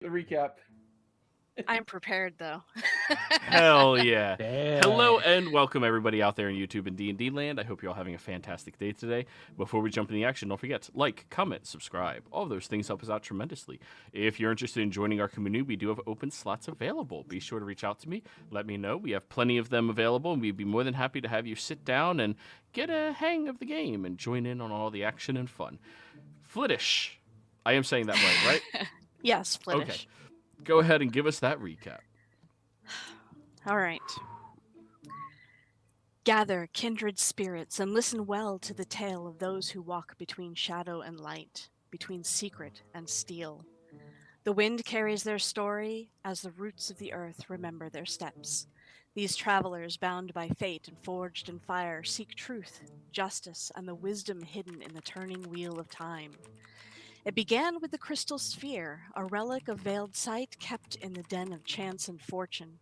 the recap. I'm prepared, though. Hell yeah. Damn. Hello and welcome everybody out there in YouTube and D&D land. I hope you're all having a fantastic day today. Before we jump in the action, don't forget to like, comment, subscribe. All of those things help us out tremendously. If you're interested in joining our community, we do have open slots available. Be sure to reach out to me. Let me know. We have plenty of them available, and we'd be more than happy to have you sit down and get a hang of the game and join in on all the action and fun. Flittish. I am saying that right? Yes, Flittish. Okay. Go ahead and give us that recap. All right. Gather, kindred spirits, and listen well to the tale of those who walk between shadow and light, between secret and steel. The wind carries their story as the roots of the earth remember their steps. These travelers, bound by fate and forged in fire, seek truth, justice, and the wisdom hidden in the turning wheel of time. It began with the crystal sphere, a relic of veiled sight kept in the den of chance and fortune.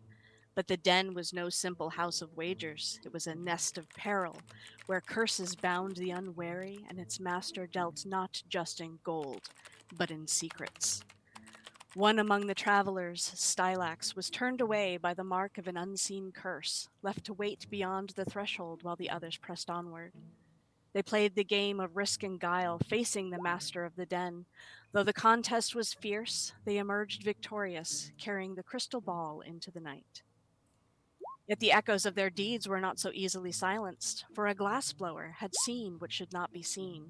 But the den was no simple house of wagers. It was a nest of peril, where curses bound the unwary, and its master dealt not just in gold, but in secrets. One among the travelers, Stylax, was turned away by the mark of an unseen curse, left to wait beyond the threshold while the others pressed onward. They played the game of risk and guile, facing the master of the den. Though the contest was fierce, they emerged victorious, carrying the crystal ball into the night. Yet the echoes of their deeds were not so easily silenced, for a glassblower had seen what should not be seen.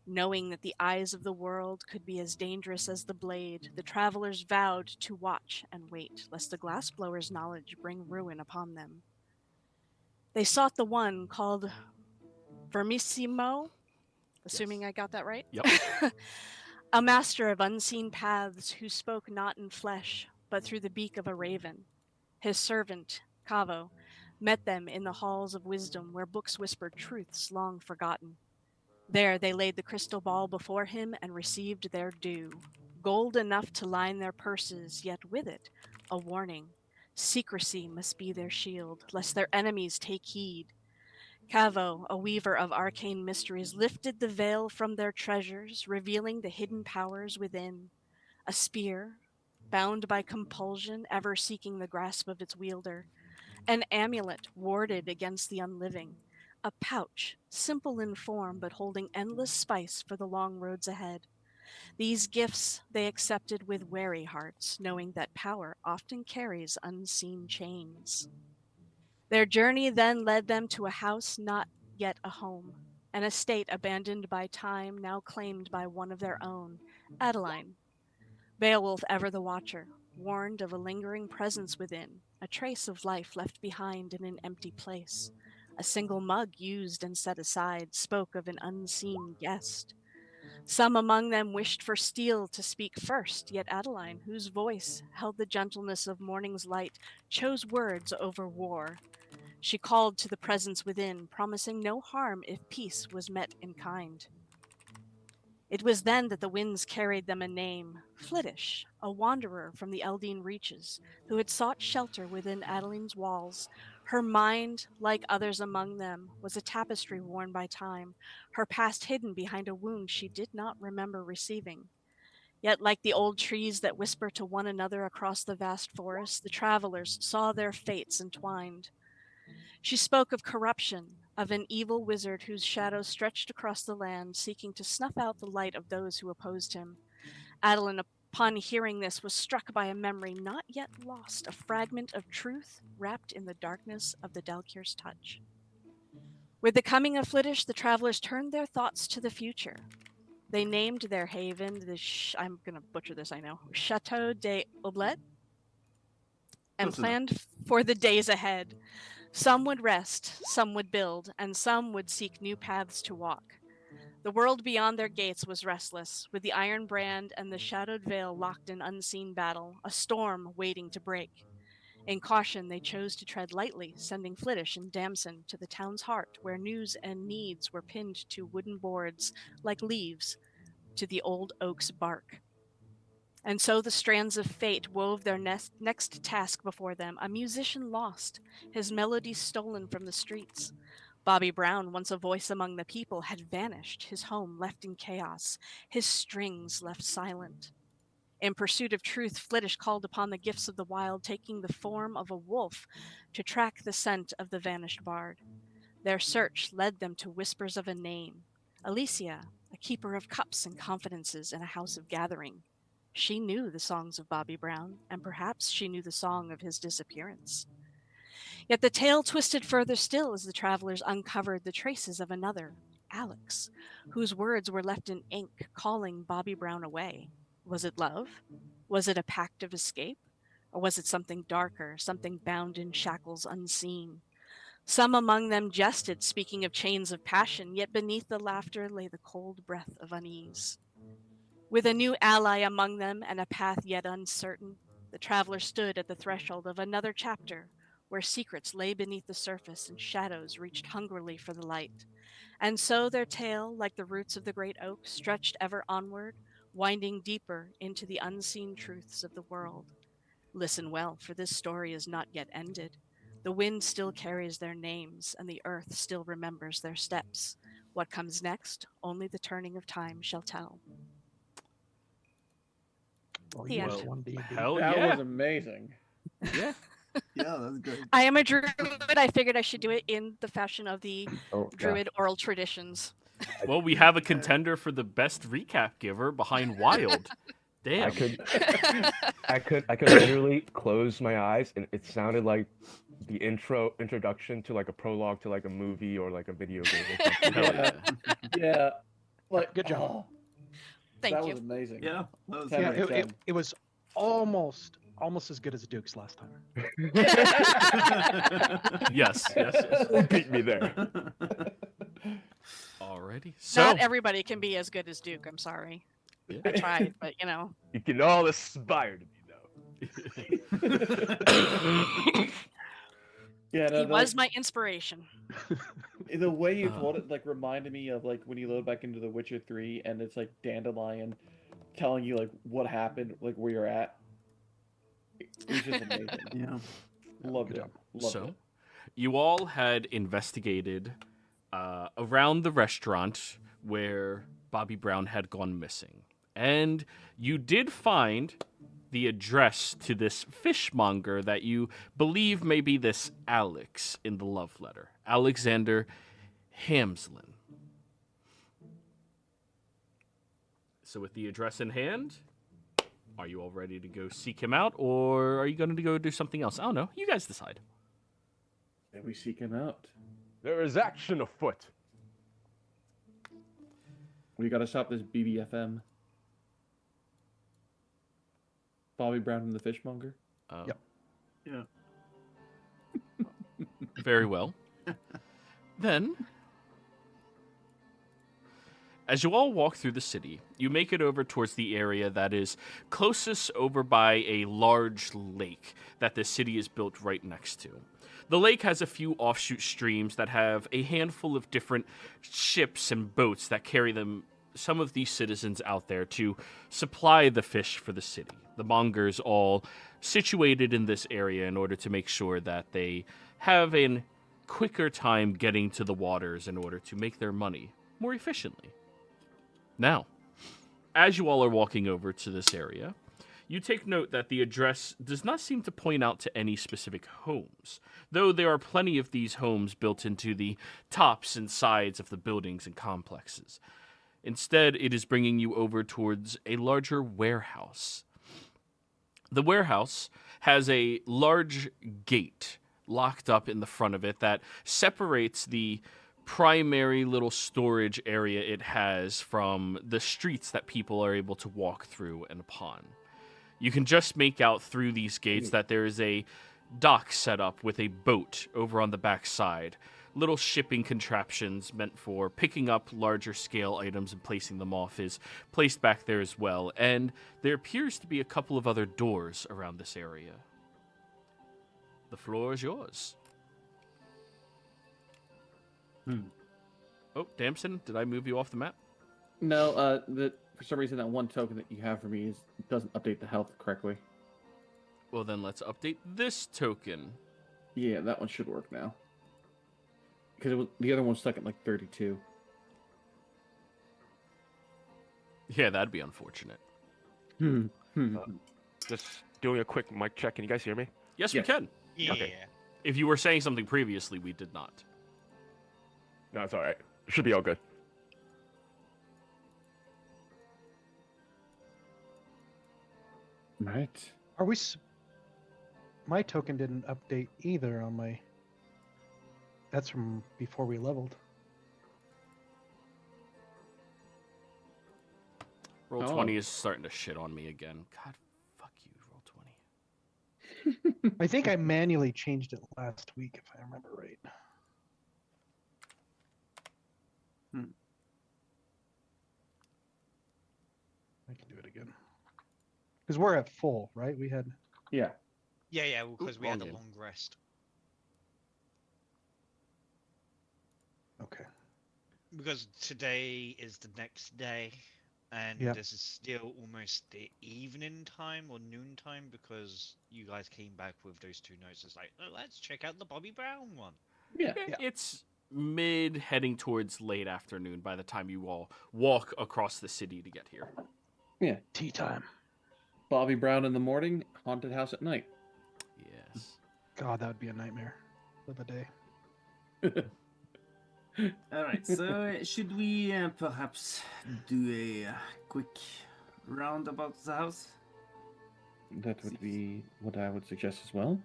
Knowing that the eyes of the world could be as dangerous as the blade, the travelers vowed to watch and wait, lest the glassblower's knowledge bring ruin upon them. They sought the one called Vermissimo, assuming Yes. I got that right? Yep. A master of unseen paths who spoke not in flesh, but through the beak of a raven. His servant, Cavo, met them in the halls of wisdom where books whispered truths long forgotten. There they laid the crystal ball before him and received their due. Gold enough to line their purses, yet with it a warning. Secrecy must be their shield, lest their enemies take heed. Cavo, a weaver of arcane mysteries, lifted the veil from their treasures, revealing the hidden powers within. A spear, bound by compulsion, ever seeking the grasp of its wielder. An amulet warded against the unliving. A pouch, simple in form but holding endless spice for the long roads ahead. These gifts they accepted with wary hearts, knowing that power often carries unseen chains. Their journey then led them to a house not yet a home, an estate abandoned by time, now claimed by one of their own, Adeline. Beowulf, ever the watcher, warned of a lingering presence within, a trace of life left behind in an empty place. A single mug used and set aside spoke of an unseen guest. Some among them wished for steel to speak first, yet Adeline, whose voice held the gentleness of morning's light, chose words over war. She called to the presence within, promising no harm if peace was met in kind. It was then that the winds carried them a name, Flittish, a wanderer from the Eldine reaches, who had sought shelter within Adeline's walls. Her mind, like others among them, was a tapestry worn by time, her past hidden behind a wound she did not remember receiving. Yet, like the old trees that whisper to one another across the vast forest, the travelers saw their fates entwined. She spoke of corruption, of an evil wizard whose shadow stretched across the land, seeking to snuff out the light of those who opposed him. Adeline, upon hearing this, was struck by a memory not yet lost, a fragment of truth wrapped in the darkness of the Dalkir's touch. With the coming of Flittish, the travelers turned their thoughts to the future. They named their haven, I'm going to butcher this, I know, Chateau des Oblets, and planned for the days ahead. Some would rest, some would build, and some would seek new paths to walk. The world beyond their gates was restless, with the iron brand and the shadowed veil locked in unseen battle, a storm waiting to break. In caution, they chose to tread lightly, sending Flittish and Damson to the town's heart, where news and needs were pinned to wooden boards, like leaves, to the old oak's bark. And so the strands of fate wove their next task before them, a musician lost, his melody stolen from the streets. Bobby Brown, once a voice among the people, had vanished, his home left in chaos, his strings left silent. In pursuit of truth, Flittish called upon the gifts of the wild, taking the form of a wolf to track the scent of the vanished bard. Their search led them to whispers of a name, Alicia, a keeper of cups and confidences in a house of gathering. She knew the songs of Bobby Brown, and perhaps she knew the song of his disappearance. Yet the tale twisted further still as the travelers uncovered the traces of another, Alex, whose words were left in ink calling Bobby Brown away. Was it love? Was it a pact of escape? Or was it something darker, something bound in shackles unseen? Some among them jested, speaking of chains of passion, yet beneath the laughter lay the cold breath of unease. With a new ally among them and a path yet uncertain, the traveler stood at the threshold of another chapter where secrets lay beneath the surface and shadows reached hungrily for the light. And so their tale, like the roots of the great oak, stretched ever onward, winding deeper into the unseen truths of the world. Listen well, for this story is not yet ended. The wind still carries their names, and the earth still remembers their steps. What comes next, only the turning of time shall tell. Well, The you end. must won D&D. Hell That yeah. was amazing. Yeah. Yeah, that's good. I am a druid. I figured I should do it in the fashion of the Oh, yeah. druid oral traditions. Well, we have a contender for the best recap giver behind Wild. Damn. I could literally close my eyes and it sounded like the introduction to like a prologue to like a movie or like a video game or something. Hell yeah. Yeah. Like, Good job. oh, Thank that you. was amazing. Yeah, that was Yeah, Yeah, good. it was almost as good as Duke's last time. Yes, yes, yes. Beat me there. Alrighty. So, Not everybody can be as good as Duke. I'm sorry. Yeah. I tried, but you know. You can all aspire to be though. Yeah, no, He was my inspiration. the way you told it like reminded me of like when you load back into The Witcher 3 and it's like Dandelion telling you like what happened, like where you're at. It was just amazing. Yeah. Loved Good it. job. Loved so it. you all had investigated around the restaurant where Bobby Brown had gone missing. And you did find the address to this fishmonger that you believe may be this Alex in the love letter. Alexander Hamslin. So with the address in hand, are you all ready to go seek him out, or are you going to go do something else? I don't know. You guys decide. And we seek him out. There is action afoot. We gotta stop this BBFM. Bobby Brown and the Fishmonger. Yep. Yeah. Very well. Then, as you all walk through the city, you make it over towards the area that is closest over by a large lake that the city is built right next to. The lake has a few offshoot streams that have a handful of different ships and boats that carry some of these citizens out there to supply the fish for the city. The mongers all situated in this area in order to make sure that they have a quicker time getting to the waters in order to make their money more efficiently. Now, as you all are walking over to this area, you take note that the address does not seem to point out to any specific homes, though there are plenty of these homes built into the tops and sides of the buildings and complexes. Instead, it is bringing you over towards a larger warehouse. The warehouse has a large gate locked up in the front of it that separates the primary little storage area it has from the streets that people are able to walk through and upon. You can just make out through these gates that there is a dock set up with a boat over on the back side. Little shipping contraptions meant for picking up larger scale items and placing them off is placed back there as well. And there appears to be a couple of other doors around this area. The floor is yours. Oh, Damson, did I move you off the map? No, for some reason that one token that you have for me doesn't update the health correctly. Well, then let's update this token. Yeah, that one should work now. Because the other one's stuck at like 32. Yeah, that'd be unfortunate. Just doing a quick mic check. Can you guys hear me? Yes, Yes. we can. Yeah. Okay. If you were saying something previously, we did not. No, it's all right. Should be all good. Right. Are we? My token didn't update either on my. That's from before we leveled. Roll Oh. 20 is starting to shit on me again. God, fuck you, Roll 20. I think I manually changed it last week, if I remember right. I can do it again. Because we're at full, right? We had. Yeah. Yeah, because we had wrong a game. long rest. Okay. Because today is the next day, and Yeah. this is still almost the evening time or noon time because you guys came back with those two notes. It's like, oh, let's check out the Bobby Brown one. Yeah. Yeah. It's mid heading towards late afternoon by the time you all walk across the city to get here. Yeah. Tea time. Bobby Brown in the morning, haunted house at night. Yes. God, that would be a nightmare of a day. All right, so should we perhaps do a quick round about the house? That would be what I would suggest as well.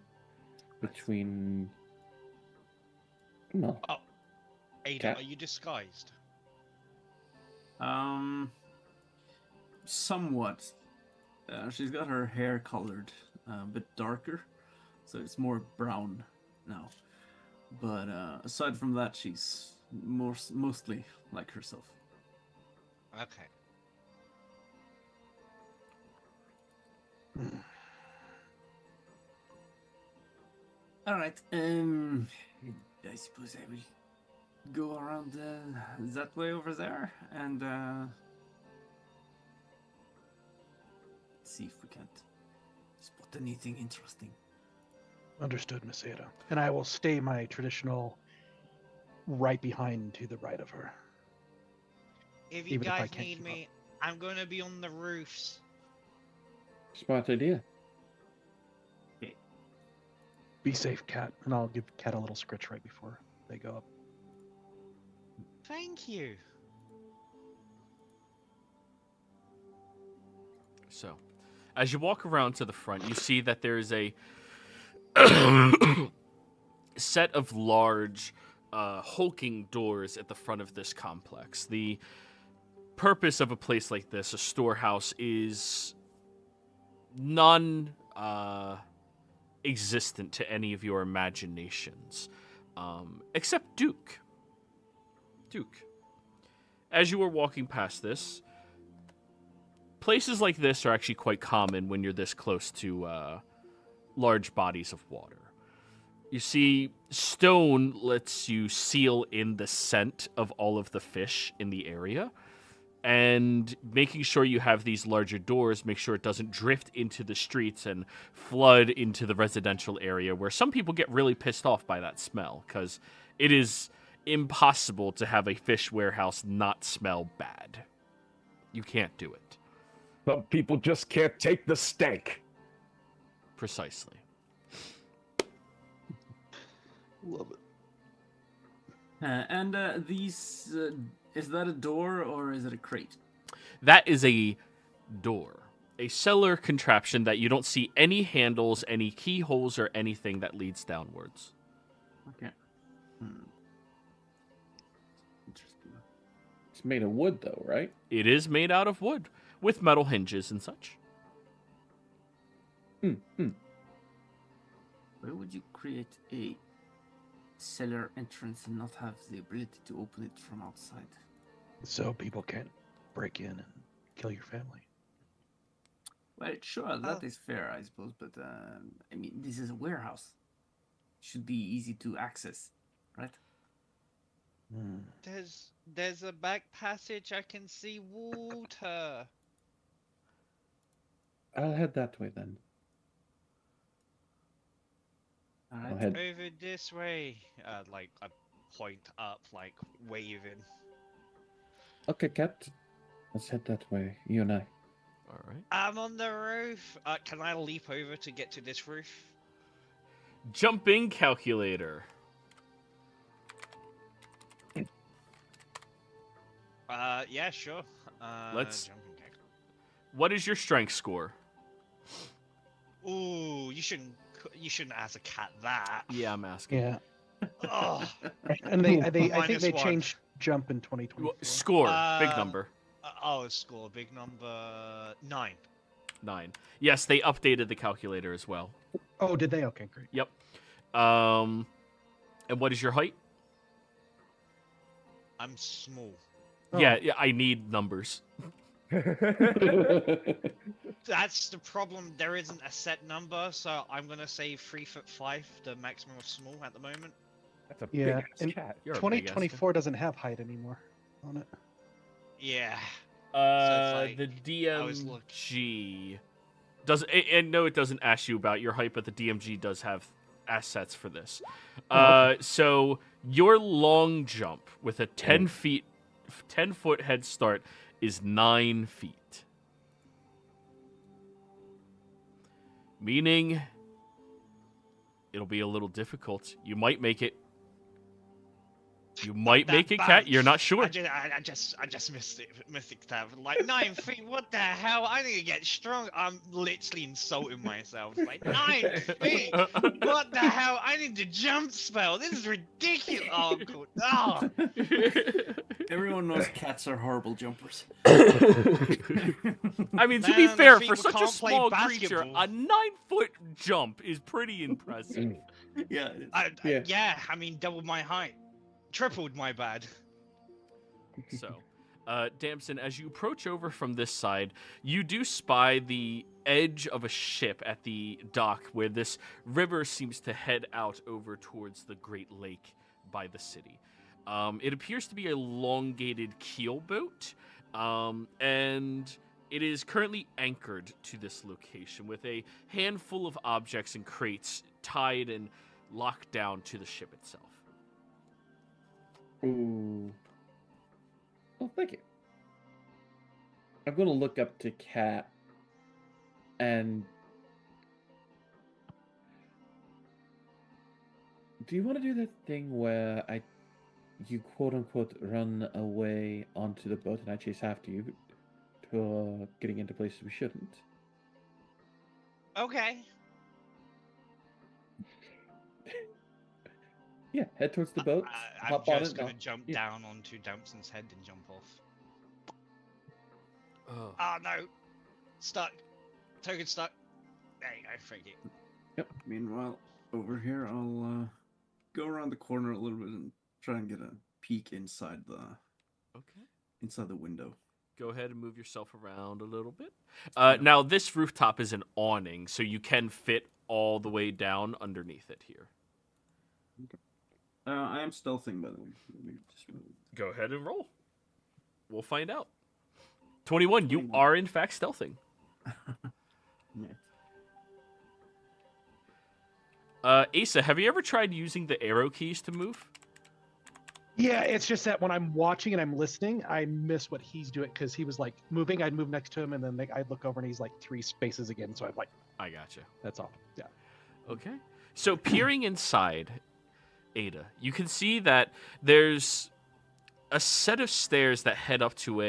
Between. No. Ada, Cat? are you disguised? Somewhat. She's got her hair colored a bit darker, so it's more brown now. But aside from that, she's mostly like herself. Okay. All right. I suppose I will go around that way over there and see if we can't spot anything interesting. Understood, Miss Ada. And I will stay my traditional right behind to the right of her. If you Even if I guys can't need keep me, I'm going to be on the roofs. Smart idea. Be safe, Cat. And I'll give Cat a little scritch right before they go up. Thank you. So, as you walk around to the front, you see that there is a set of large, hulking doors at the front of this complex. The purpose of a place like this, a storehouse, is non-existent to any of your imaginations, except Duke. Duke, as you are walking past this, places like this are actually quite common when you're this close to large bodies of water. You see, stone lets you seal in the scent of all of the fish in the area, and making sure you have these larger doors, make sure it doesn't drift into the streets and flood into the residential area, where some people get really pissed off by that smell, because it is impossible to have a fish warehouse not smell bad. You can't do it. Some people just can't take the stank. Precisely. Love it. And these, is that a door or is it a crate? That is a door. A cellar contraption that you don't see any handles, any keyholes, or anything that leads downwards. Okay. Interesting. It's made of wood, though, right? It is made out of wood, with metal hinges and such. Why would you create a cellar entrance and not have the ability to open it from outside? So people can't break in and kill your family. Well, sure, that is fair, I suppose, but I mean, this is a warehouse. Should be easy to access, right? There's a back passage. I can see water. I'll head that way then. All I'll right. head. Over this way. Like I point up, like waving. Okay, Cat. Let's head that way. You and I. All right. I'm on the roof. Can I leap over to get to this roof? Jumping calculator. Yeah, sure. Let's- Jumping jack. What is your strength score? Ooh, you shouldn't ask a cat that. Yeah, I'm asking. Yeah. Oh, And I think Minus they one. changed jump in 2024. Score. Big Um, number. Score, big number 9. 9. Yes, they updated the calculator as well. Oh, did they? Okay, great. Yep. And what is your height? I'm small. Oh. Yeah, I need numbers. That's the problem. There isn't a set number, so I'm gonna say 3'5", the maximum of small at the moment. That's a Yeah, big ass and cat. You're a big ass 2024 doesn't have height anymore on it. Yeah. The like, I was DMG does, and no, it doesn't ask you about your height, but the DMG does have assets for this. So your long jump with a 10-foot head start is 9 feet, meaning it'll be a little difficult. You might make it. You might make it, Cat. You're not sure. I just missed it. Like 9 feet. What the hell? I need to get strong. I'm literally insulting myself. Like 9 feet. What the hell? I need to jump spell. This is ridiculous. Oh, good. Oh. Everyone knows cats are horrible jumpers. I mean, to be Man, the fair, feet for such a can't play small creature, basketball. a 9-foot jump is pretty impressive. Yeah. It is. Yeah, I mean, double my height. Tripled my bad. So, Damson, as you approach over from this side, you do spy the edge of a ship at the dock where this river seems to head out over towards the Great Lake by the city. It appears to be a elongated keelboat, and it is currently anchored to this location with a handful of objects and crates tied and locked down to the ship itself. Ooh. Oh, thank you. I'm gonna look up to Cat and do you want to do that thing where you quote unquote run away onto the boat and I chase after you to getting into places we shouldn't? Okay. Yeah, head towards the boat. I'm hop on just it. gonna no- jump yeah. down onto Damson's head and jump off. Oh. Oh no! Stuck. Token stuck. There you go, thank you. Meanwhile, over here, I'll go around the corner a little bit and try and get a peek inside the window. Go ahead and move yourself around a little bit. Now, this rooftop is an awning, so you can fit all the way down underneath it here. I am stealthing, by the way. Let me just... Go ahead and roll. We'll find out. 21, you 21. are in fact stealthing. Yeah. Asa, have you ever tried using the arrow keys to move? Yeah, it's just that when I'm watching and I'm listening, I miss what he's doing because he was like moving. I'd move next to him, and then I'd look over and he's like 3 spaces again. So I'm like, I gotcha. that's all. Yeah. Okay. So peering inside, Ada, you can see that there's a set of stairs that head up to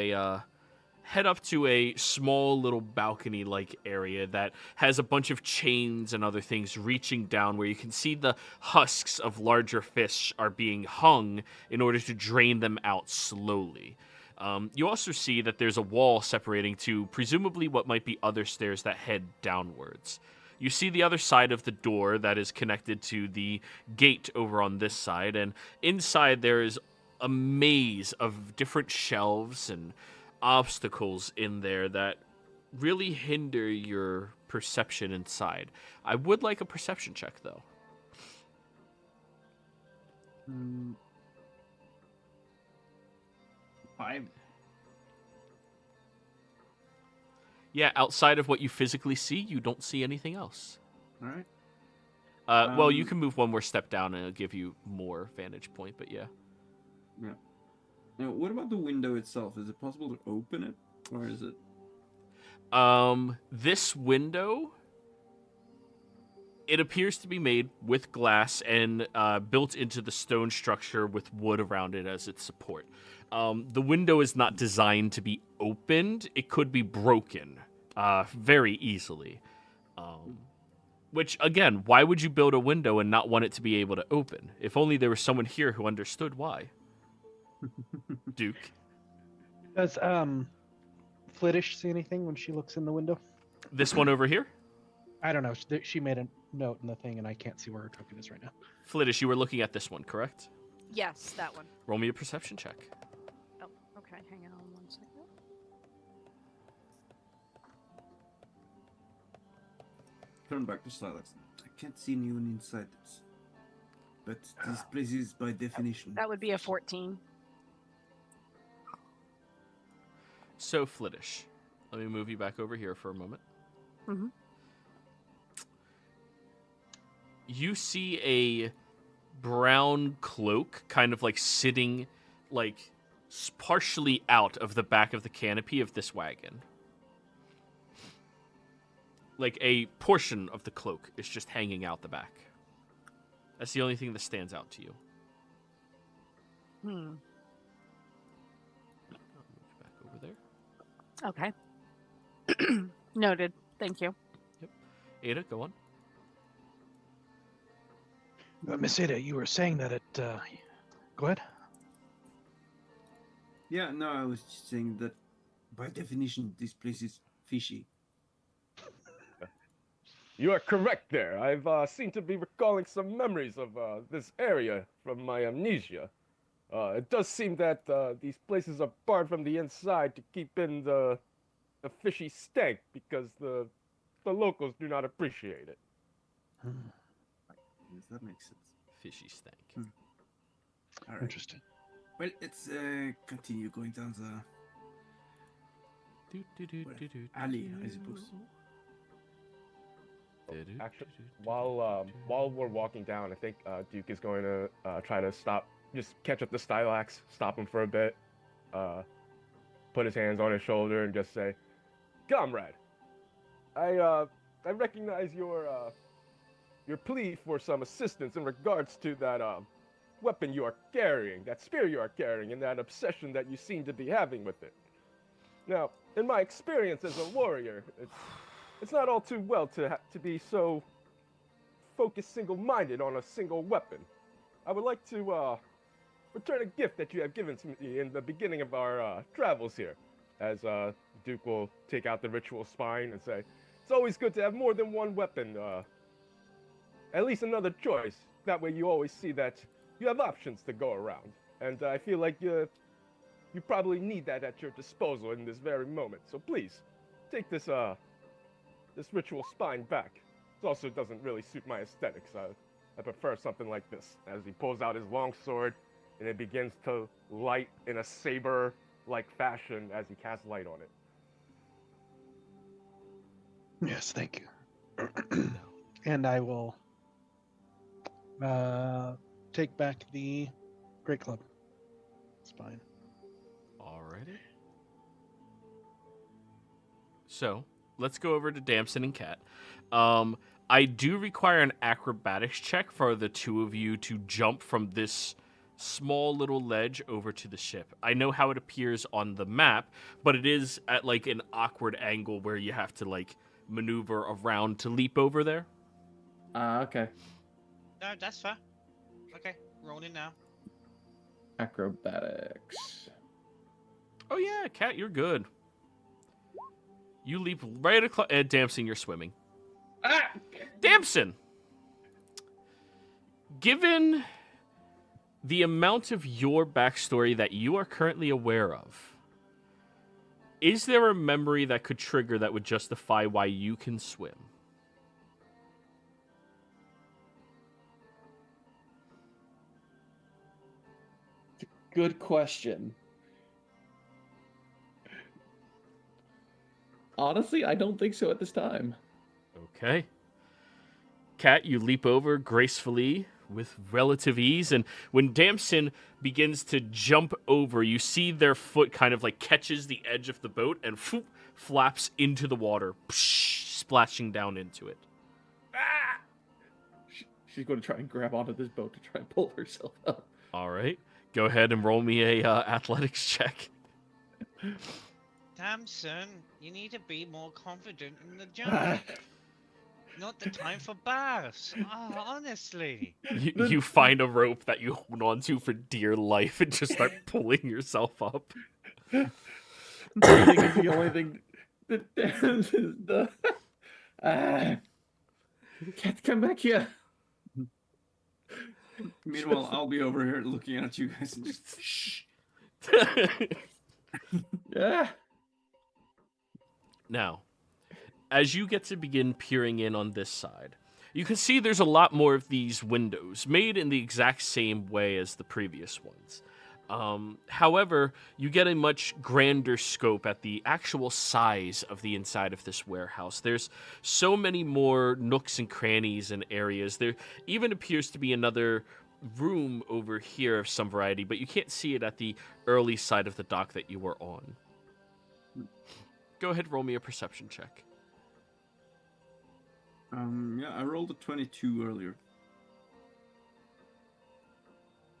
a small little balcony-like area that has a bunch of chains and other things reaching down where you can see the husks of larger fish are being hung in order to drain them out slowly. You also see that there's a wall separating to presumably what might be other stairs that head downwards. You see the other side of the door that is connected to the gate over on this side, and inside there is a maze of different shelves and obstacles in there that really hinder your perception inside. I would like a perception check, though. Five. Yeah, outside of what you physically see, you don't see anything else. All right. Well, you can move one more step down and it'll give you more vantage point, but yeah. Yeah. Now, what about the window itself? Is it possible to open it, or is it? This window, it appears to be made with glass and built into the stone structure with wood around it as its support. The window is not designed to be opened. It could be broken very easily. Which, again, why would you build a window and not want it to be able to open? If only there was someone here who understood why. Duke. Does Flittish see anything when she looks in the window? This one over here? I don't know. She made a note in the thing, and I can't see where her token is right now. Flittish, you were looking at this one, correct? Yes, that one. Roll me a perception check. Oh, okay. Hang on 1 second. Turn back to silence. I can't see anyone inside this. But this place is by definition. That would be a 14. So, Flittish, let me move you back over here for a moment. Mm-hmm. You see a brown cloak kind of like sitting like partially out of the back of the canopy of this wagon. Like a portion of the cloak is just hanging out the back. That's the only thing that stands out to you. Back over there. Okay. Noted. Thank you. Yep. Ada, go on. Miss Ada, you were saying that it... Go ahead. Yeah, no, I was just saying that by definition, this place is fishy. You are correct there. I've seem to be recalling some memories of this area from my amnesia. It does seem that these places are barred from the inside to keep in the fishy stank because the locals do not appreciate it. Yes, that makes sense. Fishy stank. All right. Interesting. Well, let's continue going down the alley, I suppose. Actually, while we're walking down, I think Duke is going to try to just catch up the Stylax, stop him for a bit, put his hands on his shoulder, and just say, "Comrade, I recognize your plea for some assistance in regards to that weapon you are carrying, that spear you are carrying, and that obsession that you seem to be having with it. Now, in my experience as a warrior, it's not all too well to be so focused single-minded on a single weapon. I would like to return a gift that you have given to me in the beginning of our travels here." As Duke will take out the ritual spine and say, "It's always good to have more than one weapon, at least another choice. That way you always see that you have options to go around. And I feel like you probably need that at your disposal in this very moment. So please, take this ritual spine back. It also doesn't really suit my aesthetics. I prefer something like this." As he pulls out his long sword, and it begins to light in a saber-like fashion as he casts light on it. Yes, thank you. And I will take back the Great Club. It's fine. Alrighty. So, let's go over to Damson and Kat. I do require an acrobatics check for the two of you to jump from this small little ledge over to the ship. I know how it appears on the map, but it is at like an awkward angle where you have to like maneuver around to leap over there. Okay. No, that's fair. Okay, rolling now. Acrobatics. Oh yeah, Kat, you're good. You leap right across. Damson, you're swimming. Ah! Damson! Given the amount of your backstory that you are currently aware of, is there a memory that could trigger that would justify why you can swim? Good question. Honestly, I don't think so at this time. Okay. Kat, you leap over gracefully with relative ease, and when Damson begins to jump over, you see their foot kind of like catches the edge of the boat and flaps into the water, splashing down into it. Ah! She's going to try and grab onto this boat to try and pull herself up. All right. Go ahead and roll me a athletics check. Damn, son, you need to be more confident in the jump. Not the time for baths. Oh, honestly. You find a rope that you hold onto for dear life and just start pulling yourself up. I think it's the only thing that damns is the... Can't come back here. Meanwhile, I'll be over here looking at you guys and just shh. Yeah. Now, as you get to begin peering in on this side, you can see there's a lot more of these windows, made in the exact same way as the previous ones. However, you get a much grander scope at the actual size of the inside of this warehouse. There's so many more nooks and crannies and areas. There even appears to be another room over here of some variety, but you can't see it at the early side of the dock that you were on. Go ahead, roll me a perception check. Yeah, I rolled a 22 earlier.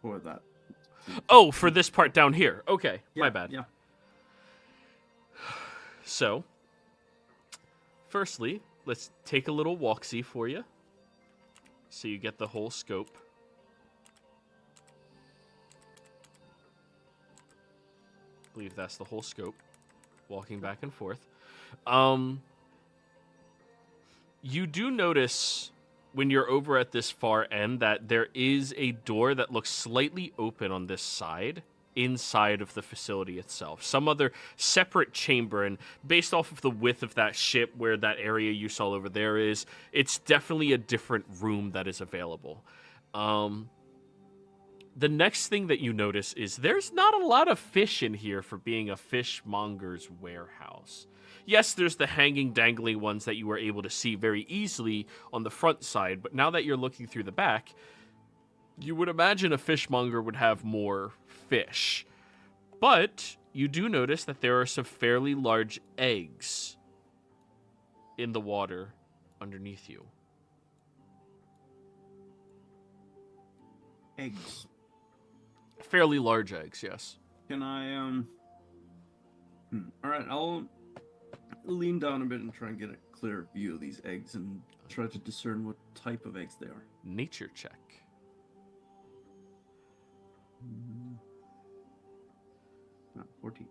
For that. Oh, for this part down here. Okay, Yeah, my bad. Yeah. So, firstly, let's take a little walk-see for you. So you get the whole scope. I believe that's the whole scope. Walking back and forth. You do notice when you're over at this far end that there is a door that looks slightly open on this side inside of the facility itself. Some other separate chamber, and based off of the width of that ship where that area you saw over there is, it's definitely a different room that is available. The next thing that you notice is there's not a lot of fish in here for being a fishmonger's warehouse. Yes, there's the hanging, dangling ones that you were able to see very easily on the front side, but now that you're looking through the back, you would imagine a fishmonger would have more fish. But you do notice that there are some fairly large eggs in the water underneath you. Eggs. Fairly large eggs, yes. Can I, Alright, I'll lean down a bit and try and get a clear view of these eggs and try to discern what type of eggs they are. Nature check. 14.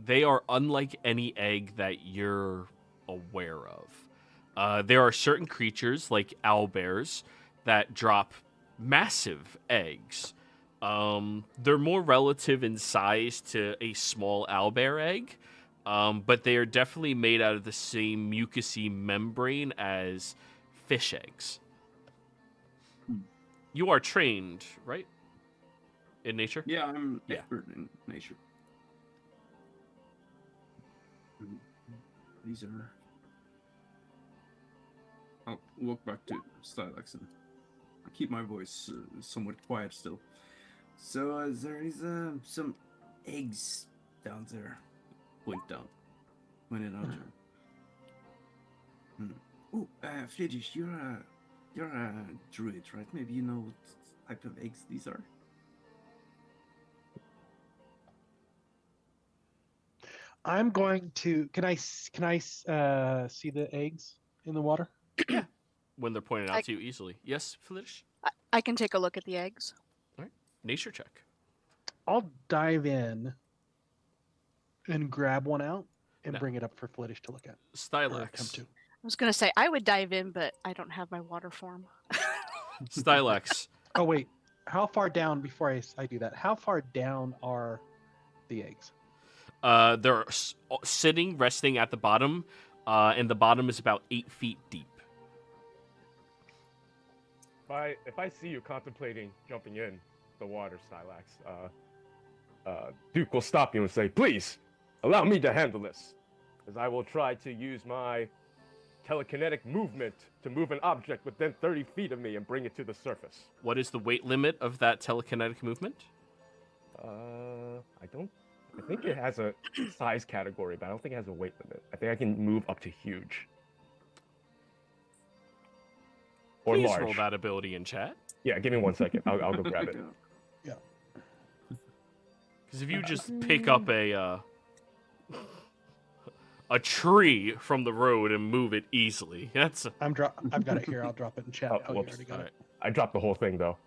They are unlike any egg that you're aware of. There are certain creatures, like owlbears, that drop massive eggs. They're more relative in size to a small owlbear egg, but they are definitely made out of the same mucousy membrane as fish eggs. You are trained, right? In nature? Yeah, I'm Yeah. expert in nature. These are... I'll walk back to Stylax and I'll keep my voice somewhat quiet still. So there is some eggs down there. Point down. Point it out there. Oh, Friedrich, you're a druid, right? Maybe you know what type of eggs these are? I'm going to. Can I see the eggs in the water? Yeah. When they're pointed out to you easily. Yes, Felish? I can take a look at the eggs. All right. Nature check. I'll dive in and grab one out and No. bring it up for Flittish to look at. Or come Stylax. to. I was gonna say I would dive in, but I don't have my water form. Stylax. Oh wait, how far down before I do that? How far down are the eggs? They're sitting, resting at the bottom, and the bottom is about 8 feet deep. If I see you contemplating jumping in the water, Stylax, Duke will stop you and say, "Please, allow me to handle this, as I will try to use my telekinetic movement to move an object within 30 feet of me and bring it to the surface." What is the weight limit of that telekinetic movement? I I think it has a size category, but I don't think it has a weight limit. I think I can move up to huge. Or Please large. roll that ability in chat. Yeah, give me 1 second. I'll go grab it. Because if you just pick up a tree from the road and move it easily, that's I've got it here. I'll drop it in chat. Oh, You whoops. already got it. I dropped the whole thing though.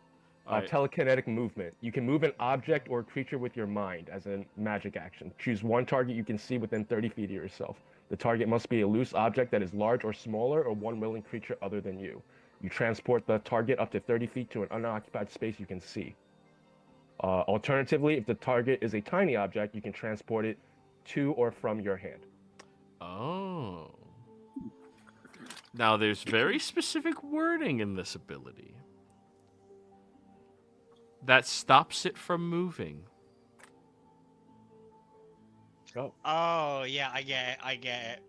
Alright. Telekinetic movement. You can move an object or creature with your mind as a magic action. Choose one target you can see within 30 feet of yourself. The target must be a loose object that is large or smaller or one willing creature other than you. You transport the target up to 30 feet to an unoccupied space you can see. Alternatively, if the target is a tiny object, you can transport it to or from your hand. Oh. Now, there's very specific wording in this ability that stops it from moving. Oh. Oh, yeah, I get it.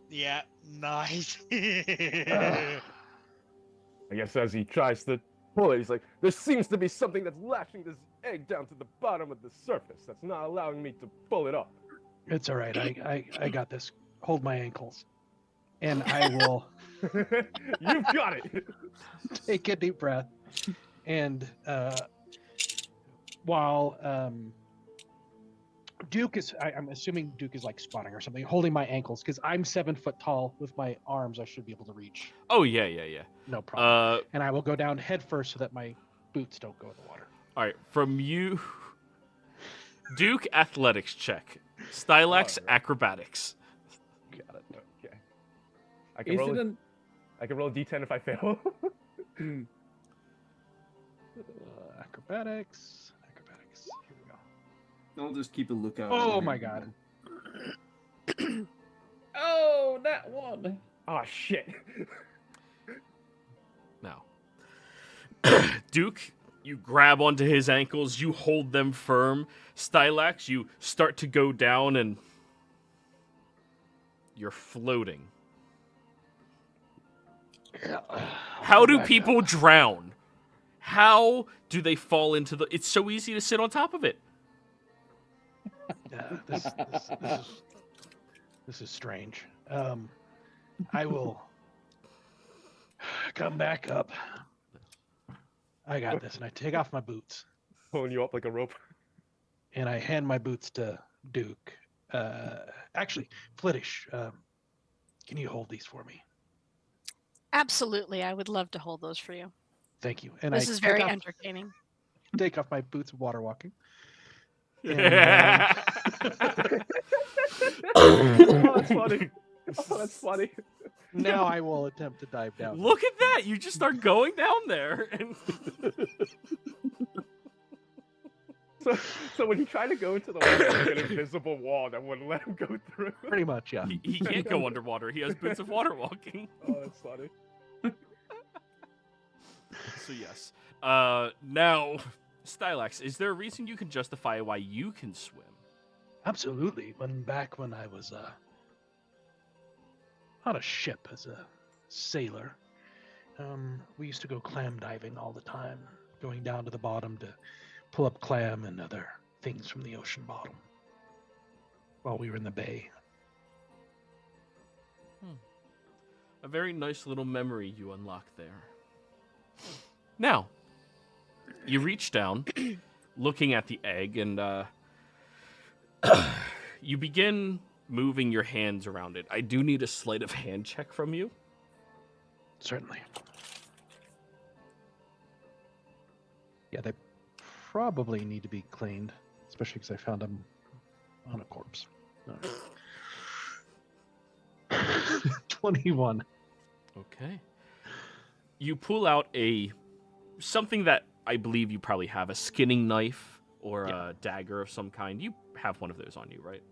Yeah, nice. I guess as he tries to pull it, he's like, there seems to be something that's lashing this egg down to the bottom of the surface. That's not allowing me to pull it up. It's all right. I got this. Hold my ankles. And I will You've got it. take a deep breath. And while Duke is, I'm assuming Duke is like spotting or something, holding my ankles, because I'm 7 foot tall. With my arms, I should be able to reach. Oh, yeah. No problem. And I will go down head first so that my boots don't go in the water. All right, from you, Duke athletics check, Stylax acrobatics. Got it. Okay. I can roll a d10 if I fail. Acrobatics. Here we go. I'll just keep a lookout. Oh my god. Oh, that one. Oh shit. Now, Duke, you grab onto his ankles, you hold them firm. Stylax, you start to go down and you're floating. How do people drown? How do they fall into the... It's so easy to sit on top of it. This is strange. I will come back up. I got this, and I take off my boots, Pulling you up like a rope. and I hand my boots to Duke. Actually, Flittish, can you hold these for me? Absolutely, I would love to hold those for you. Thank you. And This I is very take off, entertaining. take off my boots water walking. Oh, that's funny. Oh, that's funny. Now I will attempt to dive down. Look at that! You just start going down there. And... So when he tried to go into the water, there was an invisible wall that wouldn't let him go through. Pretty much, yeah. he can't go underwater. He has boots of water walking. Oh, that's funny. So yes. Now, Stylax, is there a reason you can justify why you can swim? Absolutely. Back when I was on a ship as a sailor, we used to go clam diving all the time, going down to the bottom to pull up clam and other things from the ocean bottom while we were in the bay. A very nice little memory you unlocked there. Now, you reach down, looking at the egg, and you begin moving your hands around it. I do need a sleight of hand check from you. Certainly. Yeah, they probably need to be cleaned, especially because I found them on a corpse. 21. Okay. You pull out something that I believe you probably have, a skinning knife or a dagger of some kind. You have one of those on you, right?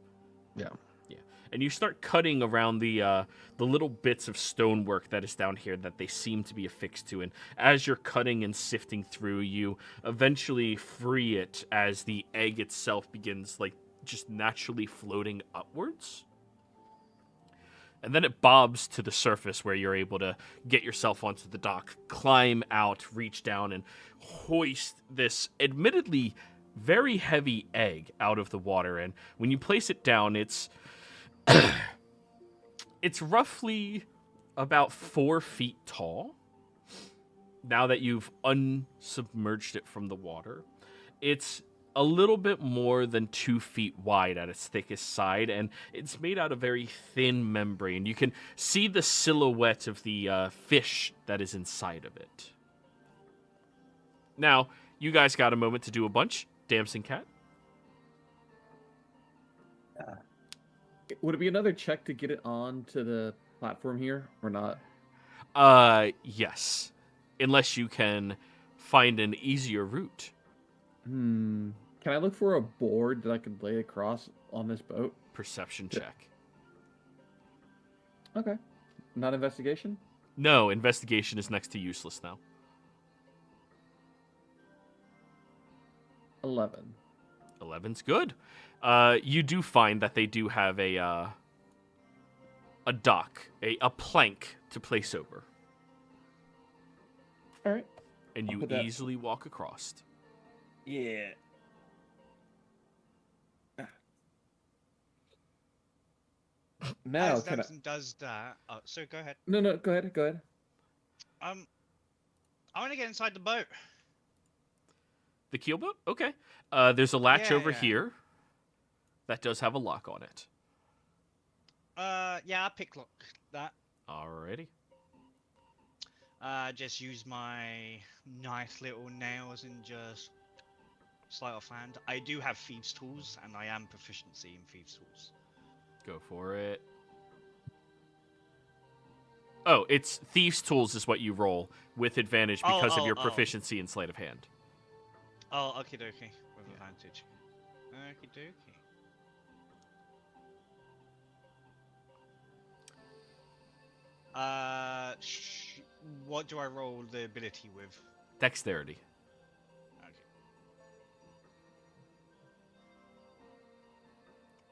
Yeah. Yeah. And you start cutting around the little bits of stonework that is down here that they seem to be affixed to. And as you're cutting and sifting through, you eventually free it as the egg itself begins, like, just naturally floating upwards. And then it bobs to the surface where you're able to get yourself onto the dock, climb out, reach down, and hoist this admittedly very heavy egg out of the water, and when you place it down, it's it's roughly about 4 feet tall. Now that you've unsubmerged it from the water, it's a little bit more than 2 feet wide at its thickest side, and it's made out of very thin membrane. You can see the silhouette of the fish that is inside of it. Now, you guys got a moment to do a bunch. Damson Cat. Would it be another check to get it onto the platform here, or not? Yes. Unless you can find an easier route. Can I look for a board that I could lay across on this boat? Perception check. Okay. Not investigation? No, investigation is next to useless now. 11. 11's good. You do find that they do have a dock, a plank to place over. All right. And I'll you put that- easily walk across. Yeah. Now, As can I... Damson does that, so go ahead. No, go ahead. I want to get inside the boat. The keelboat? Okay. There's a latch Yeah, over yeah. here that does have a lock on it. Yeah, I'll pick lock that. Alrighty. Just use my nice little nails and just sleight of hand. I do have thieves' tools, and I am proficiency in thieves' tools. Go for it. Oh, it's Thieves' Tools is what you roll with advantage because of your proficiency in sleight of hand. Oh, okie dokie. With advantage. Okie dokie. What do I roll the ability with? Dexterity. Okay.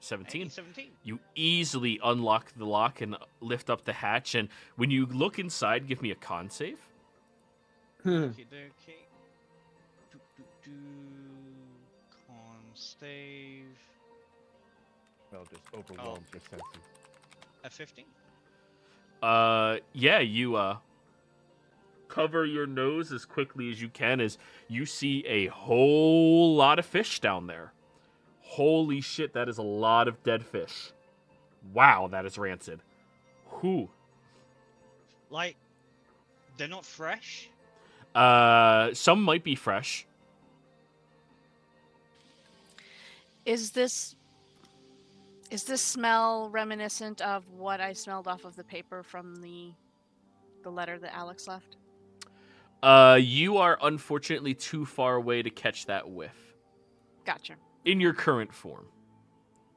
17. 17. You easily unlock the lock and lift up the hatch, and when you look inside, give me a con save. Okie dokie. Do. Con save. Well, just overwhelmed your senses. A 15. Yeah, you cover your nose as quickly as you can as you see a whole lot of fish down there. Holy shit, that is a lot of dead fish. Wow, that is rancid. Whew. Like, they're not fresh? Some might be fresh. Is this smell reminiscent of what I smelled off of the paper from the letter that Alex left? You are unfortunately too far away to catch that whiff. Gotcha. In your current form.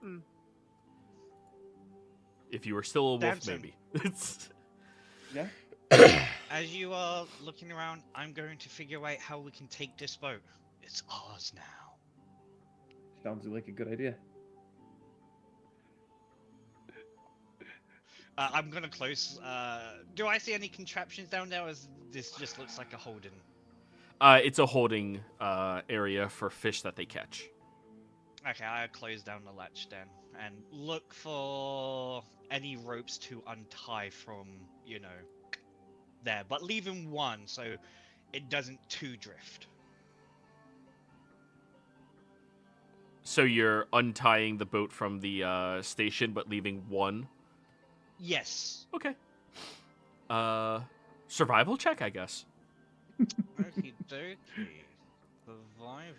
Mm. If you were still a wolf, Damson. maybe. Yeah. As you are looking around, I'm going to figure out how we can take this boat. It's ours now. Sounds like a good idea. I'm gonna close. Do I see any contraptions down there, or this just looks like a holding? It's a holding area for fish that they catch. Okay, I'll close down the latch then, and look for any ropes to untie from, there. But leaving one so it doesn't too drift. So you're untying the boat from the station, but leaving one? Yes. Okay. Survival check, I guess. Okie dokie. Survival.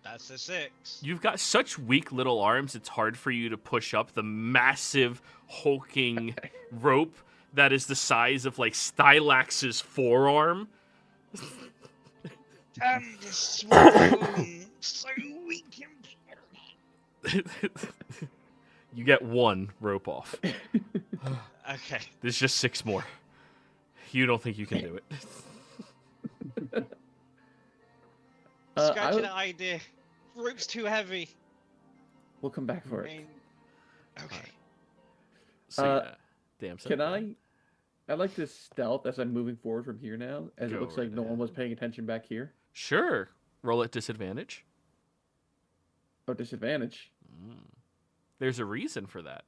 That's a 6. You've got such weak little arms, it's hard for you to push up the massive, hulking rope that is the size of, like, Stylax's forearm. Damn this swoon! So weak and... You get one rope off. Okay. There's just 6 more. You don't think you can do it. Scratching that idea. Rope's too heavy. We'll come back for it. Okay. So, yeah. Damn. Can I like to stealth as I'm moving forward from here now, as Go it looks like right no one ahead. was paying attention back here. Sure. Roll at disadvantage. Oh, disadvantage. There's a reason for that.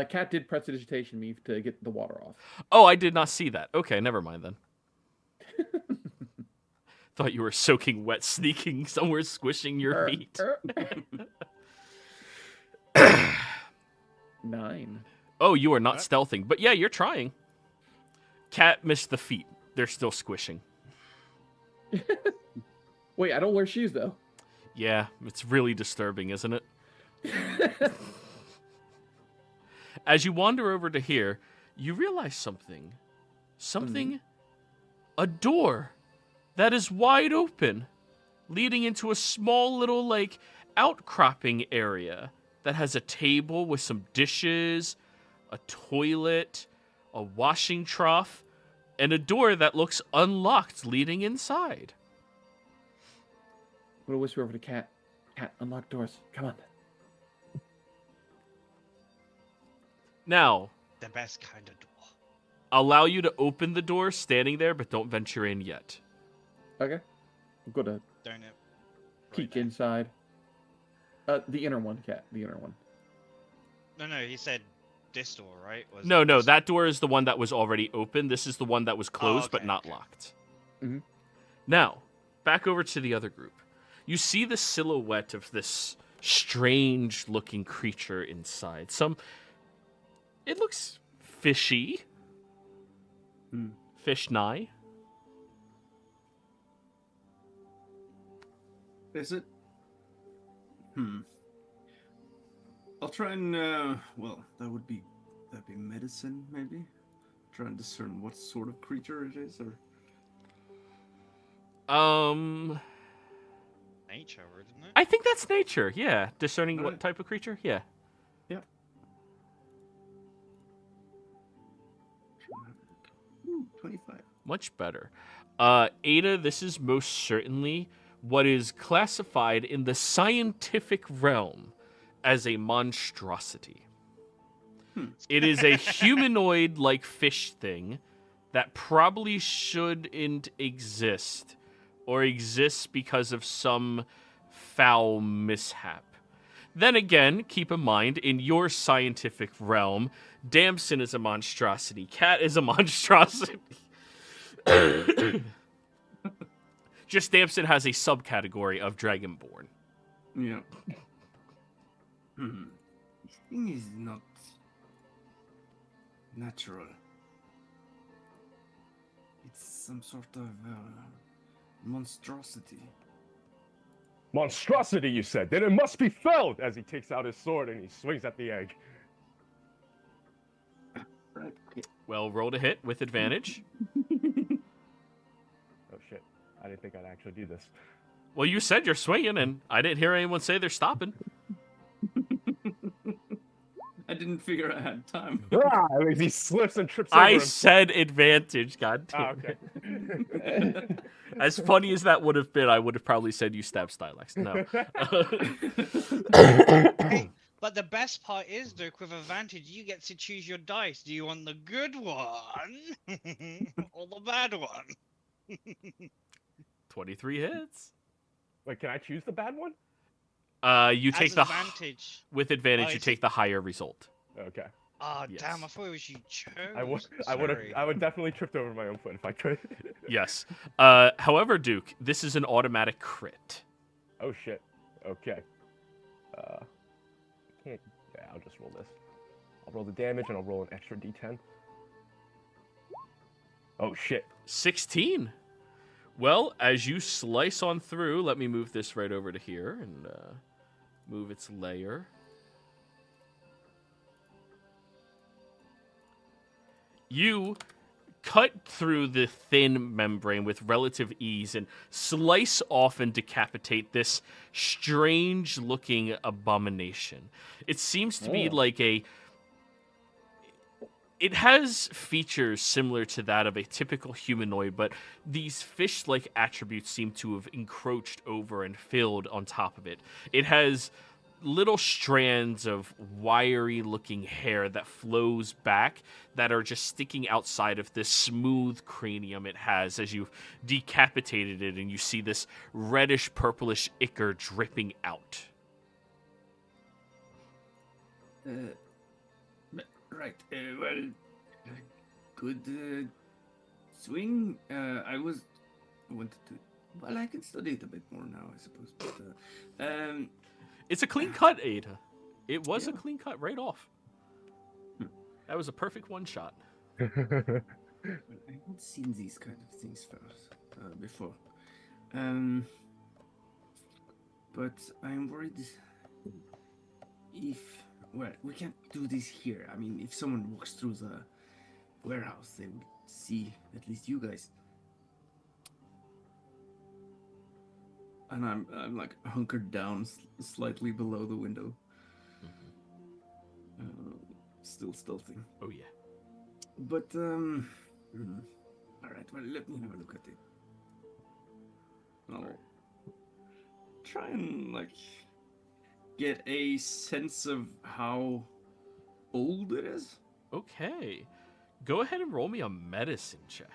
Cat did prestidigitation me to get the water off. Oh, I did not see that. Okay, never mind then. Thought you were soaking wet, sneaking somewhere, squishing your feet. 9. Oh, you are not stealthing. But yeah, you're trying. Cat missed the feet. They're still squishing. Wait, I don't wear shoes, though. Yeah, it's really disturbing, isn't it? As you wander over to here, you realize something. A door that is wide open, leading into a small little, like, outcropping area that has a table with some dishes, a toilet, a washing trough, and a door that looks unlocked leading inside. I'm gonna whisper over to Cat. Cat, unlock doors. Come on. Now, The best kind of door. I'll allow you to open the door standing there, but don't venture in yet. Okay. I'm gonna Don't it? peek there. inside. The inner one, Cat. The inner one. No, he said this door, right? Was No, it this that door is the one that was already open. This is the one that was closed but okay, not okay. locked. Mhm. Now, back over to the other group. You see the silhouette of this strange-looking creature inside. It looks fishy. Fish nigh. Is it? I'll try and that'd be medicine, maybe. Try and discern what sort of creature it is, or nature, isn't it? I think that's nature. Yeah, discerning what Alright. type of creature. Yeah. Yep. 25. Much better. Ada, this is most certainly what is classified in the scientific realm as a monstrosity. It is a humanoid-like fish thing that probably shouldn't exist, or exists because of some foul mishap. Then again, keep in mind, in your scientific realm, Damson is a monstrosity. Cat is a monstrosity. Just Damson has a subcategory of Dragonborn. Yeah. This thing is not natural. It's some sort of monstrosity. Monstrosity, you said. Then it must be felled! As he takes out his sword and he swings at the egg. Right. Well, roll to hit with advantage. Oh shit. I didn't think I'd actually do this. Well, you said you're swinging, and I didn't hear anyone say they're stopping. I didn't figure I had time. He slips and trips over I him. said advantage, god damn Oh, okay. it. As funny as that would have been, I would have probably said you stab Stylex. No. Hey, but the best part is, Duke, with advantage, you get to choose your dice. Do you want the good one or the bad one? 23 hits. Wait, can I choose the bad one? You take As the advantage. with advantage. Oh, You I take the higher result. Okay. Oh, Yes. damn, I thought it was you chose. I would definitely tripped over my own foot if I could. Yes. However, Duke, this is an automatic crit. Oh shit. Okay. Can't. Yeah, I'll just roll this. I'll roll the damage and I'll roll an extra d10. Oh shit. 16. Well, as you slice on through, let me move this right over to here and move its layer. You cut through the thin membrane with relative ease and slice off and decapitate this strange-looking abomination. It seems to be like a... It has features similar to that of a typical humanoid, but these fish-like attributes seem to have encroached over and filled on top of it. It has little strands of wiry-looking hair that flows back that are just sticking outside of this smooth cranium it has as you've decapitated it, and you see this reddish-purplish ichor dripping out. Right. Well, good swing. I wanted to. Well, I can study it a bit more now, I suppose. But It's a clean cut, Ada. It was a Yeah. clean cut right off. That was a perfect one shot. I haven't seen these kind of things first before. But I'm worried if we can't do this here. I mean, if someone walks through the warehouse, they would see at least you guys. And I'm like hunkered down slightly below the window. Still stealthing. Oh yeah. But all right. Well, let me have a look at it. I'll try and like get a sense of how old it is. Okay. Go ahead and roll me a medicine check.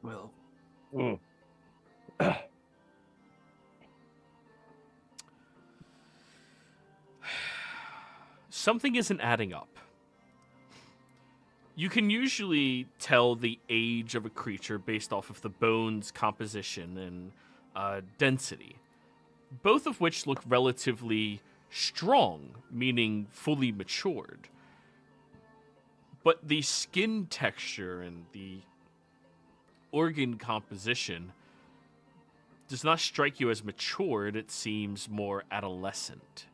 Well, Something isn't adding up. You can usually tell the age of a creature based off of the bone's composition and density, both of which look relatively strong, meaning fully matured. But the skin texture and the organ composition does not strike you as matured. It seems more adolescent.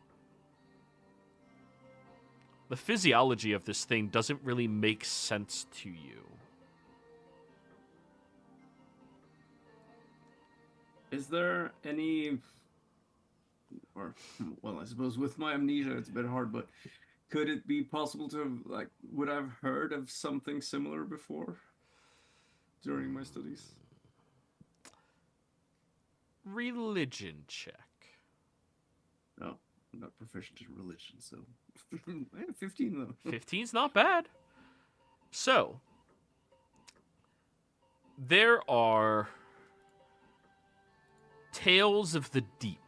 The physiology of this thing doesn't really make sense to you. is there any, or well, I suppose with my amnesia it's a bit hard, but could it be possible to have, like, would I have heard of something similar before during my studies? Religion check. No, I'm not proficient in religion, so 15 though. 15's not bad. So, there are tales of the deep.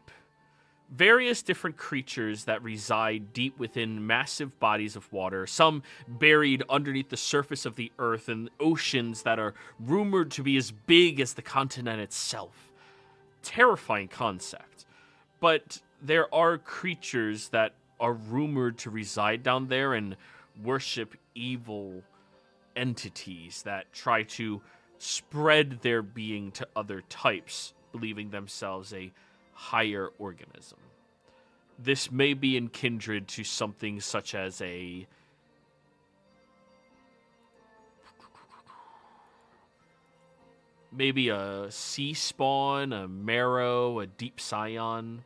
Various different creatures that reside deep within massive bodies of water, some buried underneath the surface of the earth, and oceans that are rumored to be as big as the continent itself. Terrifying concept. But there are creatures that are rumored to reside down there and worship evil entities that try to spread their being to other types, believing themselves a higher organism. This may be in kindred to something such as maybe a sea spawn, a marrow, a deep scion.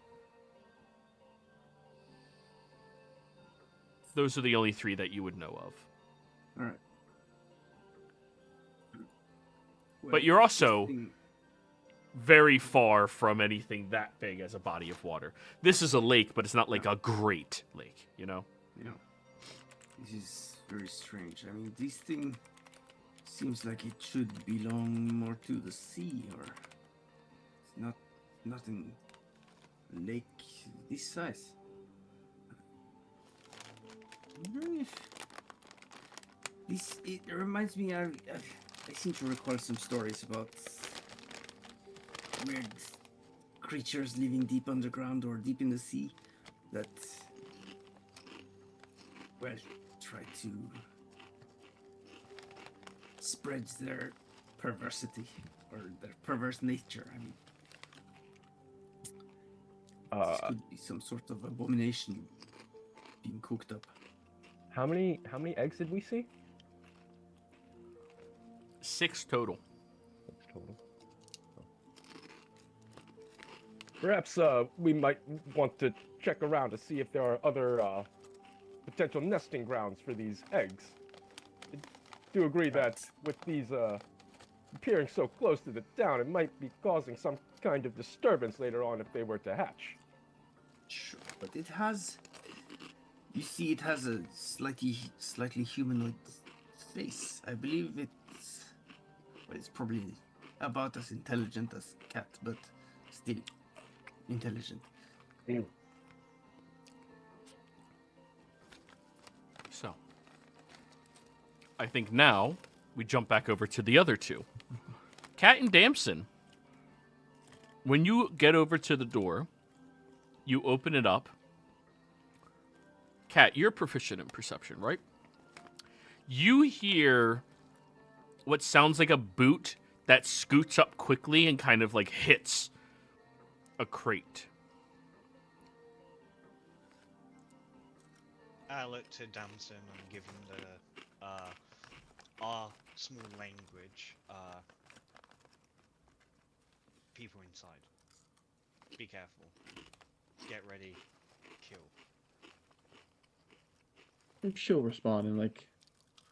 Those are the only three that you would know of. All right. But you're also very far from anything that big as a body of water. This is a lake, but it's not like a great lake, you know? Yeah. This is very strange. I mean, this thing seems like it should belong more to the sea, or it's not in a lake this size. I'm wondering if it reminds me. I seem to recall some stories about weird creatures living deep underground or deep in the sea that, well, try to spread their perversity or their perverse nature. I mean, this could be some sort of abomination being cooked up. How many eggs did we see? 6 total. Total. Perhaps we might want to check around to see if there are other potential nesting grounds for these eggs. I do agree that with these appearing so close to the town, it might be causing some kind of disturbance later on if they were to hatch. Sure, but it has. You see, it has a slightly humanoid face. I believe it's. Well, it's probably about as intelligent as cat, but still intelligent. So, I think now we jump back over to the other two. Cat and Damson. When you get over to the door, you open it up. Cat, you're proficient in perception, right? You hear what sounds like a boot that scoots up quickly and kind of like hits a crate. I look to Damson and give him the our small language. People inside. Be careful. Get ready. Kill. She'll respond and like,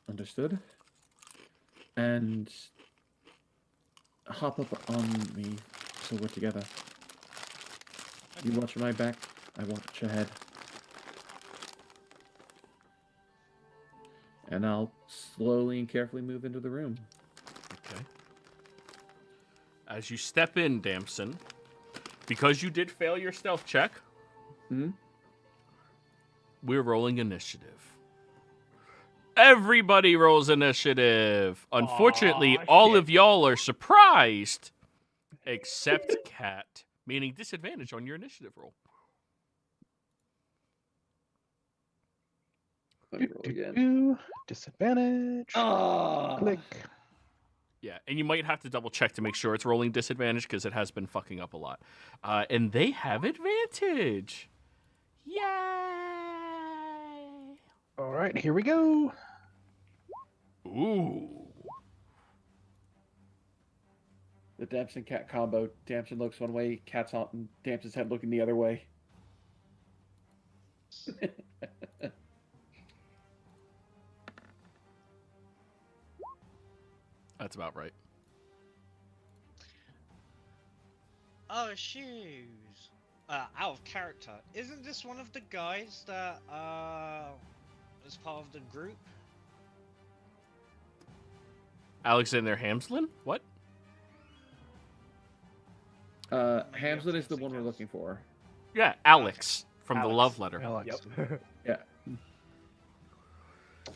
understood, and hop up on me so we're together. You watch my back, I watch ahead. And I'll slowly and carefully move into the room. Okay. As you step in, Damson, because you did fail your stealth check, we're rolling initiative. Everybody rolls initiative. Unfortunately, all of y'all are surprised, except Cat, meaning disadvantage on your initiative roll. Let me roll again. Disadvantage. Click. Yeah, and you might have to double check to make sure it's rolling disadvantage because it has been fucking up a lot. And they have advantage. Yay! All right, here we go. Ooh. The Damson cat combo. Damson looks one way, cat's on Damson's head looking the other way. That's about right. Oh, shoes. Out of character. Isn't this one of the guys that is part of the group? Alexander Hamslin? What? Hamslin is the one we're looking for. Yeah, Alex from the Alex. love letter. Alex. Yep. Yeah.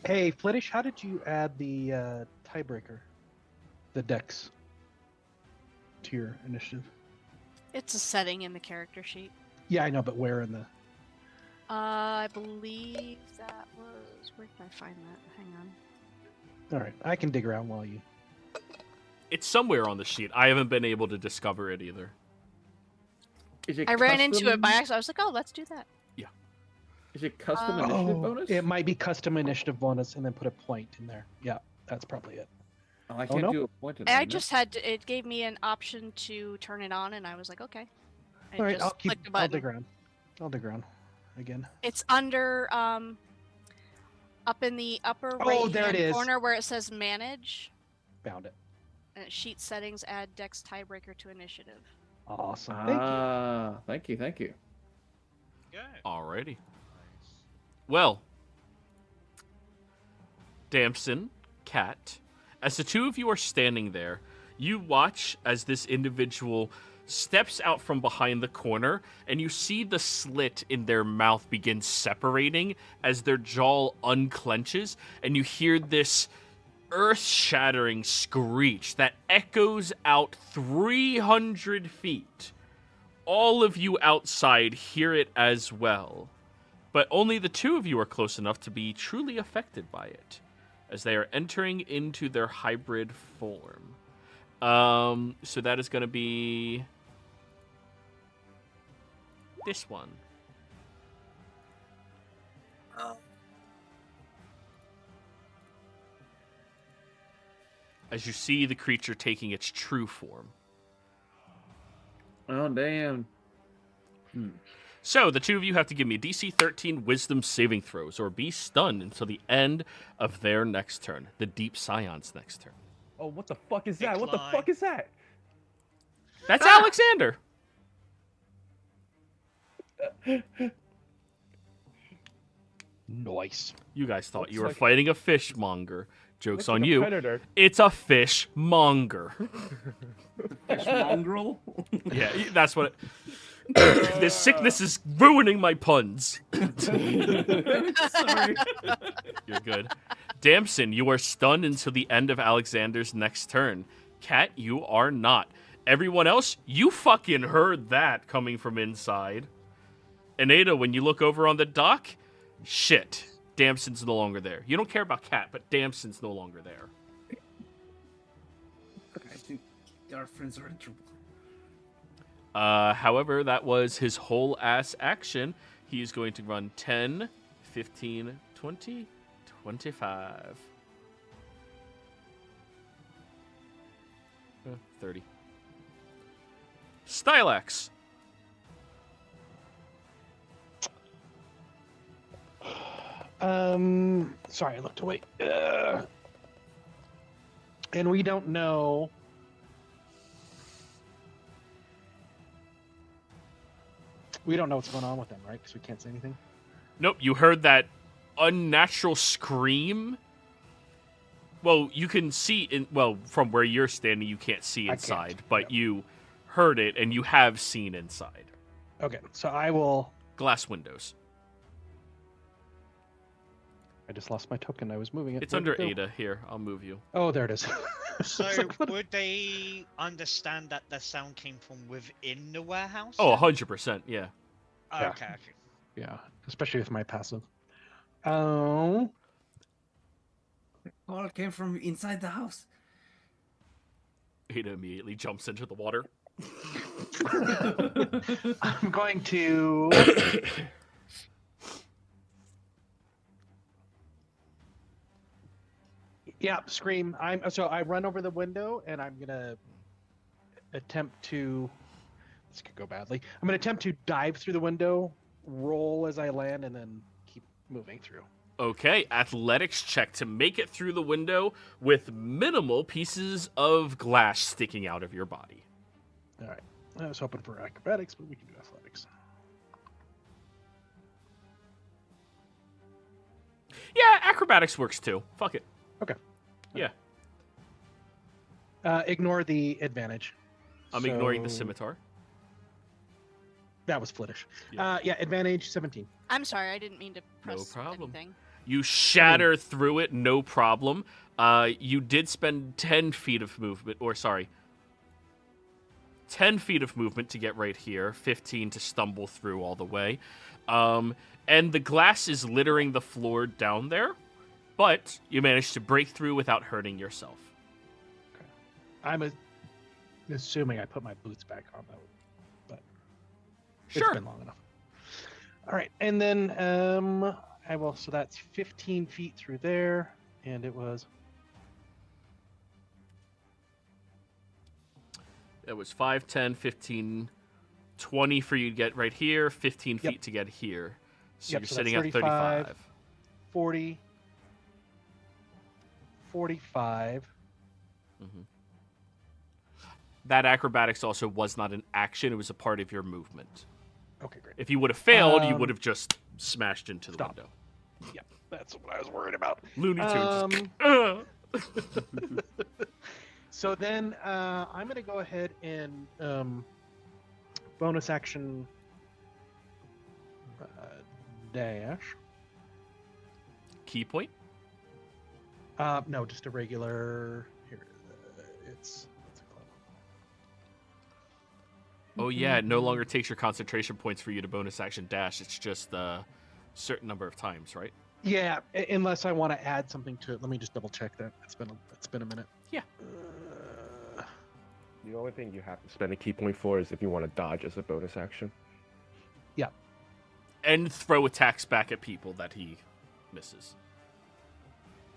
Hey, Flittish, how did you add the tiebreaker, the dex, to your initiative? It's a setting in the character sheet. Yeah, I know, but where in the... I believe that was... Where can I find that? Hang on. All right, I can dig around while you... It's somewhere on the sheet. I haven't been able to discover it either. Is it I ran into it custom- by accident. I was like, oh, let's do that. Is it custom initiative bonus? It might be custom initiative bonus and then put a point in there. Yeah, that's probably it. Oh, I can't no. do a point in I there. just had to, it gave me an option to turn it on, and I was like, okay. I All right, just I'll clicked the I'll button. dig around. I'll dig around again. It's under up in the upper Oh, there it right-hand is. corner where it says manage. Found it. And it's sheet settings, add dex tiebreaker to initiative. Awesome. Thank you. Thank you. Good. Alrighty. Well, Damson, Cat, as the two of you are standing there, you watch as this individual steps out from behind the corner, and you see the slit in their mouth begin separating as their jaw unclenches, and you hear this earth-shattering screech that echoes out 300 feet. All of you outside hear it as well, but only the two of you are close enough to be truly affected by it, as they are entering into their hybrid form. So that is going to be this one. As you see the creature taking its true form. Oh, damn. So the two of you have to give me a DC 13 Wisdom saving throws, or be stunned until the end of their next turn. The Deep Scion's next turn. Oh, what the fuck is that? What the Decline. fuck is that? That's Alexander. Nice. You guys thought Looks you were like- fighting a fishmonger. Joke's Looks on like a you. Predator. It's a fishmonger. Fish mongrel. Yeah, that's what. This sickness is ruining my puns. Sorry. You're good. Damson, you are stunned until the end of Alexander's next turn. Cat, you are not. Everyone else, you fucking heard that coming from inside. And Ada, when you look over on the dock, shit, Damson's no longer there. You don't care about Cat, but Damson's no longer there. I think our friends are in trouble. However, that was his whole ass action. He's going to run 10, 15, 20, 25. 30. Stylax. Sorry, I looked away. And we don't know. We don't know what's going on with them, right? Because we can't say anything. Nope, you heard that unnatural scream. Well, you can see from where you're standing, you can't see I can't, inside, but yep. you heard it and you have seen inside. Okay, so I will. Glass windows. I just lost my token. I was moving it. It's Where'd under it go? Ada. Here, I'll move you. Oh, there it is. So It's like, what- would they understand that the sound came from within the warehouse? Oh, then? 100%, yeah. Yeah. Okay. yeah, especially with my passive. Oh, All came from inside the house. Ada immediately jumps into the water. I'm going to. Yeah, scream. I run over the window and I'm gonna attempt to. This could go badly. I'm gonna attempt to dive through the window, roll as I land, and then keep moving through. Okay, athletics check to make it through the window with minimal pieces of glass sticking out of your body. All right. I was hoping for acrobatics, but we can do athletics. Yeah, acrobatics works too. Fuck it. Okay. Yeah, Ignore the advantage. I'm ignoring the So- scimitar. That was flittish. Yeah. Yeah, advantage 17. I'm sorry, I didn't mean to press problem. anything. You shatter through it, no problem. You did spend 10 feet of movement, 10 feet of movement to get right here, 15 to stumble through all the way. And the glass is littering the floor down there, but you managed to break through without hurting yourself. I'm assuming I put my boots back on, though. But Sure. it's been long enough. All right, and then I will. So that's 15 feet through there, and it was. It was 5, 10, 15, 20 for you to get right here, 15 Yep. feet to get here. So Yep, you're so sitting that's at 35. 40, 45. Mhm. That acrobatics also was not an action, it was a part of your movement. Okay, great. If you would have failed, you Um, would have just smashed into the stop. window. Yep, that's what I was worried about. Looney Tunes. So then I'm going to go ahead and bonus action dash. Key point? No, just a regular. Here, it's what's it called? Oh yeah, it no longer takes your concentration points for you to bonus action dash. It's just a certain number of times, right? Yeah, unless I want to add something to it. Let me just double check that. It's been a minute. Yeah. The only thing you have to spend a key point for is if you want to dodge as a bonus action. And throw attacks back at people that he misses.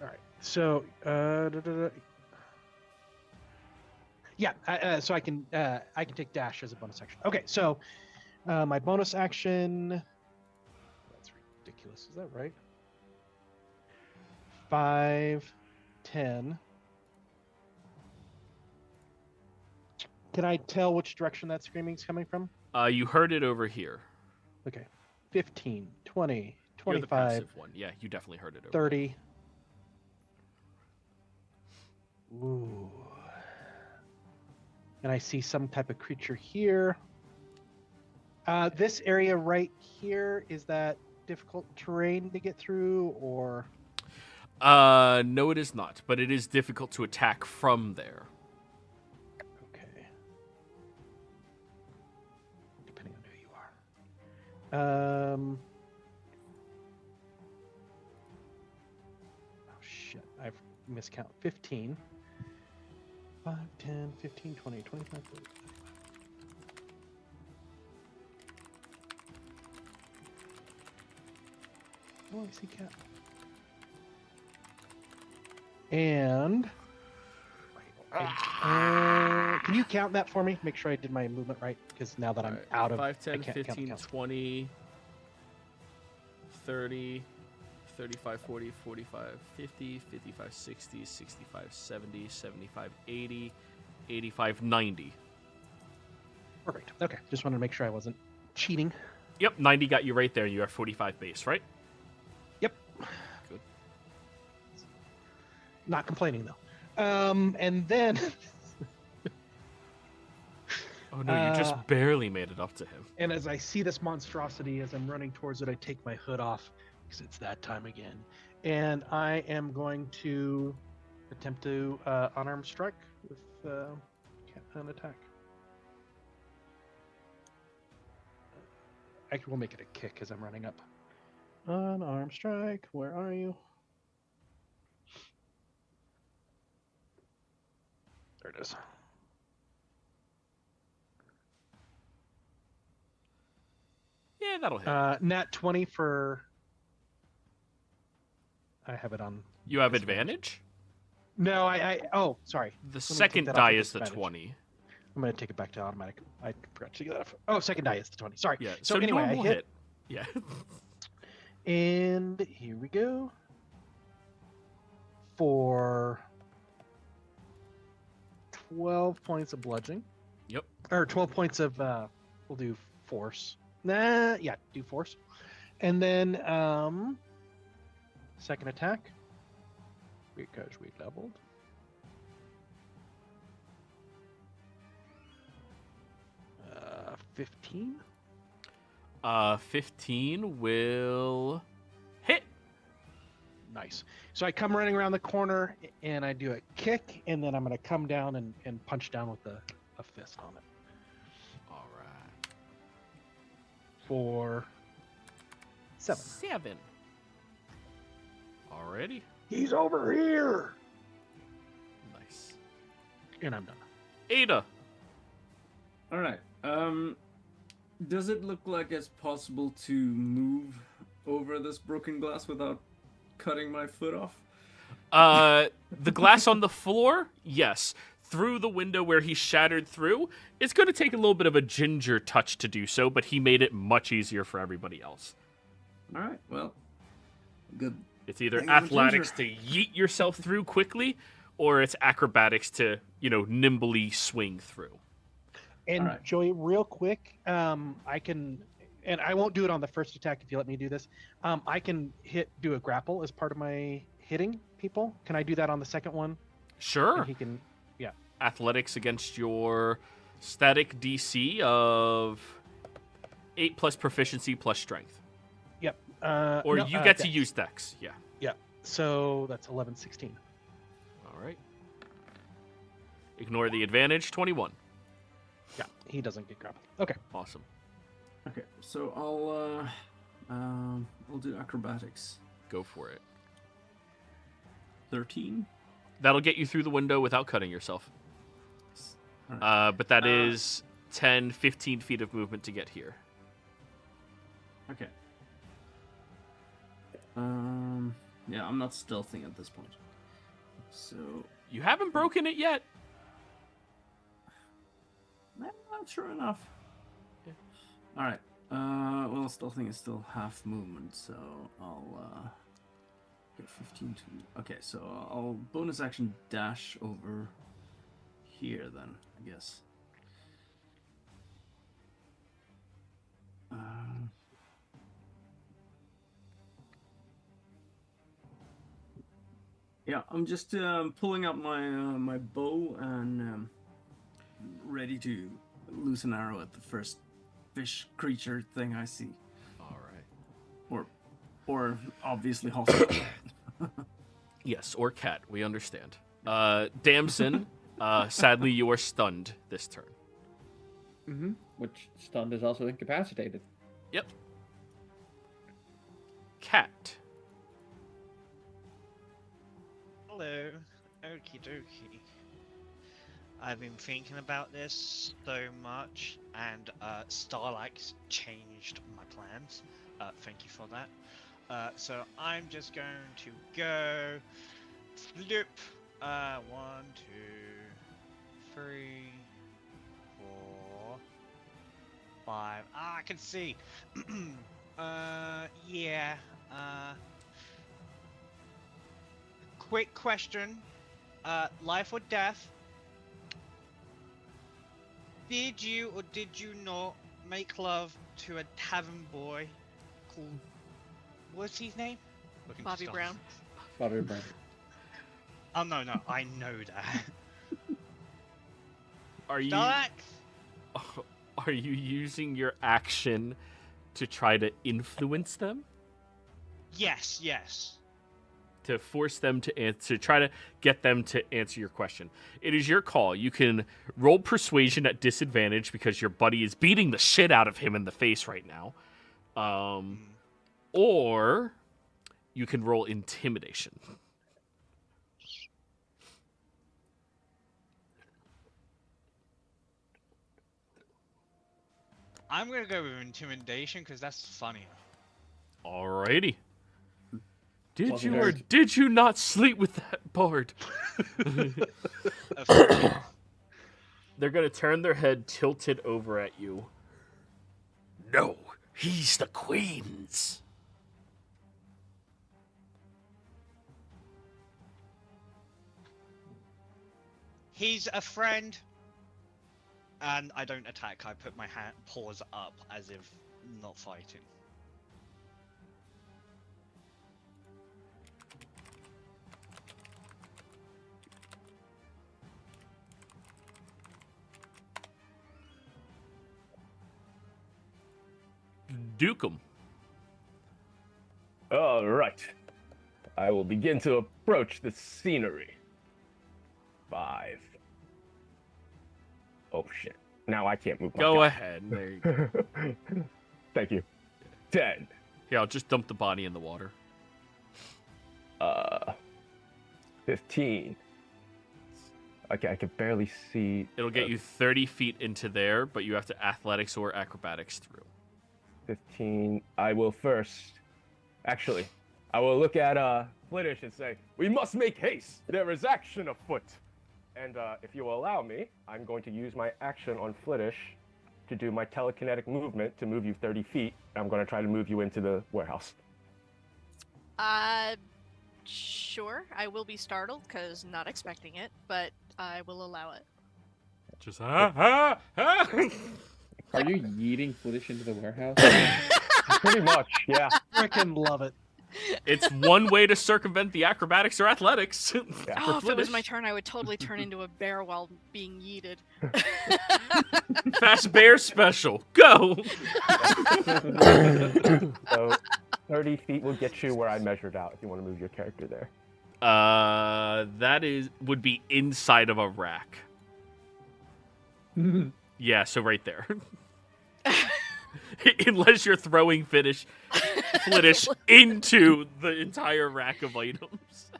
All right. So, yeah. So I can take dash as a bonus action. Okay. So, my bonus action. That's ridiculous. Is that right? 5, 10, Can I tell which direction that screaming's coming from? You heard it over here. Okay. 15, 20, You're the 25, passive one. Yeah, you definitely heard it over 30. Ooh. And I see some type of creature here. This area right here, is that difficult terrain to get through, or? No, it is not, but it is difficult to attack from there. Okay. Depending on who you are. Oh, shit. I've miscount. 15. 5, 10, 15, 20, 25, 30. Oh, I see cat. And can you count that for me? Make sure I did my movement right, because now that I'm out of 5, 10, I can't 15, count. 20, 30, 35, 40, 45, 50, 55, 60, 65, 70, 75, 80, 85, 90. Perfect. Okay, just wanted to make sure I wasn't cheating. Yep, 90 got you right there. You have 45 base, right? Yep. Good. Not complaining though. And then Oh no, you just barely made it up to him. and as I see this monstrosity as I'm running towards it, I take my hood off because it's that time again. And I am going to attempt to unarmed strike with an attack. I will make it a kick as I'm running up. Unarmed strike, where are you? There it is. Yeah, that'll hit. Nat 20 for... I have it on... You have advantage? No, oh, sorry. The Let me second take that off die with is the disadvantage. 20. I'm going to take it back to automatic. I forgot to take that off. Oh, second die is the 20. Sorry. Yeah, So anyway, I normal hit. Yeah. And here we go. For 12 points of bludgeoning. Yep. Or 12 points of, we'll do force. Nah, yeah, do force. And then, second attack. Because we leveled. 15. 15 will hit. Nice. So I come running around the corner and I do a kick, and then I'm going to come down and punch down with a fist on it. All right. For 7. 7. Alrighty. He's over here. Nice. And I'm done. Ada. All right. Does it look like it's possible to move over this broken glass without cutting my foot off? The glass on the floor, yes. Through the window where he shattered through, it's going to take a little bit of a ginger touch to do so, but he made it much easier for everybody else. All right. Well, good. It's either Thank you for athletics to ginger. yeet yourself through quickly, or it's acrobatics to, nimbly swing through. And Alright. Joey, real quick, I can, and I won't do it on the first attack if you let me do this. I can do a grapple as part of my hitting people. Can I do that on the second one? Sure. And he can, yeah. Athletics against your static DC of 8 plus proficiency plus strength. Yep. Or no, you get to dex. use dex. Yeah. Yeah. So that's 11, 16. All right. Ignore the advantage. 21. Yeah, he doesn't get grappled. Okay. Awesome. Okay. So I'll do acrobatics. Go for it. 13. That'll get you through the window without cutting yourself. All right. But that is 10, 15 feet of movement to get here. Okay. Yeah, I'm not stealthing at this point. So, You haven't broken it yet. not sure enough. Yeah. All right. Well, stealthing is still half movement, so I'll get 15 to. Okay, so I'll bonus action dash over here then, I guess. Yeah, I'm just pulling out my my bow and ready to loose an arrow at the first fish creature thing I see. All right. Or obviously hostile. Yes, or cat. We understand. Damson, sadly, you are stunned this turn. Mm-hmm. Which stunned is also incapacitated. Yep. Cat. Hello. Okie dokie. I've been thinking about this so much, and Starlight changed my plans. Thank you for that. So I'm just going to go flip. 1, 2, 3, 4, 5. Ah, I can see. Yeah. Quick question. Life or death? Did you or did you not make love to a tavern boy called... What's his name? Looking Bobby stuff. Brown. Bobby Brown. Oh, no, I know that. Are you Starlax? are you using your action to try to influence them? Yes, yes. To force them to answer, try to get them to answer your question. It is your call. You can roll persuasion at disadvantage because your buddy is beating the shit out of him in the face right now. Or you can roll intimidation. I'm gonna go with intimidation because that's funnier. Alrighty. Did Wasn't you or very- did you not sleep with that bard? Of course. They're gonna turn their head tilted over at you. No, he's the queen's. He's a friend. And I don't attack. I put my paws up as if not fighting. Duke 'em. All right. I will begin to approach the scenery. 5. Oh shit. Now I can't move my Go gun. ahead. There you go. Thank you. 10. Here, I'll just dump the body in the water. 15. Okay, I can barely see. It'll get you 30 feet into there, but you have to athletics or acrobatics through. 15. I will first. Actually, I will look at Flittish and say, "We must make haste. There is action afoot." And if you will allow me, I'm going to use my action on Flittish to do my telekinetic movement to move you 30 feet. I'm going to try to move you into the warehouse. Sure. I will be startled because not expecting it, but I will allow it. Just Are you yeeting Flittish into the warehouse? Pretty much, yeah. Freaking love it. It's one way to circumvent the acrobatics or athletics. Yeah. Oh, if it was Flittish. my turn, I would totally turn into a bear while being yeeted. Fast bear special. Go. So 30 feet will get you where I measured out if you want to move your character there. That would be inside of a rack. Yeah, so right there. Unless you're throwing Flittish into the entire rack of items.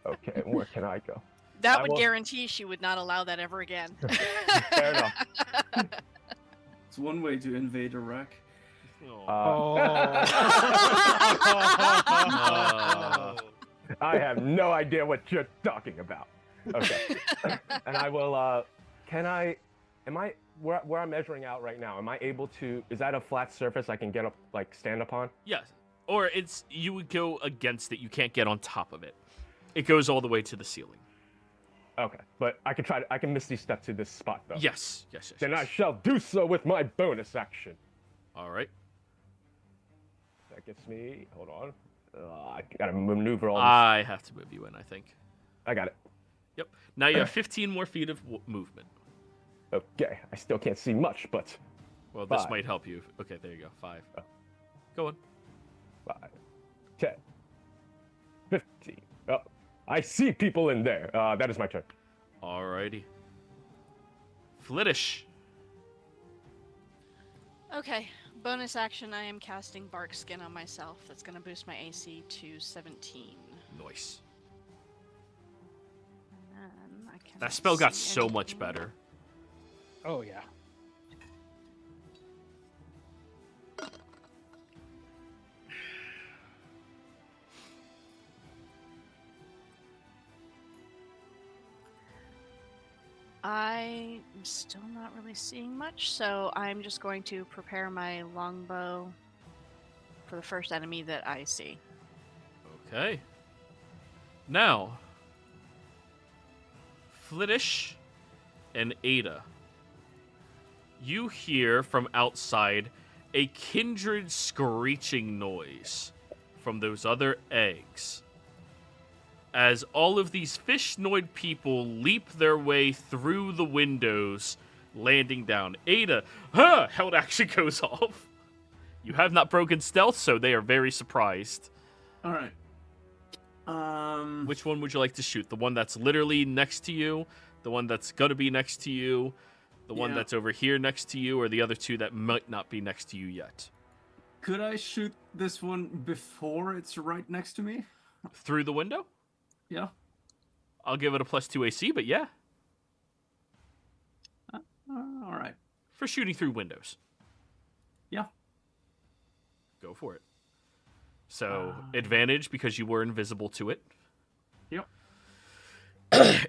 Okay, where can I go? That I would will- guarantee she would not allow that ever again. Fair enough. It's one way to invade a rack. I have no idea what you're talking about. Okay. And I will, where I'm measuring out right now, am I able to, is that a flat surface I can get up, like stand upon? Yes. Or you would go against it. You can't get on top of it. It goes all the way to the ceiling. Okay, but I can misty step to this spot though. Yes. Then I shall do so with my bonus action. All right. gets me. Hold on. I gotta maneuver all this. I have to move you in, I think. I got it. Yep. Now you have 15 more feet of movement. Okay. I still can't see much, but. Well, this 5. might help you. Okay, there you go. 5. Go on. 5, 10, 15. Oh, I see people in there. That is my turn. Alrighty. Flittish. Okay, bonus action. I am casting Bark Skin on myself. That's going to boost my AC to 17. Nice. And then I cannot That spell got see so anything. much better. Oh yeah. I'm still not really seeing much, so I'm just going to prepare my longbow for the first enemy that I see. Okay. Now, Flittish and Ada, you hear from outside a kindred screeching noise from those other eggs. As all of these fishnoid people leap their way through the windows, landing down. Ada, held action goes off. You have not broken stealth, so they are very surprised. All right. Which one would you like to shoot? The one that's literally next to you, the one that's gonna be next to you, the one that's over here next to you, or the other two that might not be next to you yet? Could I shoot this one before it's right next to me? Through the window? Yeah. I'll give it a +2 AC, but yeah. All right. For shooting through windows. Yeah. Go for it. So, advantage because you were invisible to it. Yep.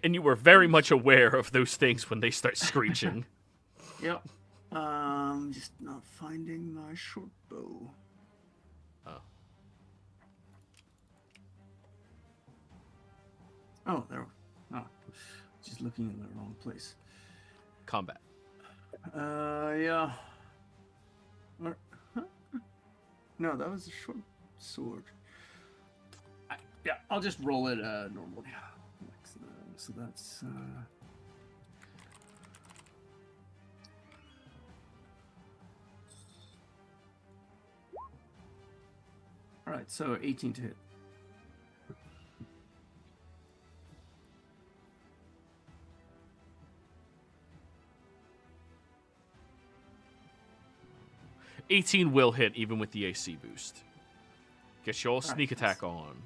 And you were very much aware of those things when they start screeching. Yep. Just not finding my short bow. Oh. Oh, there. Oh, just looking in the wrong place. Combat. Yeah. No, that was a short sword. Yeah, I'll just roll it normally. So that's. All right, so 18 to hit. $18 will hit even with the AC boost. Get your right, sneak attack on.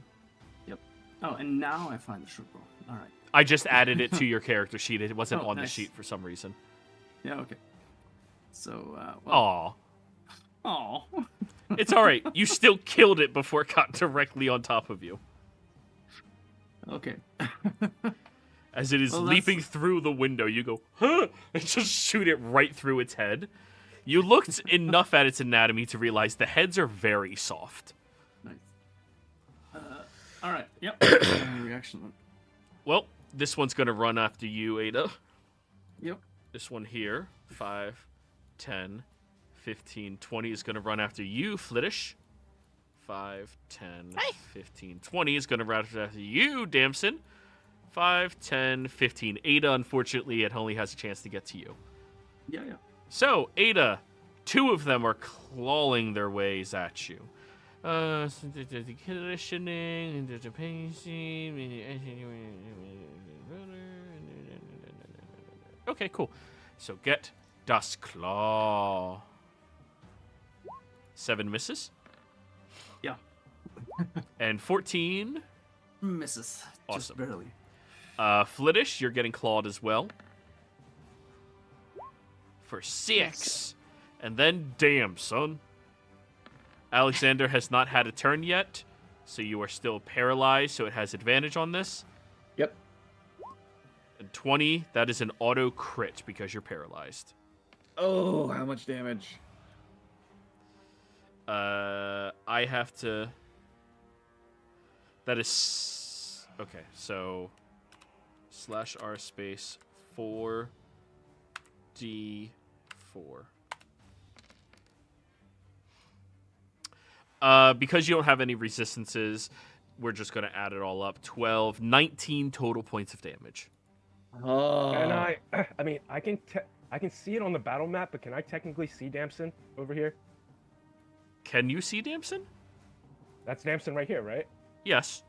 Yep. Oh, and now I find the short bow. All right. I just added it to your character sheet. It wasn't Oh, on the nice. sheet for some reason. Yeah. Okay. So. Aw. Aw. It's alright. You still killed it before it got directly on top of you. Okay. As it is leaping through the window, you go, huh? And just shoot it right through its head. You looked enough at its anatomy to realize the heads are very soft. Nice. All right. Yep. Reaction. Well, this one's going to run after you, Ada. Yep. This one here, 5, 10, 15, 20 is going to run after you, Flittish. 5, 10, 15, 20 is going to run after you, Damson. 5, 10, 15. Ada, unfortunately, it only has a chance to get to you. Yeah. So, Ada, 2 of them are clawing their ways at you. Okay, cool. So get Das Claw. 7 misses. Yeah. And 14. Misses. Awesome. Just barely. Flittish, you're getting clawed as well. For 6. And then, damn, son. Alexander has not had a turn yet, so you are still paralyzed, so it has advantage on this. Yep. And 20, that is an auto crit because you're paralyzed. Oh, how much damage? I have to... That is... Okay, so... /r space 4D4. Because you don't have any resistances, we're just going to add it all up. 12, 19 total points of damage. Oh. And I mean, I can see it on the battle map, but can I technically see Damson over here? Can you see Damson? That's Damson right here, right? Yes.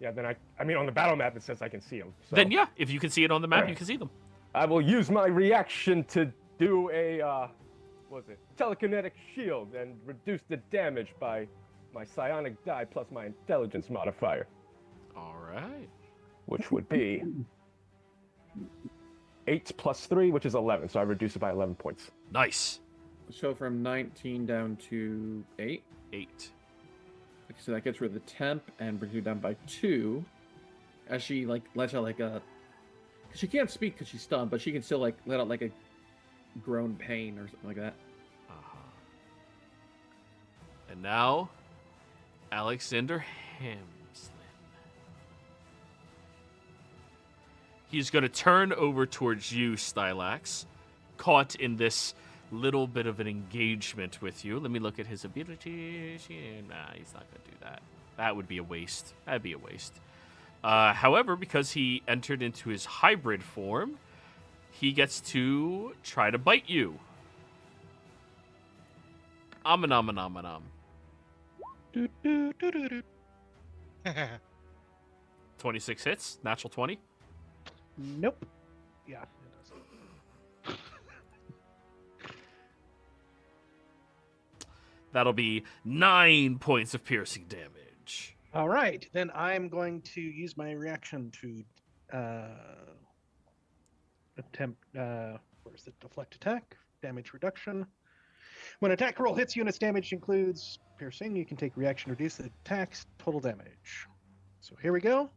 Yeah, then I mean, on the battle map, it says I can see him. So. Then, yeah, if you can see it on the map, you can see them. I will use my reaction to do a, what was it? Telekinetic shield and reduce the damage by my psionic die plus my intelligence modifier. All right. Which would be 8 plus 3, which is 11. So I reduce it by 11 points. Nice. So from 19 down to 8. 8. So that gets rid of the temp and brings you down by 2. As she like lets out like a, she can't speak because she's stunned, but she can still like let out like a groan pain or something like that. And now, Alexander Hamslin. He's going to turn over towards you, Stylax, caught in this little bit of an engagement with you. Let me look at his abilities. Nah, he's not going to do that. That would be a waste. That'd be a waste. However, because he entered into his hybrid form, he gets to try to bite you. 26 hits, natural 20. Nope. Yeah, it does. That'll be 9 points of piercing damage. All right, then I'm going to use my reaction to attempt. Where's the deflect attack? Damage reduction. When attack roll hits you and its damage includes piercing, you can take reaction to reduce the attack's total damage. So here we go.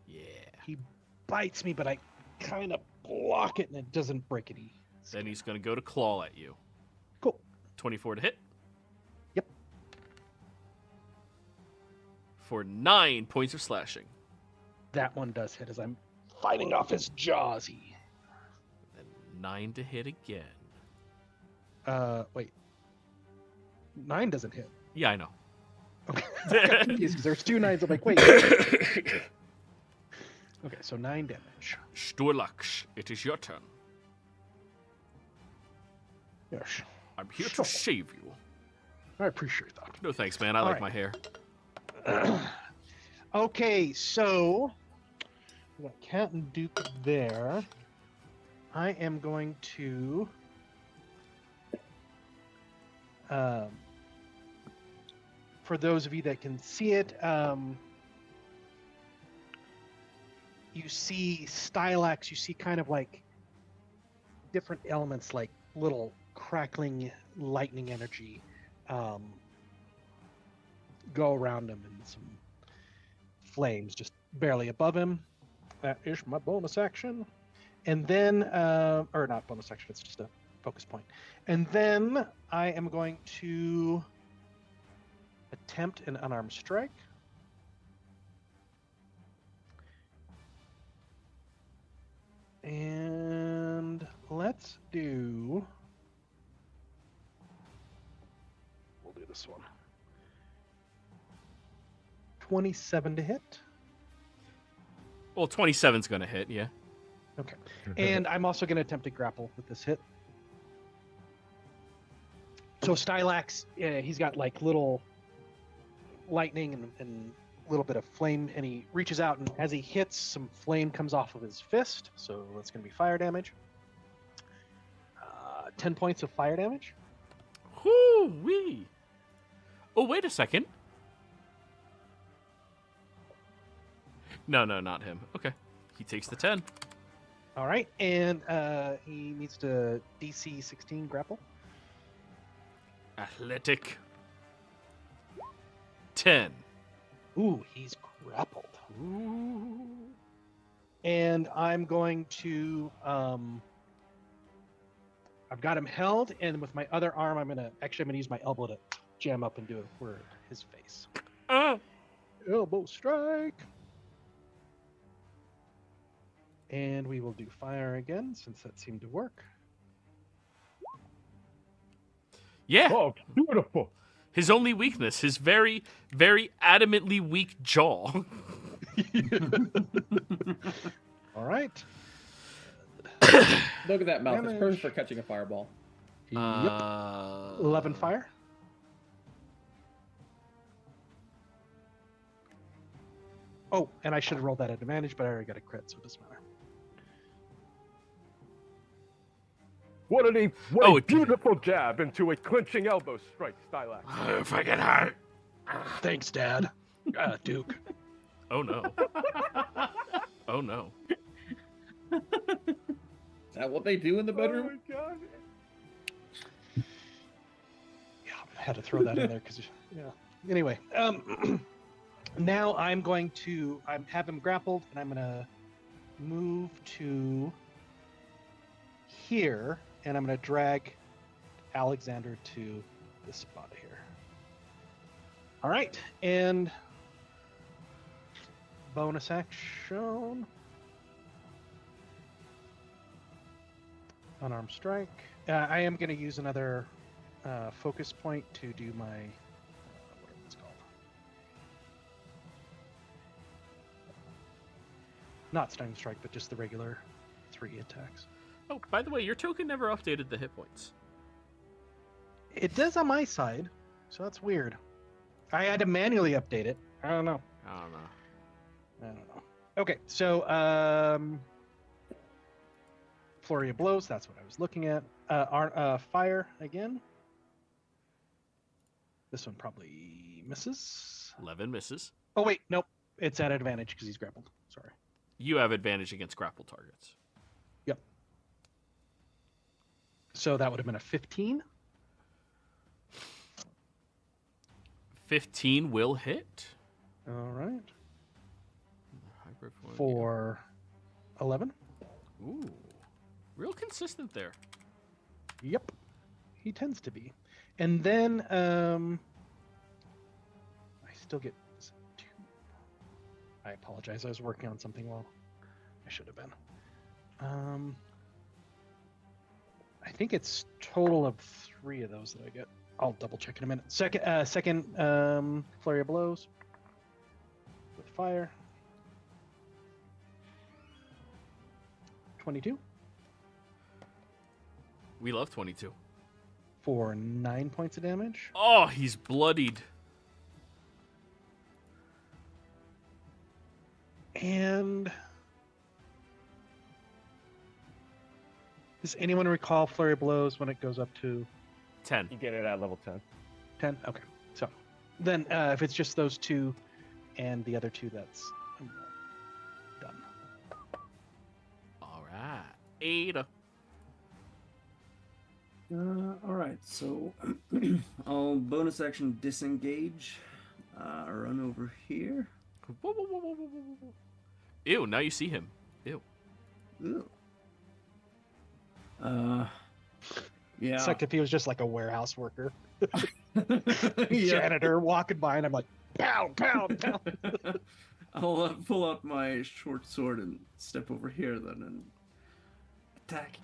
Yeah. He bites me, but I kind of block it and it doesn't break any. Then he's going to go to claw at you. Cool. 24 to hit. Yep. For 9 points of slashing. That one does hit as I'm fighting off his jaws. Then 9 to hit again. Wait. 9 doesn't hit. Yeah, I know. Okay. I got confused because there's 2 9s. I'm like, wait. Okay, so 9 damage. Sturlax, it is your turn. Yes. I'm here Sure. to save you. I appreciate that. No thanks, man. I All like right. my hair. Okay, so we got Cat and Duke there. I am going to for those of you that can see it, you see Stylax, you see kind of like different elements like little crackling lightning energy go around him and some flames just barely above him. That is my bonus action. And then, or not bonus action, it's just a focus point. And then I am going to attempt an unarmed strike. And let's do, we'll do this one. 27 to hit. Well, 27's going to hit, yeah. Okay. And I'm also going to attempt to grapple with this hit. So Stylax, he's got like little lightning and a little bit of flame, and he reaches out, and as he hits, some flame comes off of his fist. So that's going to be fire damage. 10 points of fire damage. Whoo-wee. Oh, wait a second. No, not him. Okay. He takes the 10. All right. And he needs to DC 16 grapple. Athletic. 10. Ooh, he's grappled. Ooh. And I'm going to, I've got him held, and with my other arm, I'm going to use my elbow to jam up and do it for his face. Elbow strike. And we will do fire again, since that seemed to work. Yeah. Oh, beautiful. His only weakness, his very, very adamantly weak jaw. All right. Look at that mouth. It's Damage. perfect for catching a fireball. Yep. 11 fire. Oh, and I should have rolled that at advantage, but I already got a crit, so it doesn't matter. What a Oh, beautiful jab into a clinching elbow strike, Stylax. If I get hurt. Thanks, Dad. Duke. Oh no. Oh no. Is that what they do in the Oh bedroom? my god. Yeah, I had to throw that in there because, yeah. Anyway, now I'm going to have him grappled, and I'm going to move to here, and I'm going to drag Alexander to this spot here. All right, and bonus action. Unarmed strike. I am going to use another focus point to do my whatever it's called. Not stunning strike, but just the regular 3 attacks. Oh, by the way, your token never updated the hit points. It does on my side, so that's weird. I had to manually update it. I don't know. I don't know. I don't know. Okay, so flurry of blows. That's what I was looking at. Fire again. This one probably misses. 11 misses. Oh wait, nope. It's at advantage because he's grappled. Sorry. You have advantage against grapple targets. Yep. So that would have been a 15. 15 will hit. All right. Hybrid form, For 11. yeah. Ooh. Real consistent there. Yep. He tends to be. And then I still get 2. I apologize. I was working on something while I should have been. I think it's total of 3 of those that I get. I'll double check in a minute. Second flurry of blows with fire. 22 We love 22. for 9 points of damage. Oh, he's bloodied. And does anyone recall flurry of blows when it goes up to 10. You get it at level 10. 10? Okay. So then if it's just those 2 and the other 2, that's done. All right. Ada. All right, so I'll bonus action disengage, run over here. Whoa, whoa, whoa, whoa, whoa, whoa, whoa. Ew, now you see him. Ew. Ew. Yeah. It's like if he was just like a warehouse worker, Yeah. janitor walking by, and I'm like, pow, pow, pow. I'll pull out my short sword and step over here then and attack.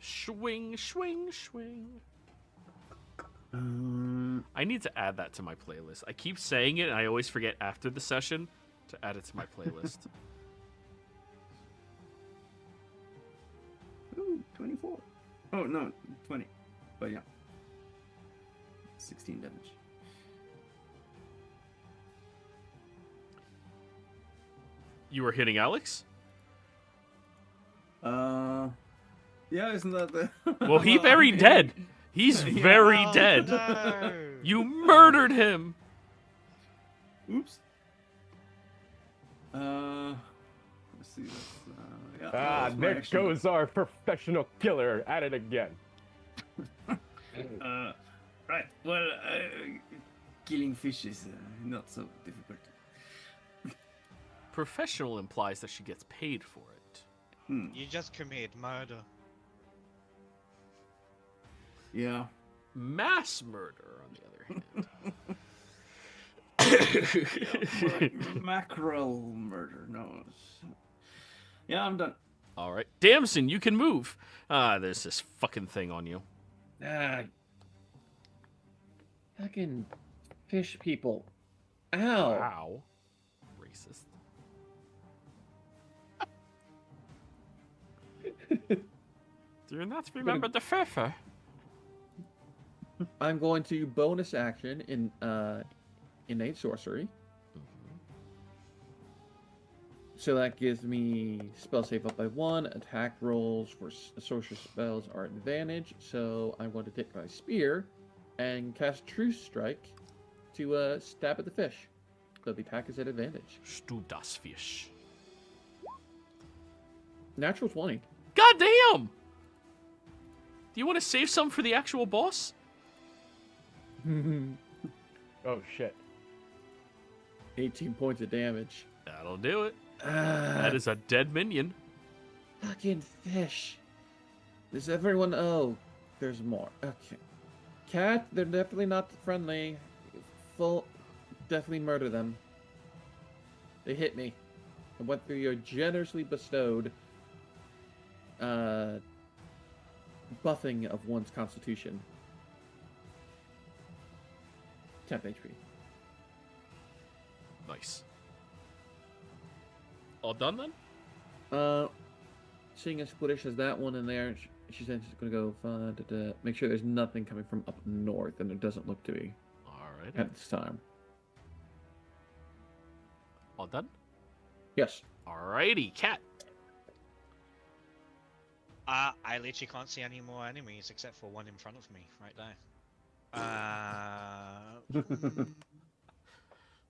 Swing, swing, swing. Um, I need to add that to my playlist. I keep saying it, and I always forget after the session to add it to my playlist. ooh, 24. Oh, no, 20. But yeah. 16 damage. You were hitting Alex? Yeah, isn't that the... Well, he very dead. He's very Oh, dead. no. You murdered him. Oops. Let's see this. Yeah, Ah, that was my there action. goes our professional killer at it again. Right. Well, killing fish is not so difficult. Professional implies that she gets paid for it. You just committed murder. Yeah. Mass murder, on the other hand. Mackerel murder. No. Yeah, I'm done. All right. Damson, you can move. There's this fucking thing on you. Fucking fish people. Ow. Wow. Racist. Do you not remember the Fefe? I'm going to bonus action in innate sorcery. So that gives me spell save up by 1. Attack rolls for sorcery spells are advantage. So I'm going to take my spear and cast True Strike to stab at the fish. So the attack is at advantage. Stu das Fisch. Natural 20. God damn! Do you want to save some for the actual boss? Oh shit. 18 points of damage. That'll do it. That is a dead minion. Fucking fish. Does everyone... Oh, there's more. Okay. Cat, they're definitely not friendly. Definitely murder them. They hit me. I went through your generously bestowed buffing of one's constitution. 10 HP. Nice. All done then? Seeing as Splittish has that one in there, she said she's gonna go make sure there's nothing coming from up north, and it doesn't look to be. Alright. At this time. All done? Yes. Alrighty, Cat. I literally can't see any more enemies except for one in front of me, right there.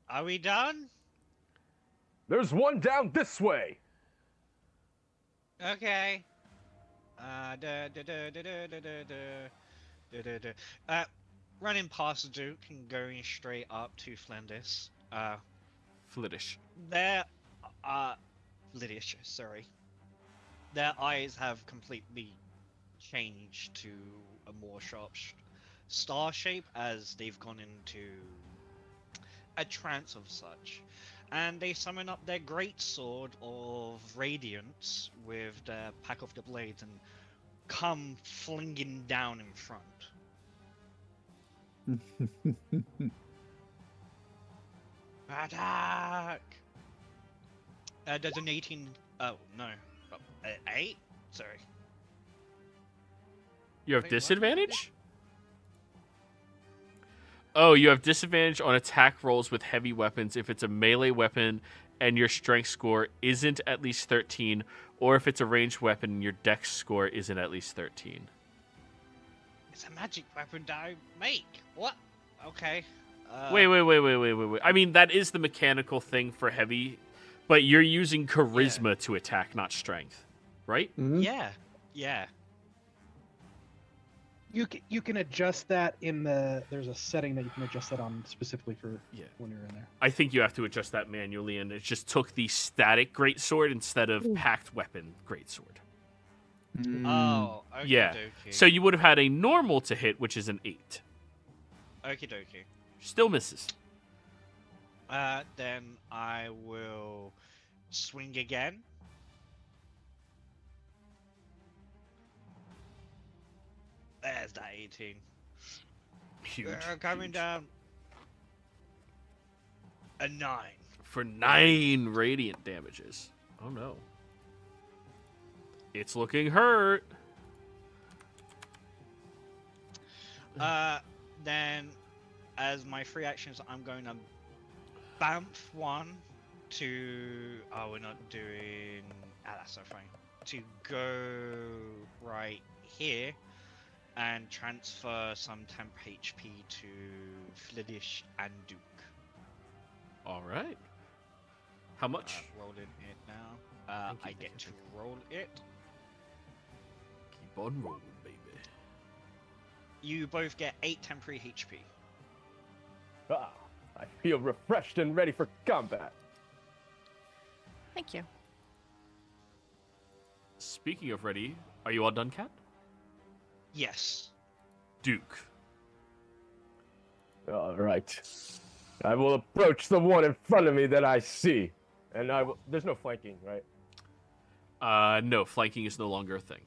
Are we done? There's one down this way. Okay. Running past Duke and going straight up to Flindis. Fliddish. Their Liddish, sorry. Their eyes have completely changed to a more sharp star shape as they've gone into a trance of such. And they summon up their great sword of radiance with their pack of the blades and come flinging down in front. Attack! There's an 18. Oh no, 8. Sorry. You have Wait, what? disadvantage? Oh, you have disadvantage on attack rolls with heavy weapons if it's a melee weapon and your strength score isn't at least 13, or if it's a ranged weapon and your dex score isn't at least 13. It's a magic weapon that I make. What? Okay. Wait. I mean, that is the mechanical thing for heavy, but you're using charisma to attack, not strength, right? Mhm. Yeah. You can adjust that in the. There's a setting that you can adjust that on specifically for when you're in there. I think you have to adjust that manually, and it just took the static greatsword instead of packed weapon greatsword. Oh, okay. Yeah. So you would have had a normal to hit, which is an 8. Okie dokie. Still misses. Then I will swing again. There's that 18. Huge. Coming huge. down. A 9. For 9 radiant damages. Oh no. It's looking hurt. Then, as my free actions, I'm going to bamf one to. Oh, we're not doing. That's so fine. To go right here and transfer some temp HP to Fliddish and Duke. All right. How much? Rolling it now. I get to roll it. Keep on rolling, baby. You both get 8 temporary HP. Ah, I feel refreshed and ready for combat. Thank you. Speaking of ready, are you all done, Cat? Yes. Duke. All right. I will approach the one in front of me that I see. And I will... There's no flanking, right? No, flanking is no longer a thing.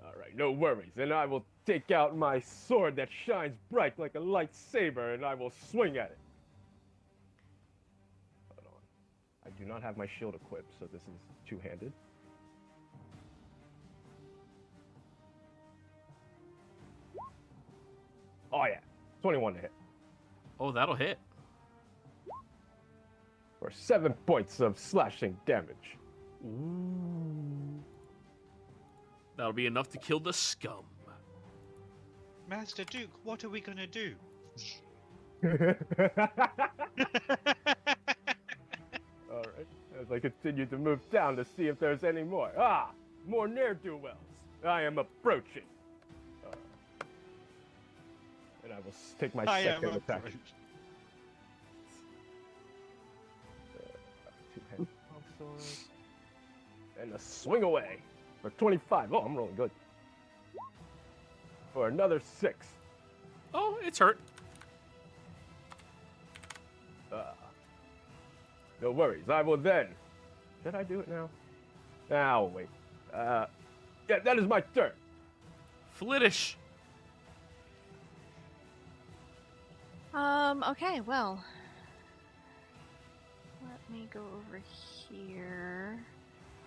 All right, no worries. And I will take out my sword that shines bright like a lightsaber, and I will swing at it. Hold on. I do not have my shield equipped, so this is two-handed. Oh yeah, 21 to hit. Oh, that'll hit. For 7 points of slashing damage. Ooh. That'll be enough to kill the scum. Master Duke, what are we gonna do? Alright, as I continue to move down to see if there's any more. Ah, more ne'er-do-wells. I am approaching. And I will take my second attack. Two-handed longsword. And a swing away for 25. Oh, I'm rolling good. For another 6. Oh, it's hurt. No worries. I will then. Did I do it now? Now wait. Yeah, that is my turn. Flittish. Okay, well. Let me go over here.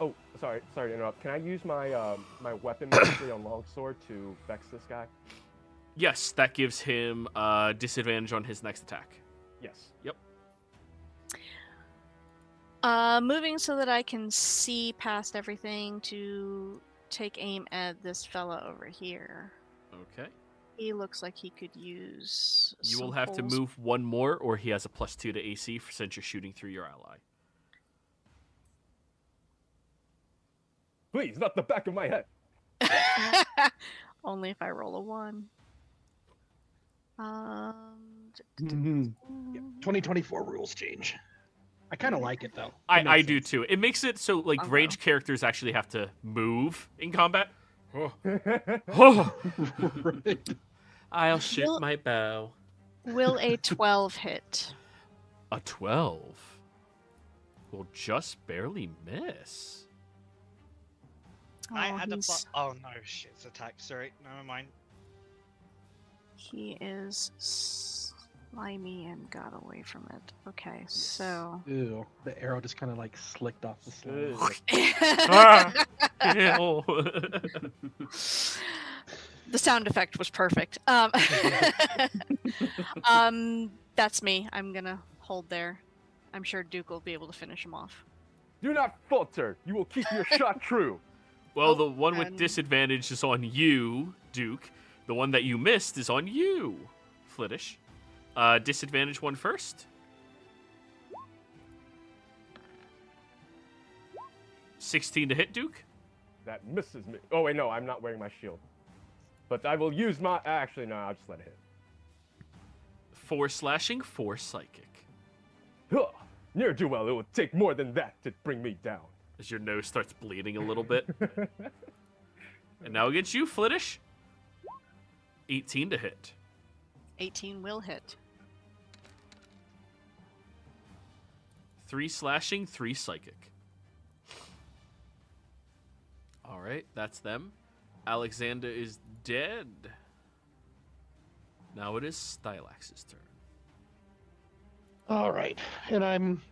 Oh, sorry to interrupt. Can I use my my weapon mastery on longsword to vex this guy? Yes, that gives him disadvantage on his next attack. Yes. Yep. Moving so that I can see past everything to take aim at this fella over here. Okay. He looks like he could use. You will some have to holes. move one more, or he has a +2 to AC since you're shooting through your ally. Please, not the back of my head. Only if I roll a 1. Yep. 2024 rules change. I kind of like it though. I do too. It makes it so like Okay. ranged characters actually have to move in combat. Oh. Oh. Right. I'll shoot Will- my bow. Will a 12 hit? A 12 will just barely miss. I had a he's- Oh no, shit, it's attack. Sorry, never mind. He is slimy and got away from it. Okay, so. Ew, the arrow just kind of like slicked off the slime. Ah! Ew. The sound effect was perfect. That's me. I'm gonna hold there. I'm sure Duke will be able to finish him off. Do not falter. You will keep your shot true. Well, Oh, the one with and- disadvantage is on you, Duke. The one that you missed is on you, Flittish. Disadvantage one first. 16 to hit, Duke. That misses me. Oh wait, no, I'm not wearing my shield. But I will use my. Actually, no, I'll just let it hit. 4 slashing, 4 psychic. Huh. Near do well. It will take more than that to bring me down. As your nose starts bleeding a little bit. And now against you, Flittish. 18 to hit. 18 will hit. 3 slashing, 3 psychic. All right, that's them. Alexander is dead. Now it is Stylax's turn. All right, and I'm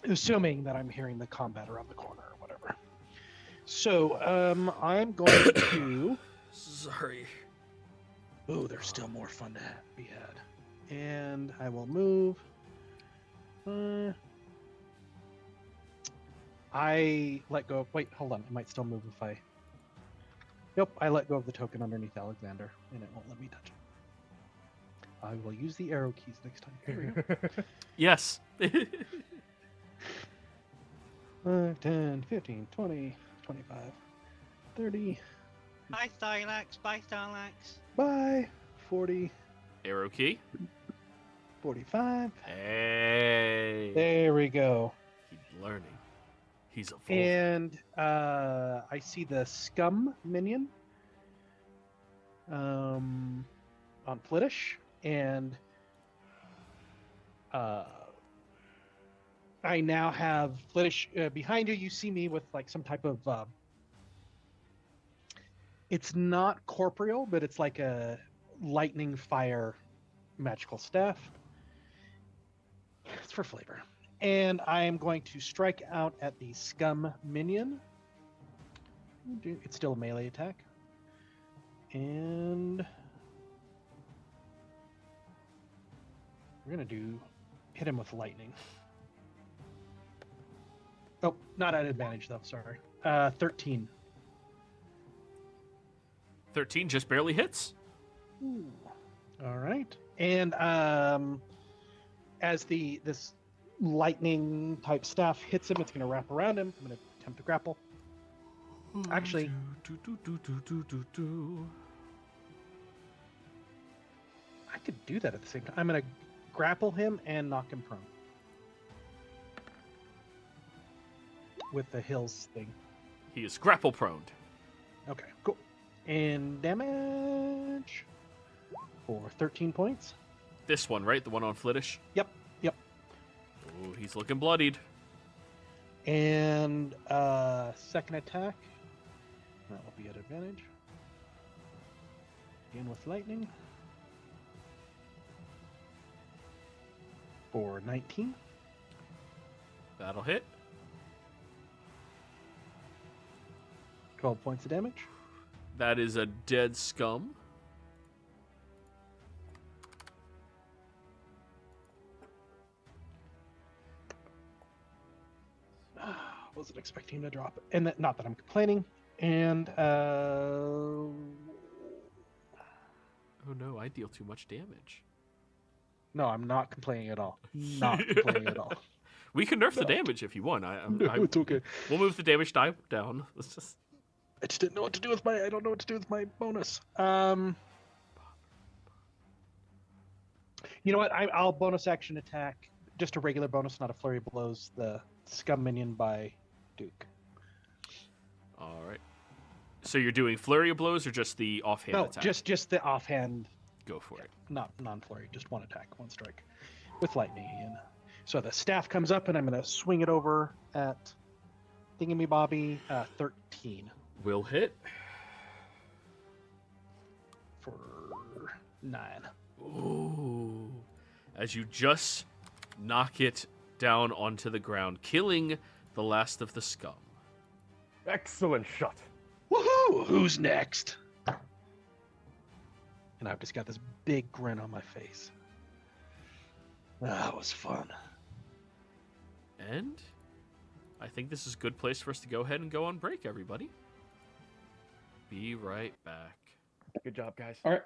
assuming that I'm hearing the combat around the corner or whatever. So, I'm going to. Sorry. Oh, there's still more fun to be had, and I will move. I let go. Wait, hold on. I might still move if I. Yep, I let go of the token underneath Alexander, and it won't let me touch it. I will use the arrow keys next time. There we go. Yes. 5, 10, 15, 20, 25, 30. Bye, Stylax. Bye, Stylax. Bye. 40, Arrow key. 45. Hey. There we go. He's learning. He's evolving. And I see the scum minion on Flittish, and I now have Flittish behind you. You see me with like some type of It's not corporeal, but it's like a lightning fire magical staff. It's for flavor. And I am going to strike out at the scum minion. It's still a melee attack. And we're going to hit him with lightning. Oh, not at advantage though, sorry. 13. 13 just barely hits. Ooh. All right. And as this lightning type staff hits him, it's going to wrap around him. I'm going to attempt to grapple. Actually, I could do that at the same time. I'm going to grapple him and knock him prone with the hills thing. He is grapple prone. Okay, cool. And damage for 13 points. This one, right? The one on Flittish? Yep. Oh, he's looking bloodied. And second attack. That will be at advantage. Again with lightning. For 19. That'll hit. 12 points of damage. That is a dead scum. Wasn't expecting him to drop. And not that I'm complaining. And Oh no, I deal too much damage. no, I'm not complaining at all. Not complaining at all. We can nerf the damage if you want. No, it's okay. We'll move the damage die down. Let's just. I just didn't know what to do with I don't know what to do with my bonus. You know what? I'll bonus action attack. Just a regular bonus, not a flurry of blows. The scum minion by Duke. All right. So you're doing flurry of blows or just the offhand No, attack? just the offhand. Go for it. Not non-flurry, just one attack, one strike, with lightning. And so the staff comes up, and I'm going to swing it over at Thingamybobby. 13 Will hit. for 9. Ooh. As you just knock it down onto the ground, killing the last of the scum. Excellent shot. Woohoo! Who's next? And I've just got this big grin on my face. That was fun. And I think this is a good place for us to go ahead and go on break, everybody. Be right back. Good job, guys. All right.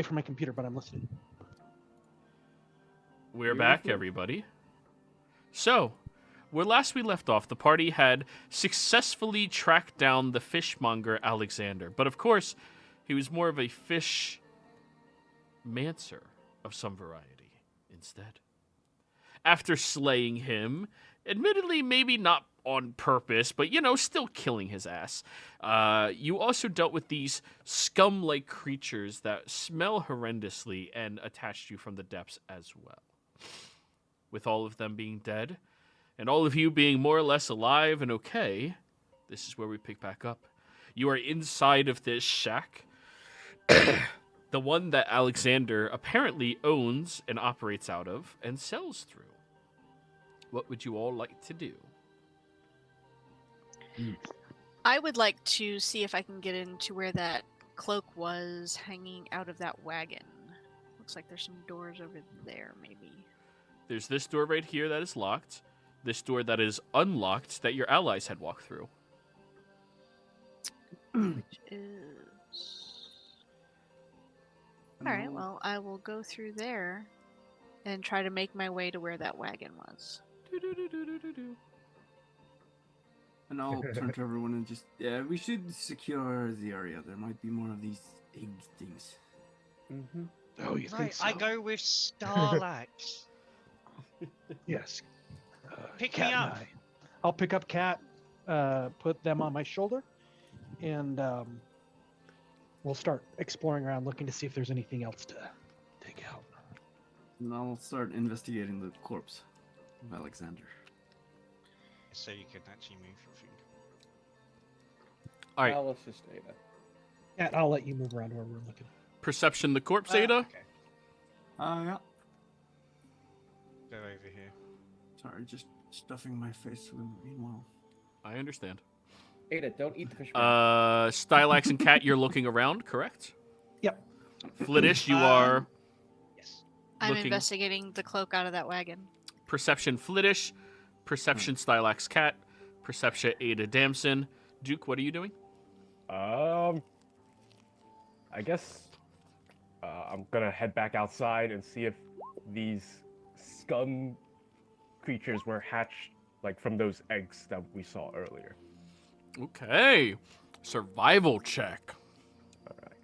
away from my computer, but I'm listening. We're back, everybody. So, where last we left off, the party had successfully tracked down the fishmonger Alexander. But of course, he was more of a fish mancer of some variety instead. After slaying him, admittedly maybe not on purpose, but, still killing his ass, you also dealt with these scum-like creatures that smell horrendously and attached you from the depths as well. With all of them being dead, and all of you being more or less alive and okay, this is where we pick back up. You are inside of this shack, the one that Alexander apparently owns and operates out of and sells through. What would you all like to do? I would like to see if I can get into where that cloak was hanging out of that wagon. Looks like there's some doors over there, maybe. There's this door right here that is locked. This door that is unlocked that your allies had walked through. Which is... Alright, well, I will go through there and try to make my way to where that wagon was. And I'll turn to everyone and just, we should secure the area. There might be more of these egg things. Mm-hmm. Oh, you think so? I go with Starlax. Yes. Pick Cat me and up. I'll pick up Cat, put them on my shoulder, and we'll start exploring around, looking to see if there's anything else to take out. And I'll start investigating the corpse of Alexander. So you can actually move your finger. All right, Now let's just stay there. Cat, I'll let you move around where we're looking. perception the corpse, Ada. Okay. Yeah. Go over here. Sorry, just stuffing my face with meanwhile. I understand. Ada, don't eat the fish. Stylax and Cat, you're looking around, correct? Yep. Flittish, you are Yes. I'm looking. investigating the cloak out of that wagon. Perception Flittish, perception Stylax Cat, perception Ada Damson. Duke, what are you doing? I guess I'm gonna head back outside and see if these scum creatures were hatched like from those eggs that we saw earlier. Okay. Survival check. All right.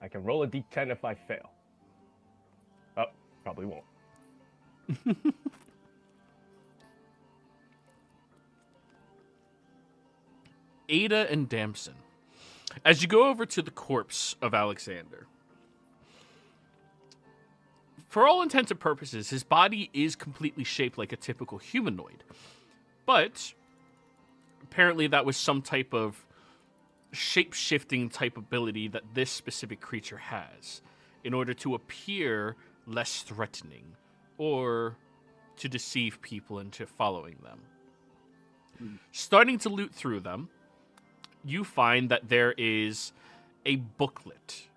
I can roll a d10 if I fail. Oh, probably won't. Ada and Damson. As you go over to the corpse of Alexander, for all intents and purposes, his body is completely shaped like a typical humanoid. But apparently that was some type of shape-shifting type ability that this specific creature has in order to appear less threatening or to deceive people into following them. Starting to loot through them, you find that there is a booklet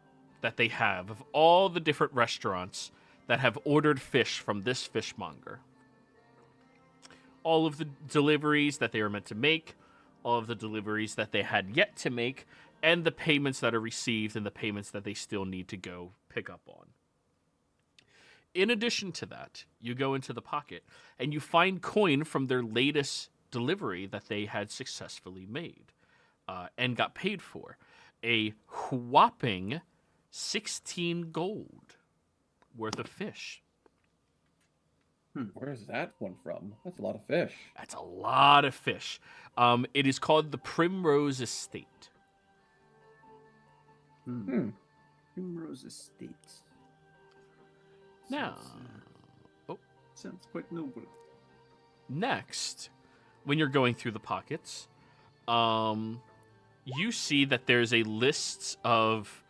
that they have of all the different restaurants that have ordered fish from this fishmonger. All of the deliveries that they were meant to make, all of the deliveries that they had yet to make, and the payments that are received and the payments that they still need to go pick up on. In addition to that, you go into the pocket and you find coin from their latest delivery that they had successfully made and got paid for. A whopping 16 gold worth of fish. Where's that one from? That's a lot of fish. That's a lot of fish. It is called the Primrose Estate. Primrose Estate. Now, Sounds quite noble. next, when you're going through the pockets, you see that there's a list of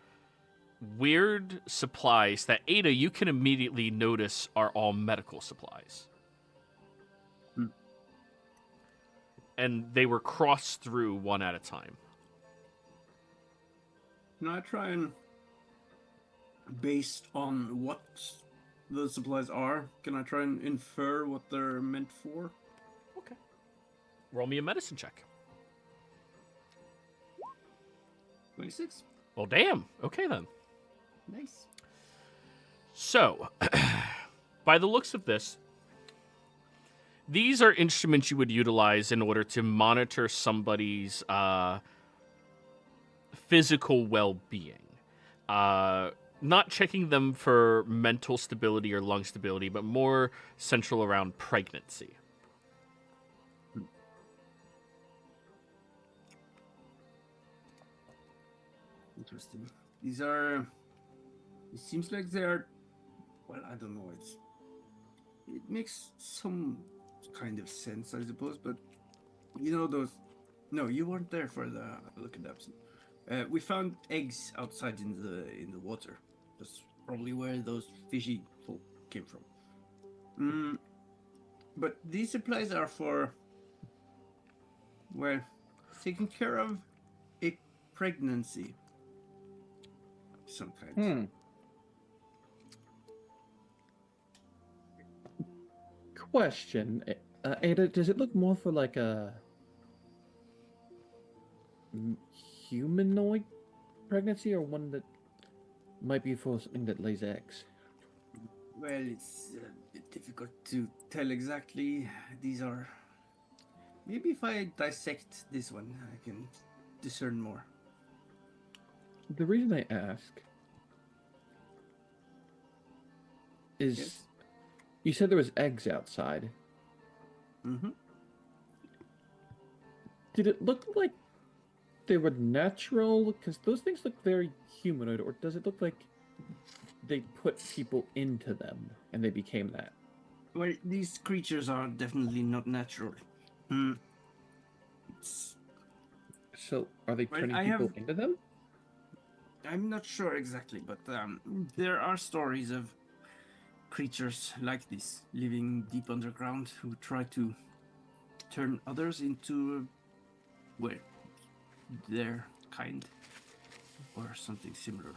weird supplies that, Ada, you can immediately notice are all medical supplies. And they were crossed through one at a time. I try and, Based on what those supplies are, can I try and infer what they're meant for? Okay. Roll me a medicine check. 26. Well, damn. Okay, then. Nice. So, by the looks of this, these are instruments you would utilize in order to monitor somebody's physical well-being. Not checking them for mental stability or lung stability, but more central around pregnancy. Interesting. These are. It seems like they are. Well, I don't know. It makes some kind of sense, I suppose. But you know those. No, you weren't there for the look at that. We found eggs outside in the water. That's probably where those fishy folk came from. But these supplies are for. Well, taking care of a pregnancy. Some kind. Question. Ada, does it look more for like a humanoid pregnancy or one that might be for something that lays eggs? Well, it's a bit difficult to tell exactly. These are... Maybe if I dissect this one, I can discern more. The reason I ask is... Yes. You said there was eggs outside. Mm-hmm. Did it look like they were natural? Because those things look very humanoid. Or does it look like they put people into them and they became that? Well, these creatures are definitely not natural. So, are they Well, turning I people have- into them? I'm not sure exactly, but there are stories of creatures like this living deep underground who try to turn others into, well, their kind or something similar.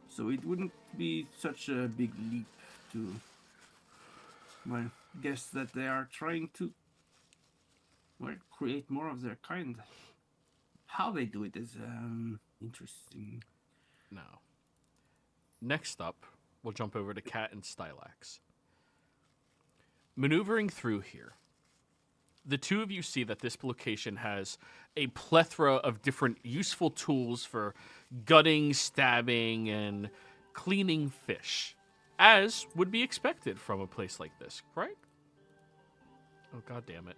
So it wouldn't be such a big leap to, well, guess that they are trying to, well, create more of their kind. How they do it is interesting. Now, next up, we'll jump over to Cat and Stylax. Maneuvering through here, the two of you see that this location has a plethora of different useful tools for gutting, stabbing, and cleaning fish, as would be expected from a place like this, right? Oh, god damn it.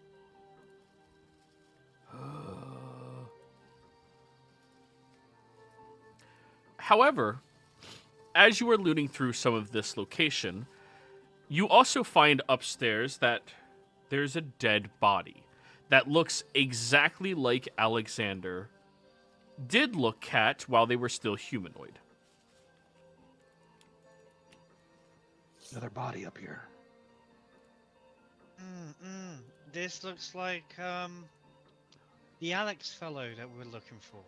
However, as you are looting through some of this location, you also find upstairs that there's a dead body that looks exactly like Alexander did look Cat while they were still humanoid. Another body up here. This looks like the Alex fellow that we're looking for.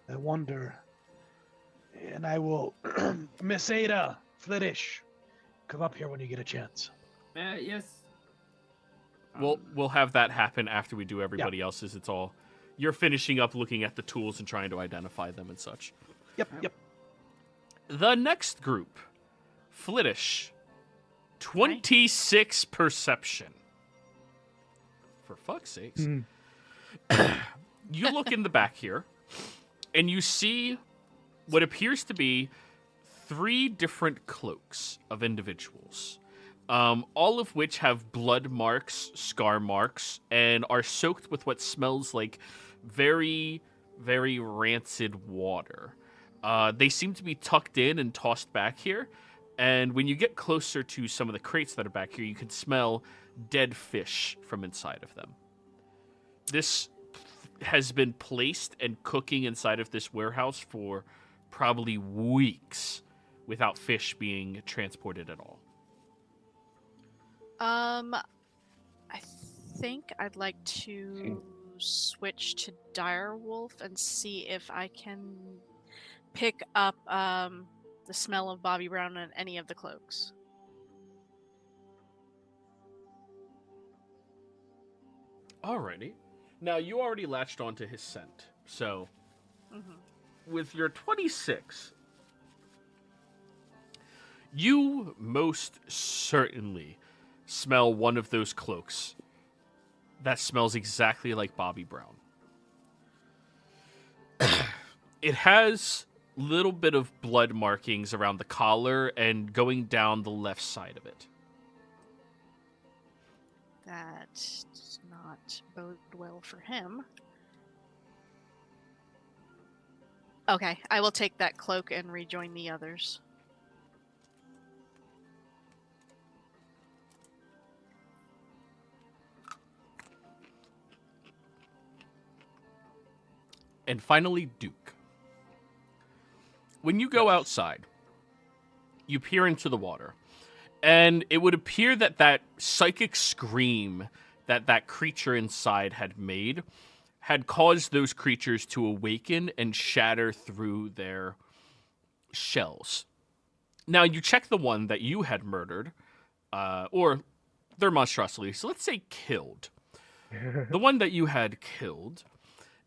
I wonder, and I will, Miss Ada, Flittish, come up here when you get a chance. Yes. We'll have that happen after we do everybody else's. It's all you're finishing up looking at the tools and trying to identify them and such. Yep. The next group, Flittish, 26 perception. For fuck's sakes. You look in the back here, and you see what appears to be 3 different cloaks of individuals, all of which have blood marks, scar marks, and are soaked with what smells like very, very rancid water. They seem to be tucked in and tossed back here, and when you get closer to some of the crates that are back here, you can smell dead fish from inside of them. This has been placed and cooking inside of this warehouse for probably weeks without fish being transported at all. I think I'd like to switch to Direwolf and see if I can pick up the smell of Bobby Brown in any of the cloaks. Alrighty. Now, you already latched onto his scent, so with your 26, you most certainly smell one of those cloaks that smells exactly like Bobby Brown. It has a little bit of blood markings around the collar and going down the left side of it. That does not bode well for him. Okay, I will take that cloak and rejoin the others. And finally, Duke. When you go outside, you peer into the water, and it would appear that that psychic scream that that creature inside had made had caused those creatures to awaken and shatter through their shells. Now, you check the one that you had murdered, or their monstrosity, so let's say killed. The one that you had killed,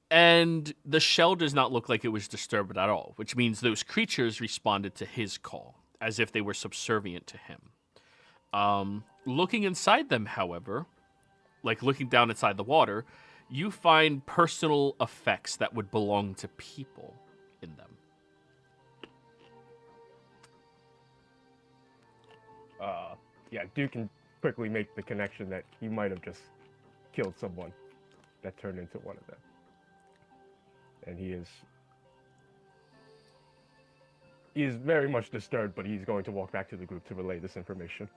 and the shell does not look like it was disturbed at all, which means those creatures responded to his call, as if they were subservient to him. Looking inside them, however, like looking down inside the water, you find personal effects that would belong to people in them. Yeah, Duke can quickly make the connection that he might have just killed someone that turned into one of them. And he is very much disturbed, but he's going to walk back to the group to relay this information.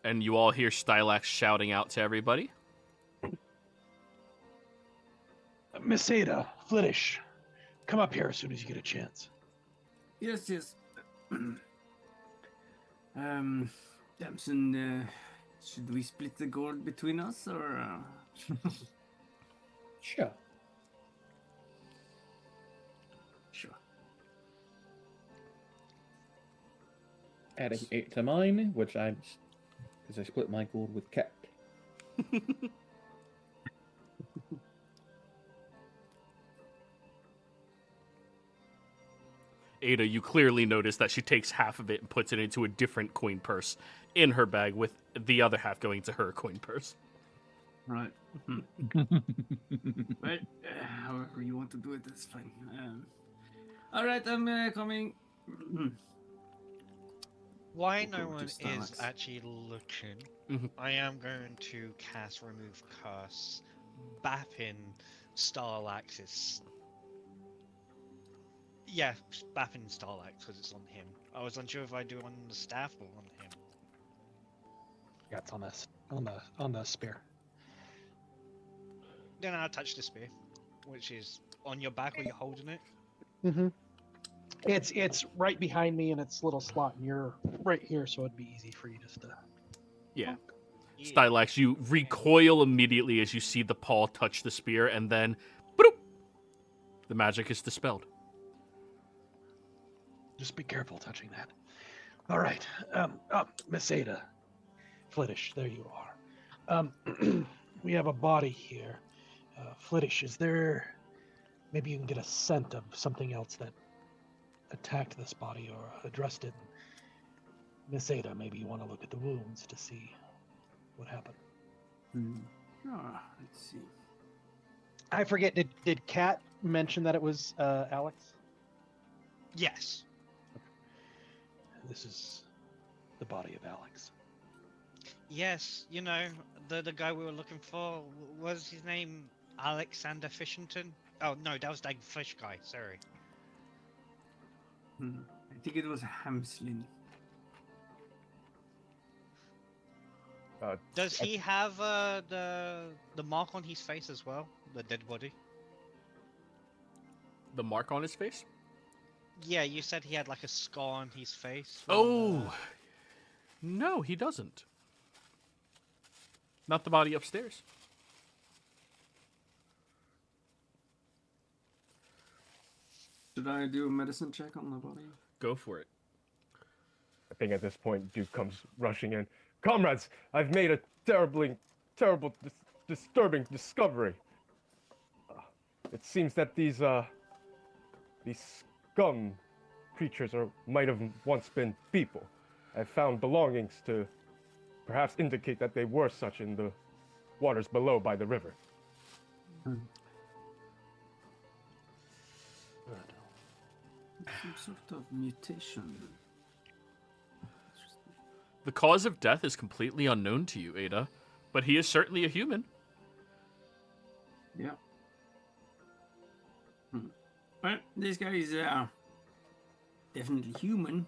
And you all hear Stylax shouting out to everybody. Miss Ada, Flittish, come up here as soon as you get a chance. Yes, yes. Damson, should we split the gold between us, or? Sure. Sure. Adding 8 to mine, which because I split my gold with Cat. Ada, you clearly notice that she takes half of it and puts it into a different coin purse in her bag, with the other half going to her coin purse. Right. Right. However you want to do it, that's fine. All right, I'm coming. Why We'll no go to one is Starbucks. actually looking, Mhm. I am going to cast Remove Curse, bapping Starlax's. Yeah, bapping Starlax because it's on him. I was unsure if I do it on the staff or on him. Yeah, it's on the spear. Then I'll touch the spear, which is on your back where you're holding it. Mm-hmm. It's right behind me in its little slot, and you're right here, so it'd be easy for you just to. Yeah. Yeah. Stylax, you recoil immediately as you see the paw touch the spear, and then, boop, the magic is dispelled. Just be careful touching that. All right, Miss Ada, Flittish, there you are. We have a body here. Flittish, is there? Maybe you can get a scent of something else that attacked this body or addressed it. Miss Ada, maybe you want to look at the wounds to see what happened. Let's see. I forget. Did Kat mention that it was Alex? Yes. This is the body of Alex. Yes, you know, the guy we were looking for, was his name Alexander Fishington? Oh, no, that was that fish guy, sorry. I think it was Hamslin. Does he have the mark on his face as well? The dead body? The mark on his face? Yeah, you said he had like a scar on his face. Oh, no, he doesn't. Not the body upstairs. Should I do a medicine check on the body? Go for it. I think at this point, Duke comes rushing in. Comrades, I've made a terrible, disturbing discovery. It seems that these scum creatures might have once been people. I've found belongings to perhaps indicate that they were such in the waters below by the river. Some sort of mutation. The cause of death is completely unknown to you, Ada, but he is certainly a human. Yeah. Well, this guy is definitely human.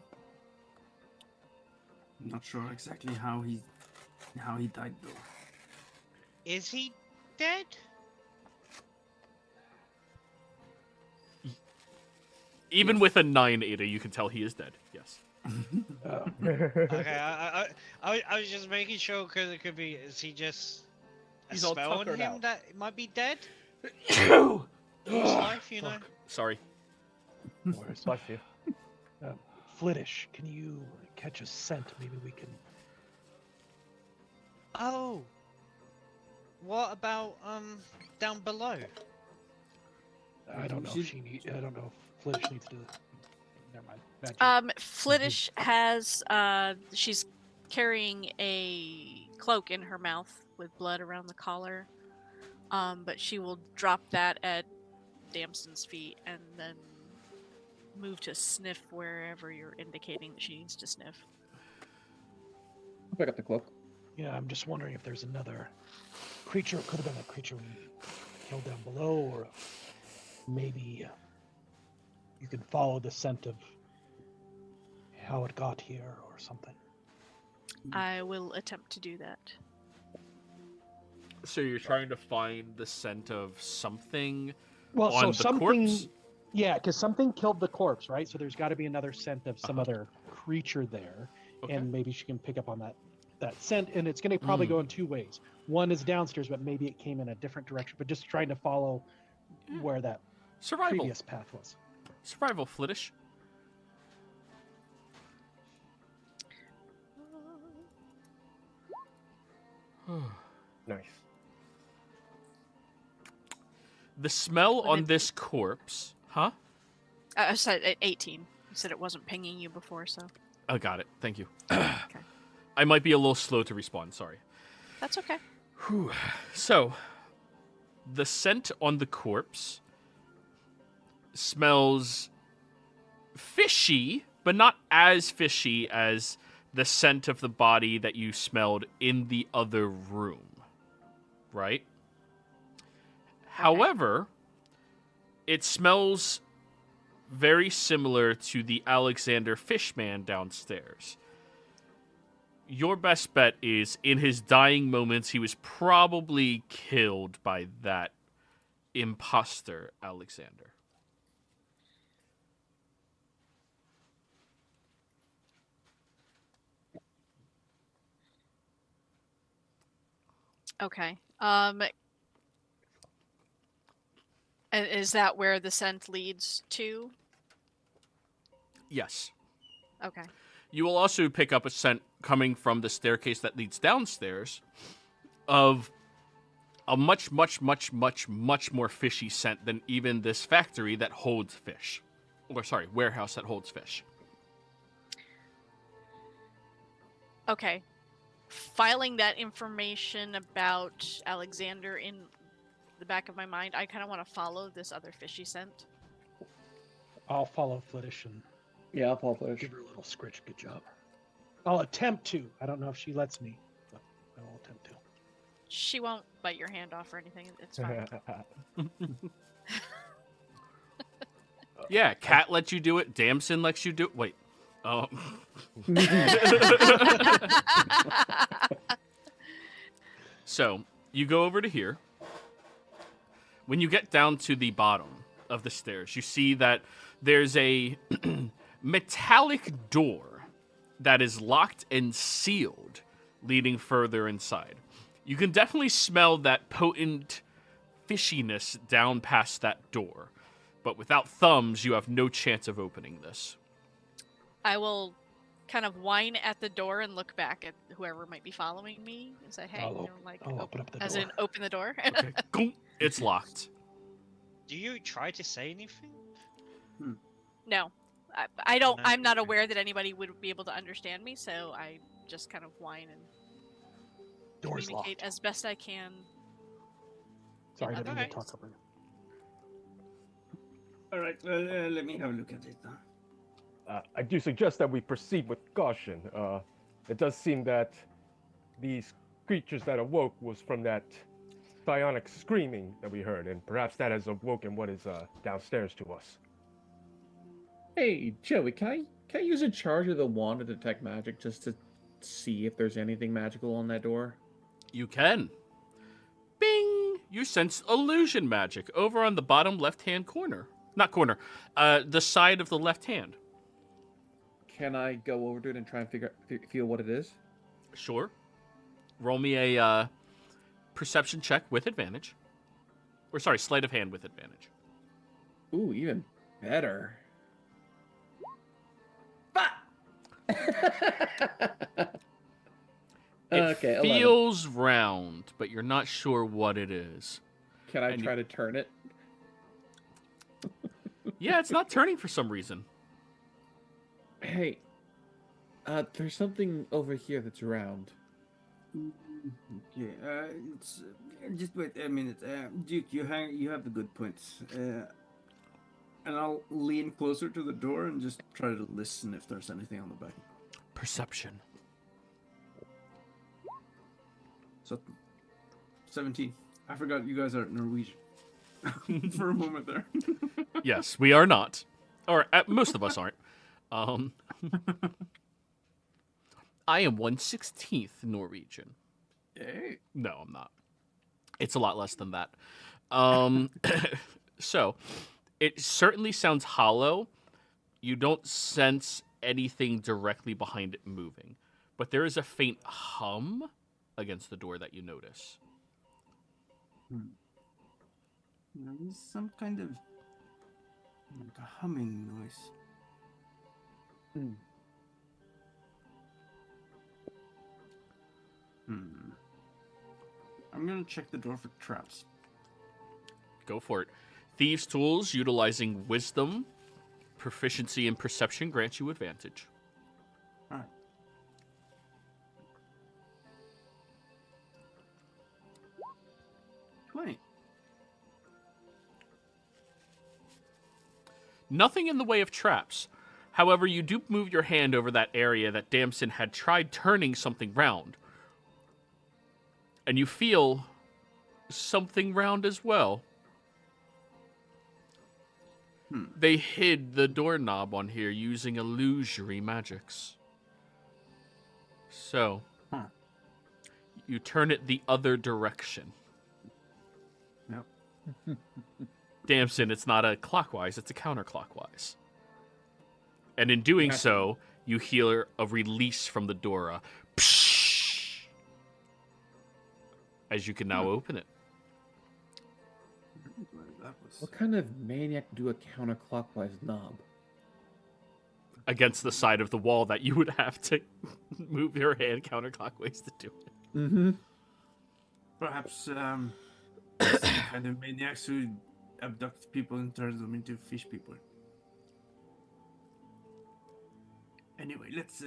I'm not sure exactly how he died though. Is he dead? Even with a 9, Ada, you can tell he is dead. Yes. Okay, I was just making sure because it could be. Is he just a He's all spell on tuckered him out. that might be dead? His life, you know. Sorry. Bless you. Flittish, can you catch a scent? Maybe we can. Oh. What about down below? I don't know if she needs. I don't know if Flittish needs to. Never mind. Flittish has she's carrying a cloak in her mouth with blood around the collar. But she will drop that at Damson's feet and then move to sniff wherever you're indicating that she needs to sniff. I'll pick up the cloak. Yeah, I'm just wondering if there's another creature. It could have been a creature we killed down below, or maybe you can follow the scent of how it got here or something. I will attempt to do that. So you're trying to find the scent of something Well, on so the something, corpse? yeah, because something killed the corpse, right? So there's got to be another scent of some other creature there, Okay. and maybe she can pick up on that scent. And it's going to probably go in two ways. One is downstairs, but maybe it came in a different direction. But just trying to follow where that Survival. previous path was. Survival, Flittish. Nice. The smell on this corpse, huh? I said at 18. You said it wasn't pinging you before, so Oh, got it. Thank you. I might be a little slow to respond. Sorry. that's okay. Whew. So, the scent on the corpse smells fishy, but not as fishy as the scent of the body that you smelled in the other room. Right? However, it smells very similar to the Alexander Fishman downstairs. Your best bet is, in his dying moments, he was probably killed by that imposter, Alexander. Okay. And is that where the scent leads to? Yes. Okay. You will also pick up a scent coming from the staircase that leads downstairs of a much more fishy scent than even this factory that holds fish. Or, sorry, warehouse that holds fish. Okay. Filing that information about Alexander in the back of my mind, I kind of want to follow this other fishy scent. I'll follow Flittish and Yeah, I'll follow Flittish. give her a little scritch. Good job. I'll attempt to. I don't know if she lets me, but I will attempt to. She won't bite your hand off or anything. It's fine. Yeah, Cat lets you do it. Damson lets you do it. Wait. So, you go over to here. When you get down to the bottom of the stairs, you see that there's a metallic door that is locked and sealed, leading further inside. You can definitely smell that potent fishiness down past that door. But without thumbs, you have no chance of opening this. I will kind of whine at the door and look back at whoever might be following me and say, "Hey, I'll open up the as door. in open the door." Okay. Goom. It's locked. Do you try to say anything? No, I don't. No. I'm not aware that anybody would be able to understand me, so I just kind of whine and Door's communicate locked. as best I can. Sorry, I didn't mean Okay. to talk over you. All right, well, let me have a look at it now. I do suggest that we proceed with caution. It does seem that these creatures that awoke was from that psionic screaming that we heard, and perhaps that has awoken what is downstairs to us. Hey, Joey, can I use a charge of the wand to detect magic just to see if there's anything magical on that door? You can. Bing! You sense illusion magic over on the bottom left-hand corner. Not corner. The side of the left hand. Can I go over to it and try and feel what it is? Sure. Roll me a perception check with advantage. Or sorry, sleight of hand with advantage. Ooh, even better. Okay, It feels round, but you're not sure what it is. Can I try to turn it? Yeah, it's not turning for some reason. Hey, there's something over here that's round. Okay, it's, just wait a minute. Duke, you have the good points. And I'll lean closer to the door and just try to listen if there's anything on the back. Perception. So, 17. I forgot you guys are Norwegian for a moment there. Yes, we are not. Or most of us aren't. I am 1/16 Norwegian. Hey. No, I'm not. It's a lot less than that. So, it certainly sounds hollow. You don't sense anything directly behind it moving. But there is a faint hum against the door that you notice. There is some kind of like a humming noise. I'm gonna check the door for traps. Go for it. Thieves' tools utilizing wisdom, proficiency, and perception grants you advantage. All right. Nothing in the way of traps. However, you do move your hand over that area that Damson had tried turning something round. And you feel something round as well. They hid the doorknob on here using illusory magics. So, you turn it the other direction. Yep. Damson, it's not a clockwise, it's a counterclockwise. And in doing so, you hear a release from the door, a psh, as you can now open it. What kind of maniac do a counterclockwise knob? Against the side of the wall that you would have to move your hand counterclockwise to do it. Mm-hmm. Perhaps kind of maniacs who abduct people and turn them into fish people. Anyway, let's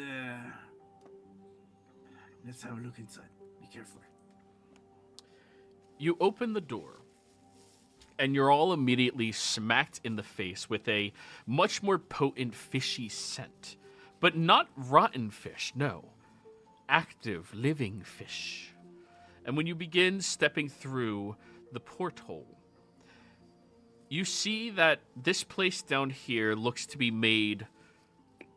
have a look inside. Be careful. You open the door, and you're all immediately smacked in the face with a much more potent fishy scent. But not rotten fish, no. Active, living fish. And when you begin stepping through the porthole, you see that this place down here looks to be made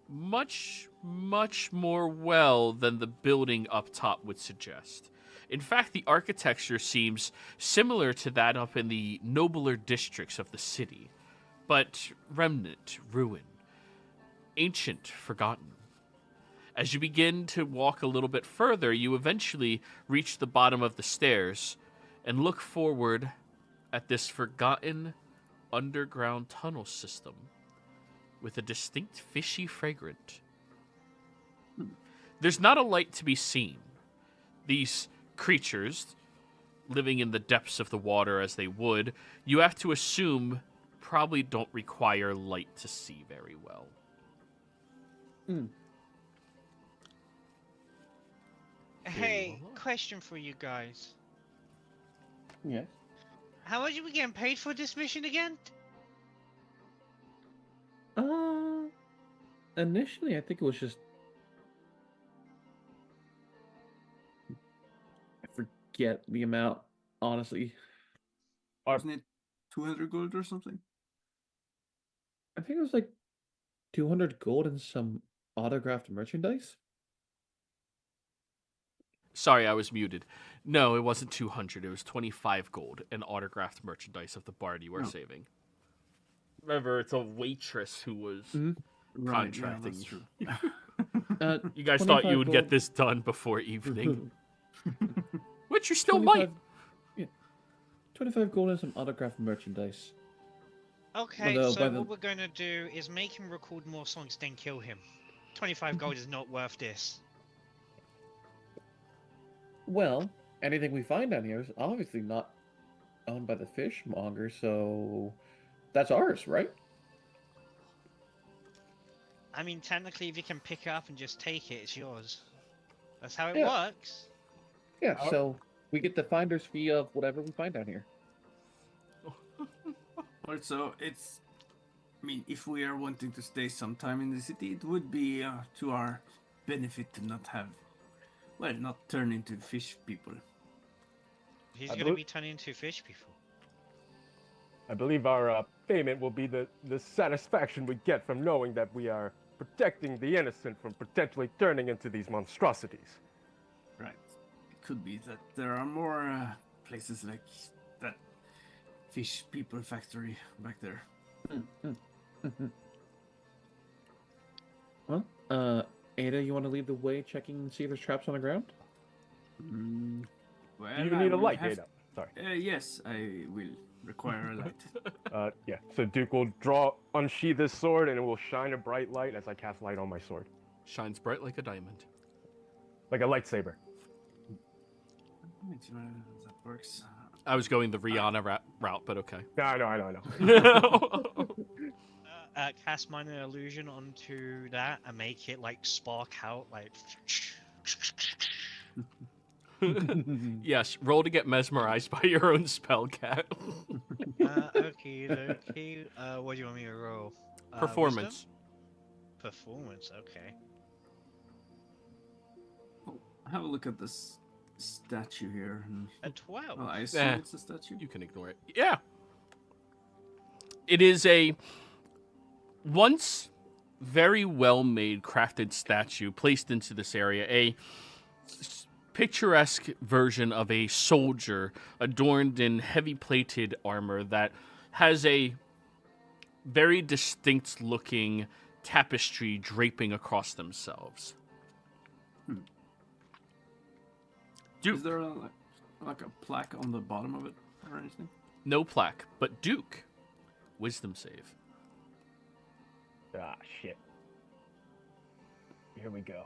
much, much more well than the building up top would suggest. In fact, the architecture seems similar to that up in the nobler districts of the city, but remnant, ruin, ancient, forgotten. As you begin to walk a little bit further, you eventually reach the bottom of the stairs and look forward at this forgotten, underground tunnel system with a distinct fishy fragrance. There's not a light to be seen. These creatures, living in the depths of the water as they would, you have to assume probably don't require light to see very well. Hey, question for you guys. Yeah. How much are we getting paid for this mission again? Initially, I think it was just. I forget the amount, honestly. Wasn't it 200 gold or something? I think it was like 200 gold and some autographed merchandise. Sorry, I was muted. No, it wasn't 200. It was 25 gold and autographed merchandise of the bard you were saving. Remember, it's a waitress who was contracting. Yeah, that's true. You guys thought you would get this done before evening. Which you still might. Yeah. 25 gold and some autographed merchandise. Okay, Although, so what we're gonna do is make him record more songs, then kill him. 25 gold is not worth this. Well, anything we find down here is obviously not owned by the fishmonger, so that's ours, right? I mean, technically, if you can pick it up and just take it, it's yours. That's how it Yeah. works. Yeah, so we get the finder's fee of whatever we find down here. Also, it's. I mean, if we are wanting to stay some time in the city, it would be to our benefit to not have. Well, not turn into fish people. He's gonna be turning into fish people. I believe our payment will be the satisfaction we get from knowing that we are protecting the innocent from potentially turning into these monstrosities. Right. It could be that there are more places like that fish people factory back there. Well, Ada, you want to lead the way checking and see if there's traps on the ground? Well, Do you need a light, Ada? Sorry. Yes, I will require a light. Yeah. So Duke will unsheath his sword, and it will shine a bright light as I cast light on my sword, Shines bright like a diamond. like a lightsaber. That works. I was going the Rihanna route, but okay. No, I know. Cast minor illusion onto that and make it like spark out like. Yes, roll to get mesmerized by your own spell, Cat. Okay. What do you want me to roll? Performance. Wisdom? Performance. Okay. Have a look at this statue here. A 12. Well, I assume it's a statue. You can ignore it. Yeah. It is a once very well-made, crafted statue placed into this area. A picturesque version of a soldier adorned in heavy-plated armor that has a very distinct-looking tapestry draping across themselves. Duke. Is there like a plaque on the bottom of it or anything? No plaque, but Duke. Wisdom save. Ah, shit. Here we go.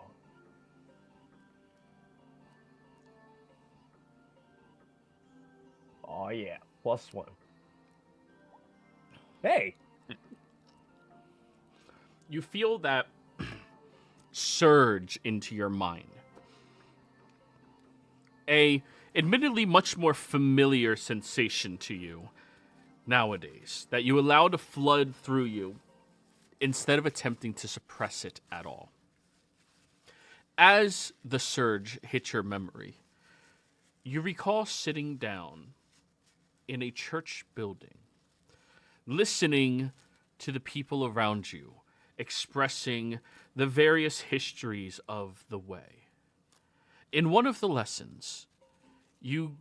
Oh yeah, +1. Hey! You feel that surge into your mind. A admittedly much more familiar sensation to you nowadays that you allow to flood through you instead of attempting to suppress it at all. As the surge hits your memory, you recall sitting down in a church building, listening to the people around you, expressing the various histories of the way. In one of the lessons, you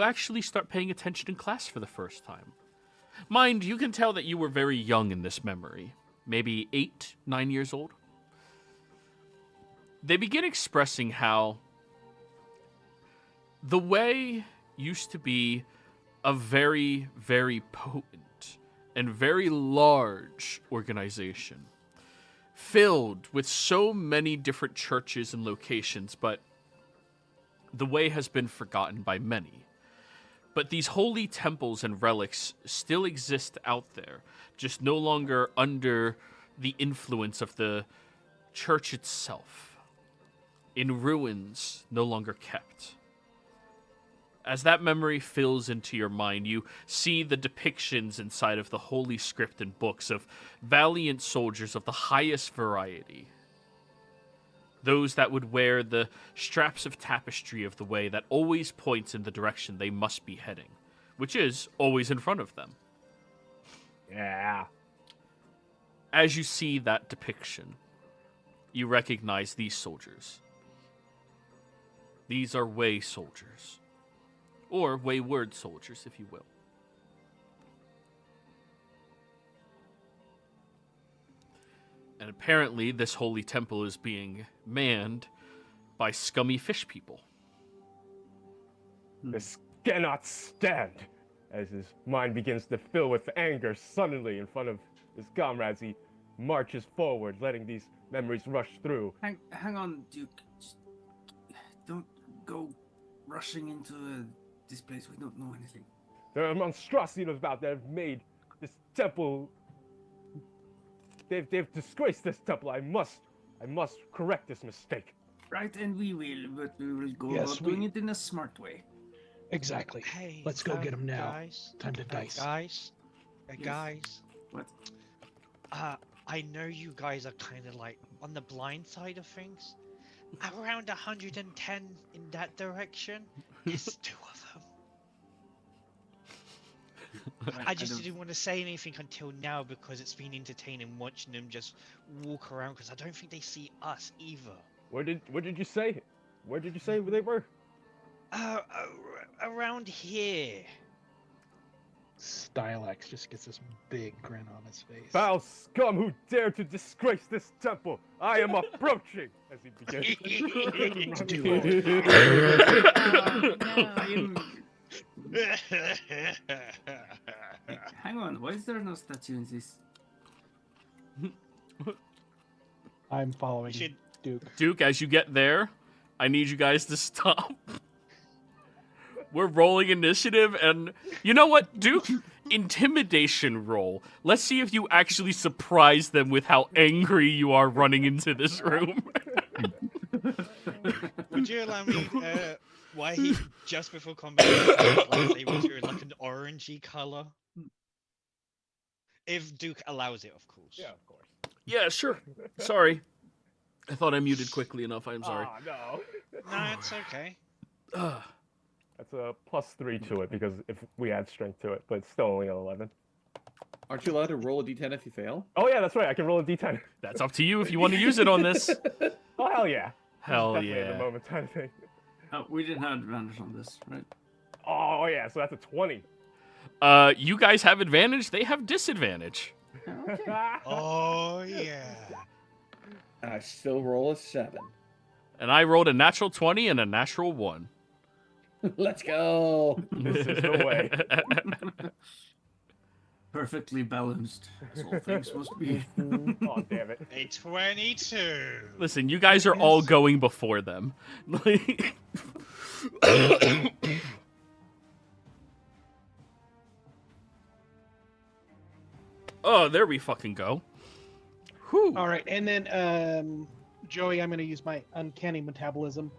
actually start paying attention in class for the first time. Mind, you can tell that you were very young in this memory, maybe 8, 9 years old. They begin expressing how the way used to be a very, very potent and very large organization filled with so many different churches and locations, but the way has been forgotten by many. But these holy temples and relics still exist out there, just no longer under the influence of the church itself. In ruins, no longer kept. As that memory fills into your mind, you see the depictions inside of the holy script and books of valiant soldiers of the highest variety. Those that would wear the straps of tapestry of the way that always points in the direction they must be heading, which is always in front of them. Yeah. As you see that depiction, you recognize these soldiers. These are way soldiers. Or wayward soldiers, if you will. And apparently, this holy temple is being manned by scummy fish people. This cannot stand. As his mind begins to fill with anger suddenly in front of his comrades, he marches forward, letting these memories rush through. Hang on, Duke. Just don't go rushing into this place. We don't know anything. There are monstrosities about that have made this temple. They've disgraced this temple. I must correct this mistake. Right, and we will, but we will go Yes, about doing it in a smart way. Exactly. Hey, Let's go get him now. Guys, Time to dice. Guys, Yes. guys. What? I know you guys are kind of like on the blind side of things. Around 110 in that direction. There's 2 of them. I just didn't want to say anything until now because it's been entertaining watching them just walk around because I don't think they see us either. What did you say? Where did you say they were? Around here. Stylax just gets this big grin on his face. Foul scum who dare to disgrace this temple! I am approaching! As he begins. Do Hang on, why is there no statue in this? I'm following should- Duke. Duke, as you get there, I need you guys to stop. We're rolling initiative, and you know what, Duke? Intimidation roll. Let's see if you actually surprise them with how angry you are running into this room. Would you allow me, why he, just before combat, able to like an orangey color? If Duke allows it, of course. Yeah, of course. Yeah, sure. Sorry. I thought I muted quickly enough. I'm sorry. Ah, no. No, it's okay. That's a +3 to it because if we add strength to it, but it's still only an 11. Aren't you allowed to roll a d10 if you fail? Oh yeah, that's right. I can roll a d10. That's up to you if you want to use it on this. Oh hell yeah. Hell Definitely in yeah. the moment kind of thing. We didn't have advantage on this, right? Oh yeah, so that's a 20. You guys have advantage. They have disadvantage. Oh, yeah. And I still roll a 7. And I rolled a natural 20 and a natural 1. Let's go. This is the way. Perfectly balanced, as all things must be. Oh damn it. A 22. Listen, you guys are all going before them. Oh, there we fucking go. Whew. All right, and then Joey, I'm going to use my uncanny metabolism.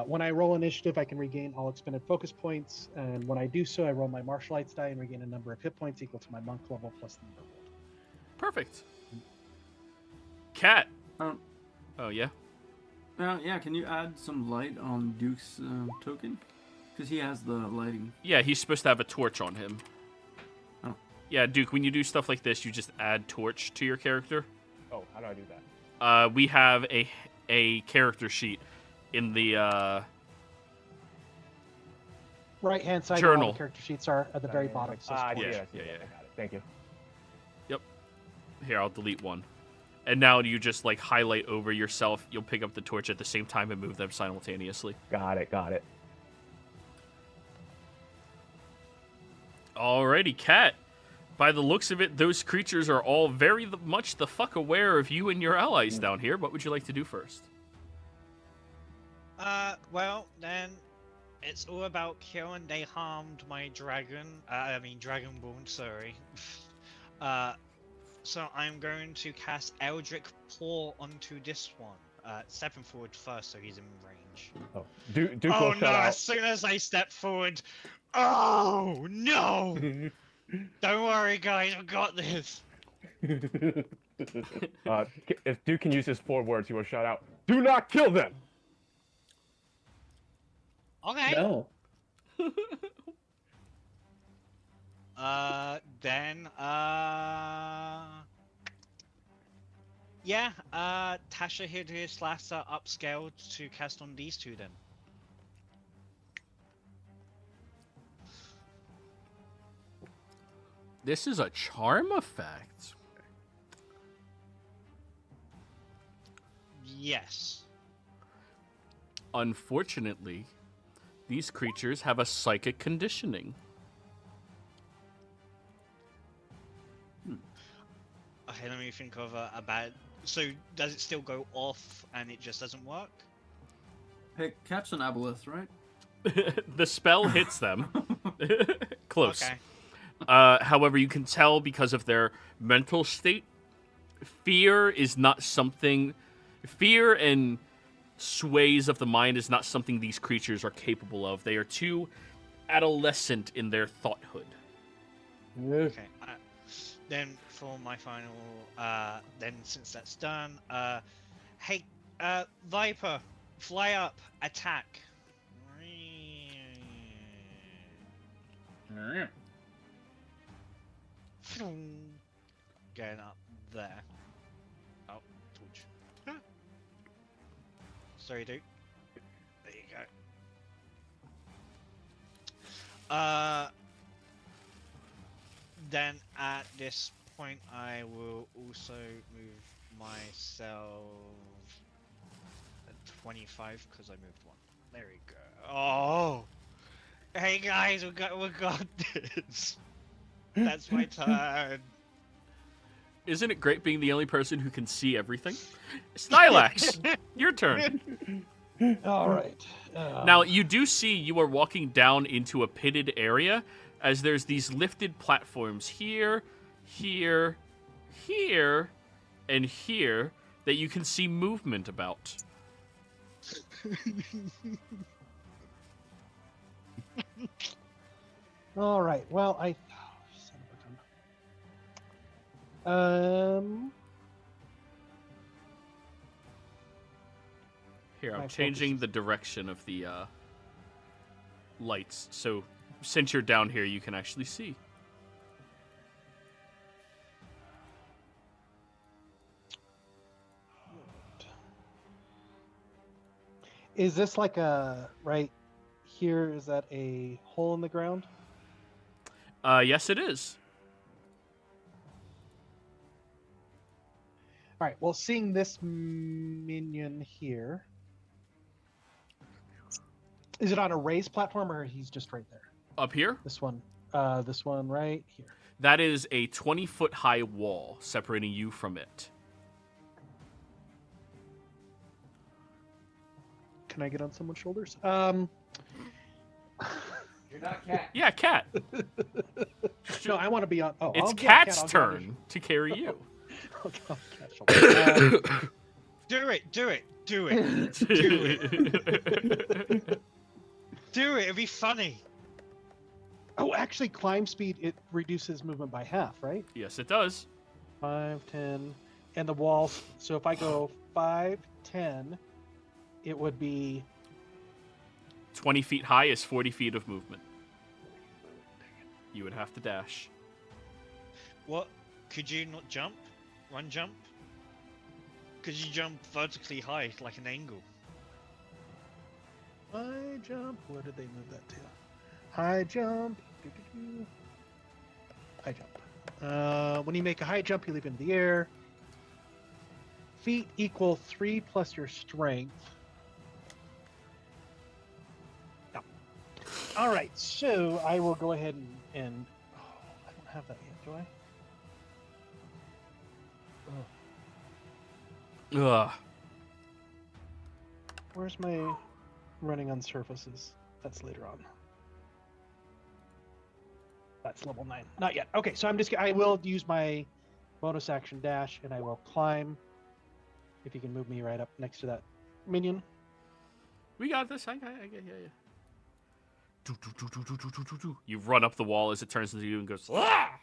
When I roll initiative, I can regain all expended focus points, and when I do so, I roll my martial arts die and regain a number of hit points equal to my monk level plus the number rolled. Perfect. Cat. Um, Oh, yeah? yeah, can you add some light on Duke's token? Because he has the lighting. Yeah, he's supposed to have a torch on him. Oh. Yeah, Duke, when you do stuff like this, you just add torch to your character. Oh, how do I do that? We have a character sheet in the Right hand side, Journal. all the character sheets are at the very bottom. So Ah, it's yeah, Yeah, I see yeah, that. yeah. I got it. Thank you. Here, I'll delete one. And now you just like highlight over yourself. You'll pick up the torch at the same time and move them simultaneously. Got it. Alrighty, Cat. By the looks of it, those creatures are all very much the fuck aware of you and your allies down here. What would you like to do first? Well, then, it's all about killing. They harmed my dragon. Dragonborn, sorry. So I'm going to cast Eldritch Paw onto this one. Stepping forward first, so he's in range. Oh, Duke will Oh shout no! out. As soon as I step forward, oh no! Don't worry, guys. I've got this. If Duke can use his 4 words, he will shout out, "Do not kill them!" Okay. No. Yeah, Tasha hit his Lasser upscaled to cast on these two then. This is a charm effect. Yes. Unfortunately, these creatures have a psychic conditioning. Okay, let me think of a bad... So, does it still go off and it just doesn't work? Hey, catch an aboleth, right? The spell hits them. Close. Okay. However, you can tell because of their mental state, fear is not something... Fear and sways of the mind is not something these creatures are capable of. They are too adolescent in their thoughthood. Okay. Then for my final, then since that's done, hey, Viper, fly up, attack. Going up there. Oh, torch. Sorry, dude. There you go. Then at this point, I will also move myself at 25 because I moved one. There we go. Oh, hey guys, we got this. That's my turn. Isn't it great being the only person who can see everything? Stylax, your turn. All right. Now, you do see you are walking down into a pitted area as there's these lifted platforms here, here, here, and here that you can see movement about. All right. Well, son of a gun. Here, I'm My changing focus the direction of the lights, so since you're down here, you can actually see. Is this like a right here? Is that a hole in the ground? Yes, it is. All right. Well, seeing this minion here, is it on a raised platform or he's just right there? Up here? This one right here. That is a 20-foot high wall separating you from it. Can I get on someone's shoulders? You're not Cat. Yeah, Cat. No, I want to be on. Oh, It's I'll get Cat's Cat, I'll turn to carry you. I'll get on Cat's shoulders. Do it. Do it. Do it. It'd be funny. Oh, actually, climb speed, it reduces movement by half, right? Yes, it does. 5, 10, and the walls. So if I go 5, 10, it would be 20 feet high is 40 feet of movement. You would have to dash. What? Could you not jump? Run jump? Could you jump vertically high, like an angle? high jump. Where did they move that to? High jump. Doo-doo-doo. High jump. When you make a high jump, you leap into the air. Feet equal 3 plus your strength. All right, so I will go ahead and have that yet, do I? Ugh. Where's my running on surfaces? That's later on. That's level 9. Not yet. Okay, so I will use my bonus action dash, and I will climb. If you can move me right up next to that minion. We got this. I get yeah. You run up the wall as it turns into you and goes. Ah!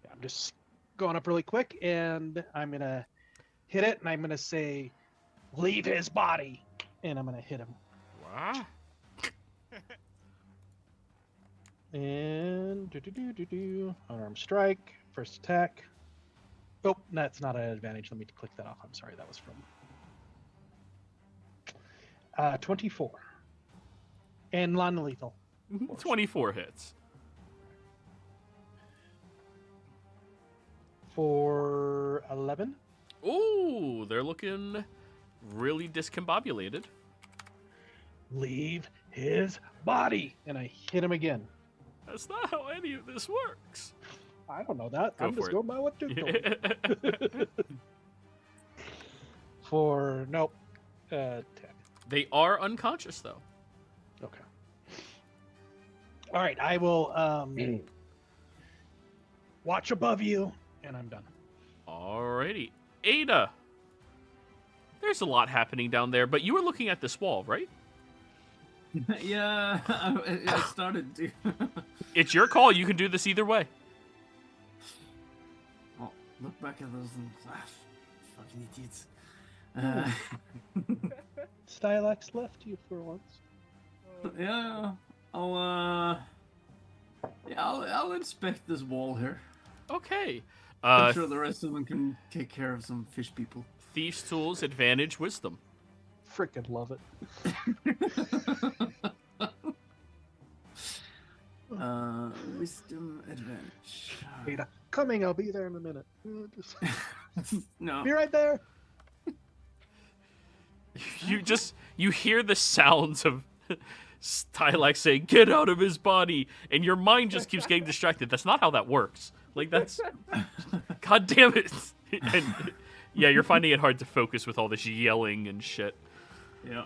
Yeah, I'm just going up really quick, and I'm gonna hit it, and I'm gonna say, "Leave his body," and I'm gonna hit him. What? And unarmed strike, first attack. Oh, that's not an advantage. Let me click that off. I'm sorry, that was from 24 and non-lethal. 24 hits. For 11. Ooh, they're looking really discombobulated. Leave his body, and I hit him again. That's not how any of this works. I don't know that. Go I'm for just it. going by what Duke told me. For nope, 10. They are unconscious though. Okay. All right, I will watch above you, and I'm done. Alrighty, Ada. There's a lot happening down there, but you were looking at this wall, right? Yeah, I started to. It's your call. You can do this either way. Oh, look back at those and fucking idiots. Stylax left you for once. Yeah, I'll inspect this wall here. Okay. I'm sure the rest of them can take care of some fish people. Thieves' tools, advantage, wisdom. Frickin' love it. Wisdom advantage. Ada, coming. I'll be there in a minute. No. Be right there. You hear the sounds of Stylax saying, "Get out of his body," and your mind just keeps getting distracted. That's not how that works. Like, that's... God damn it. And, yeah, you're finding it hard to focus with all this yelling and shit. Yeah.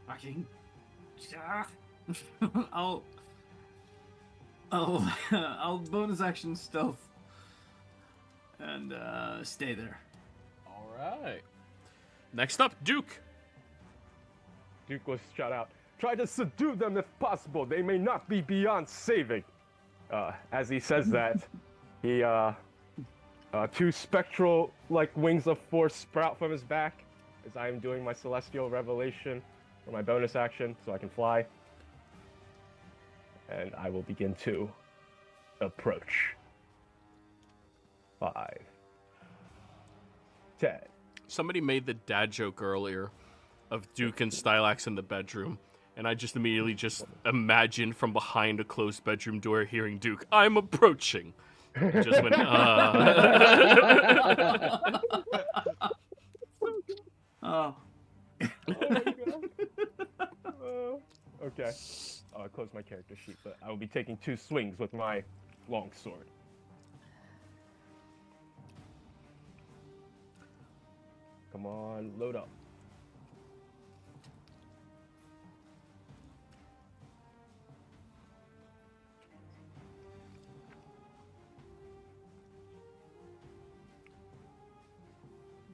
Fucking. I'll bonus action stealth and stay there. All right. Next up, Duke. Duke was shot out. Try to subdue them if possible. They may not be beyond saving. As he says that, he two spectral wings of force sprout from his back as I am doing my celestial revelation for my bonus action, so I can fly. And I will begin to approach. 5, 10. Somebody made the dad joke earlier of Duke and Stylax in the bedroom, and I just immediately just imagined from behind a closed bedroom door hearing Duke, "I'm approaching." Just went, Oh. Oh my god. Okay. I'll close my character sheet, but I will be taking 2 swings with my long sword. Come on, load up.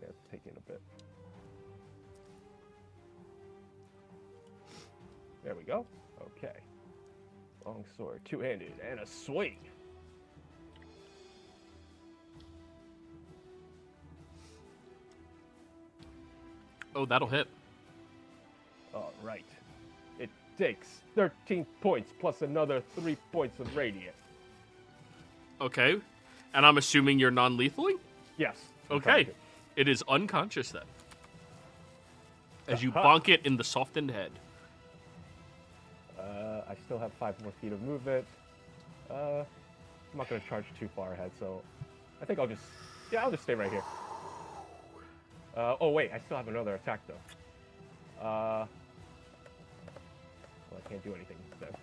Yeah, it's taking a bit. There we go. Okay. Long sword, two-handed, and a swing. oh, that'll hit. All right. It takes 13 points plus another 3 points of radiant. Okay. And I'm assuming you're non-lethaling? Yes. Okay. It is unconscious then. As you Aha. bonk it in the softened head. I still have 5 more feet of movement. I'm not going to charge too far ahead, so I think I'll just stay right here. Oh wait, I still have another attack though. Well, I can't do anything then.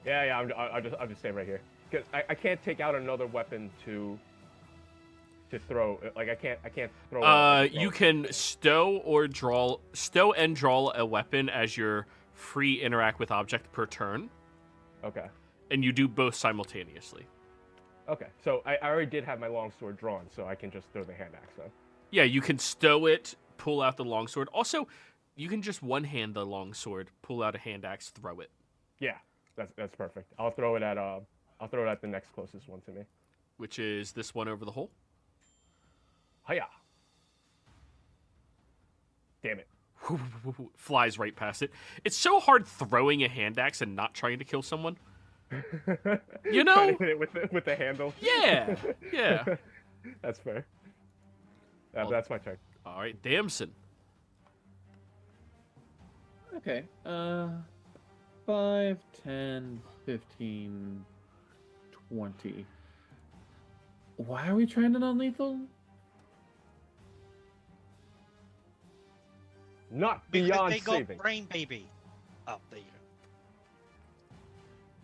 Yeah. I'll just stay right here because I can't take out another weapon to throw. Like I can't throw. You can stow and draw a weapon as your free interact with object per turn, Okay. and you do both simultaneously. Okay. So I already did have my longsword drawn, so I can just throw the hand axe then. Yeah, you can stow it, pull out the longsword. Also, you can just one-hand the longsword, pull out a hand axe, throw it. Yeah, that's perfect. I'll throw it at the next closest one to me. Which is this one over the hole. Hiya. Damn it. Flies right past it. It's so hard throwing a hand axe and not trying to kill someone. You know? Trying to hit it with the handle. Yeah. That's fair. Well, that's my turn. All right, Damson. Okay. 5, 10, 15, 20. Why are we trying to non-lethal? Not Because beyond they got saving. brain baby. Oh, there you go.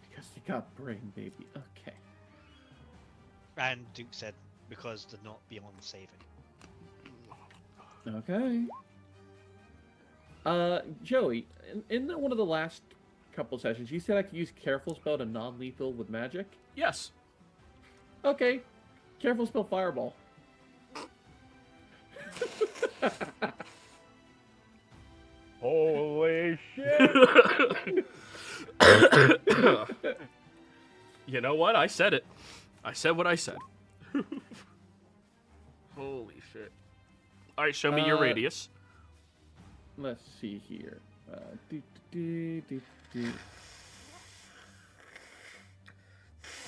Because they got brain baby. Okay. And Duke said because they're not beyond saving. Okay. Joey, in one of the last couple sessions, you said I could use Careful Spell to non-lethal with magic? Yes. Okay. Careful Spell Fireball. Holy shit! You know what? I said it. I said what I said. Holy shit. All right, show me your radius. Let's see here.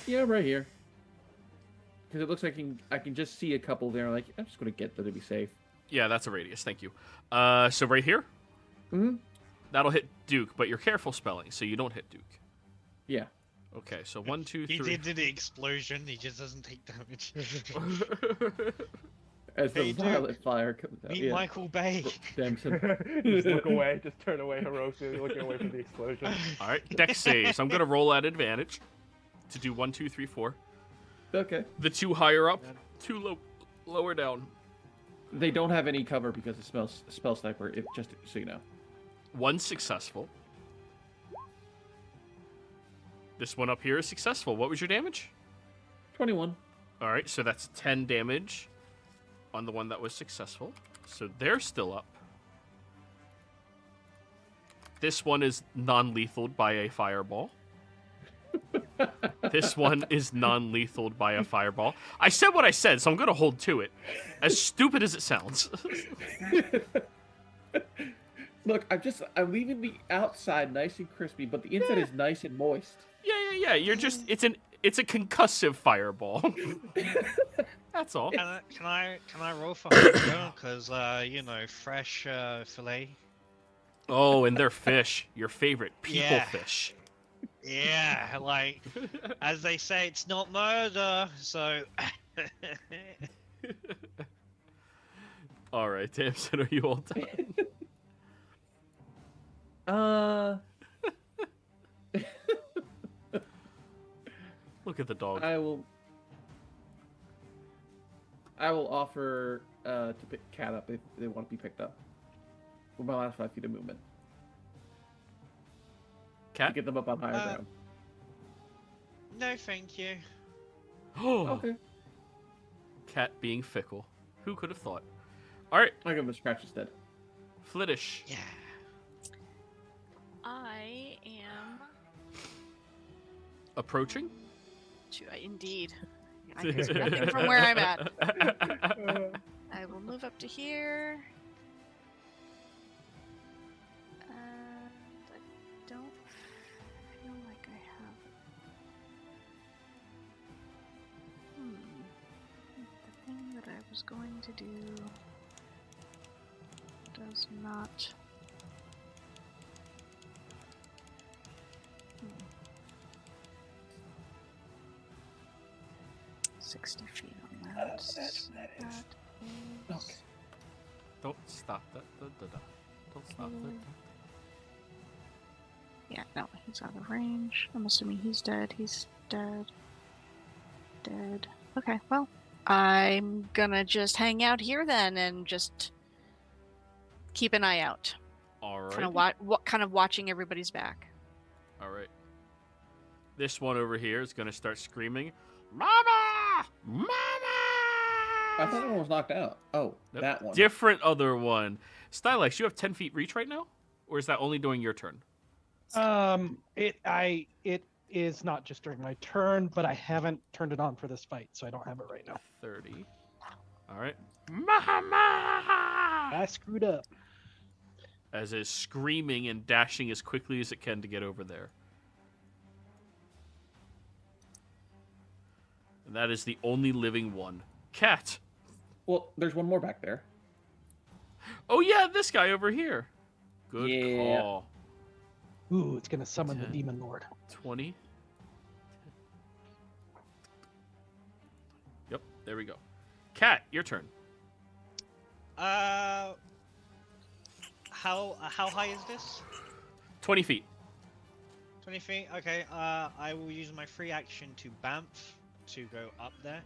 Yeah, right here. Because it looks like I can just see a couple there. Like, I'm just going to get there to be safe. Yeah, that's a radius. Thank you. So right here? Mm-hmm. That'll hit Duke, but you're careful spelling, so you don't hit Duke. Yeah. Okay, so 1, 2, 3. He did do the explosion, he just doesn't take damage. As the Hey, dude, violet fire comes out. Meet Yeah. Michael Bay. Dempson. Just look away. Just turn away heroically, looking away from the explosion. All right, dex saves. I'm going to roll at advantage to do 1, 2, 3, 4. Okay. The 2 higher up, 2 lower down. They don't have any cover because it spell sniper, just so you know. 1 successful. This one up here is successful. What was your damage? 21. All right, so that's 10 damage on the one that was successful. So they're still up. This one is non-lethaled by a fireball. This one is non-lethaled by a fireball. I said what I said, so I'm going to hold to it. As stupid as it sounds. Look, I'm leaving the outside nice and crispy, but the inside is nice and moist. Yeah. You're just it's a concussive fireball. That's all. Can I roll for hunger? Because fresh fillet. Oh, and they're fish. Your favorite people Yeah. fish. Yeah, like as they say, it's not murder. So. All right, Damson, are you all done? Look at the dog. I will offer to pick Cat up if they want to be picked up. With my last 5 feet of movement. To Cat? get them up on higher ground. No, thank you. Okay. Cat being fickle. Who could have thought? All right, I'll give him a scratch instead. Flittish. Yeah. I am. Approaching? Indeed. I can see nothing from where I'm at. I will move up to here. And I don't feel like I have. The thing that I was going to do does not. 60 feet on that. So that is. Okay. Don't stop that. Don't stop that. Yeah, no, he's out of range. I'm assuming he's dead. He's dead. Dead. Okay, well, I'm gonna just hang out here then and just keep an eye out. All right. Kind of watching everybody's back. All right. This one over here is going to start screaming, "Mama! Mama!" I thought everyone was knocked out. Oh, Nope. that one. Different other one. Stylex, you have 10 feet reach right now? Or is that only during your turn? It is not just during my turn, but I haven't turned it on for this fight, so I don't have it right now. 30. All right. Mama! I screwed up. As it's screaming and dashing as quickly as it can to get over there. And that is the only living one. Cat. Well, there's one more back there. Oh yeah, this guy over here. Good Yeah. call. Ooh, it's gonna summon 10. the demon lord. 20. Yep, there we go. Cat, your turn. How high is this? 20 feet. 20 feet. Okay. I will use my free action to bamf to go up there.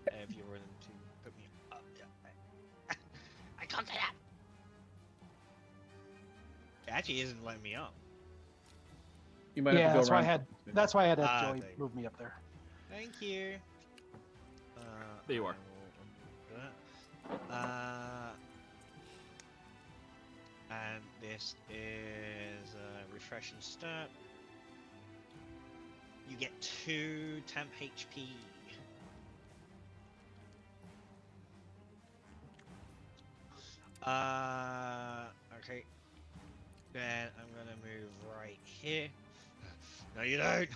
If you're willing to put me up. Yeah. I can't say that. It actually isn't letting me up. You might Yeah, have to go that's why I around. had. That's why I had Ah, Joey there you move me up there. Thank you. There you are. I will do that. And this is a refreshing start. You get 2 temp HP. Okay. Then I'm gonna move right here. No, you don't.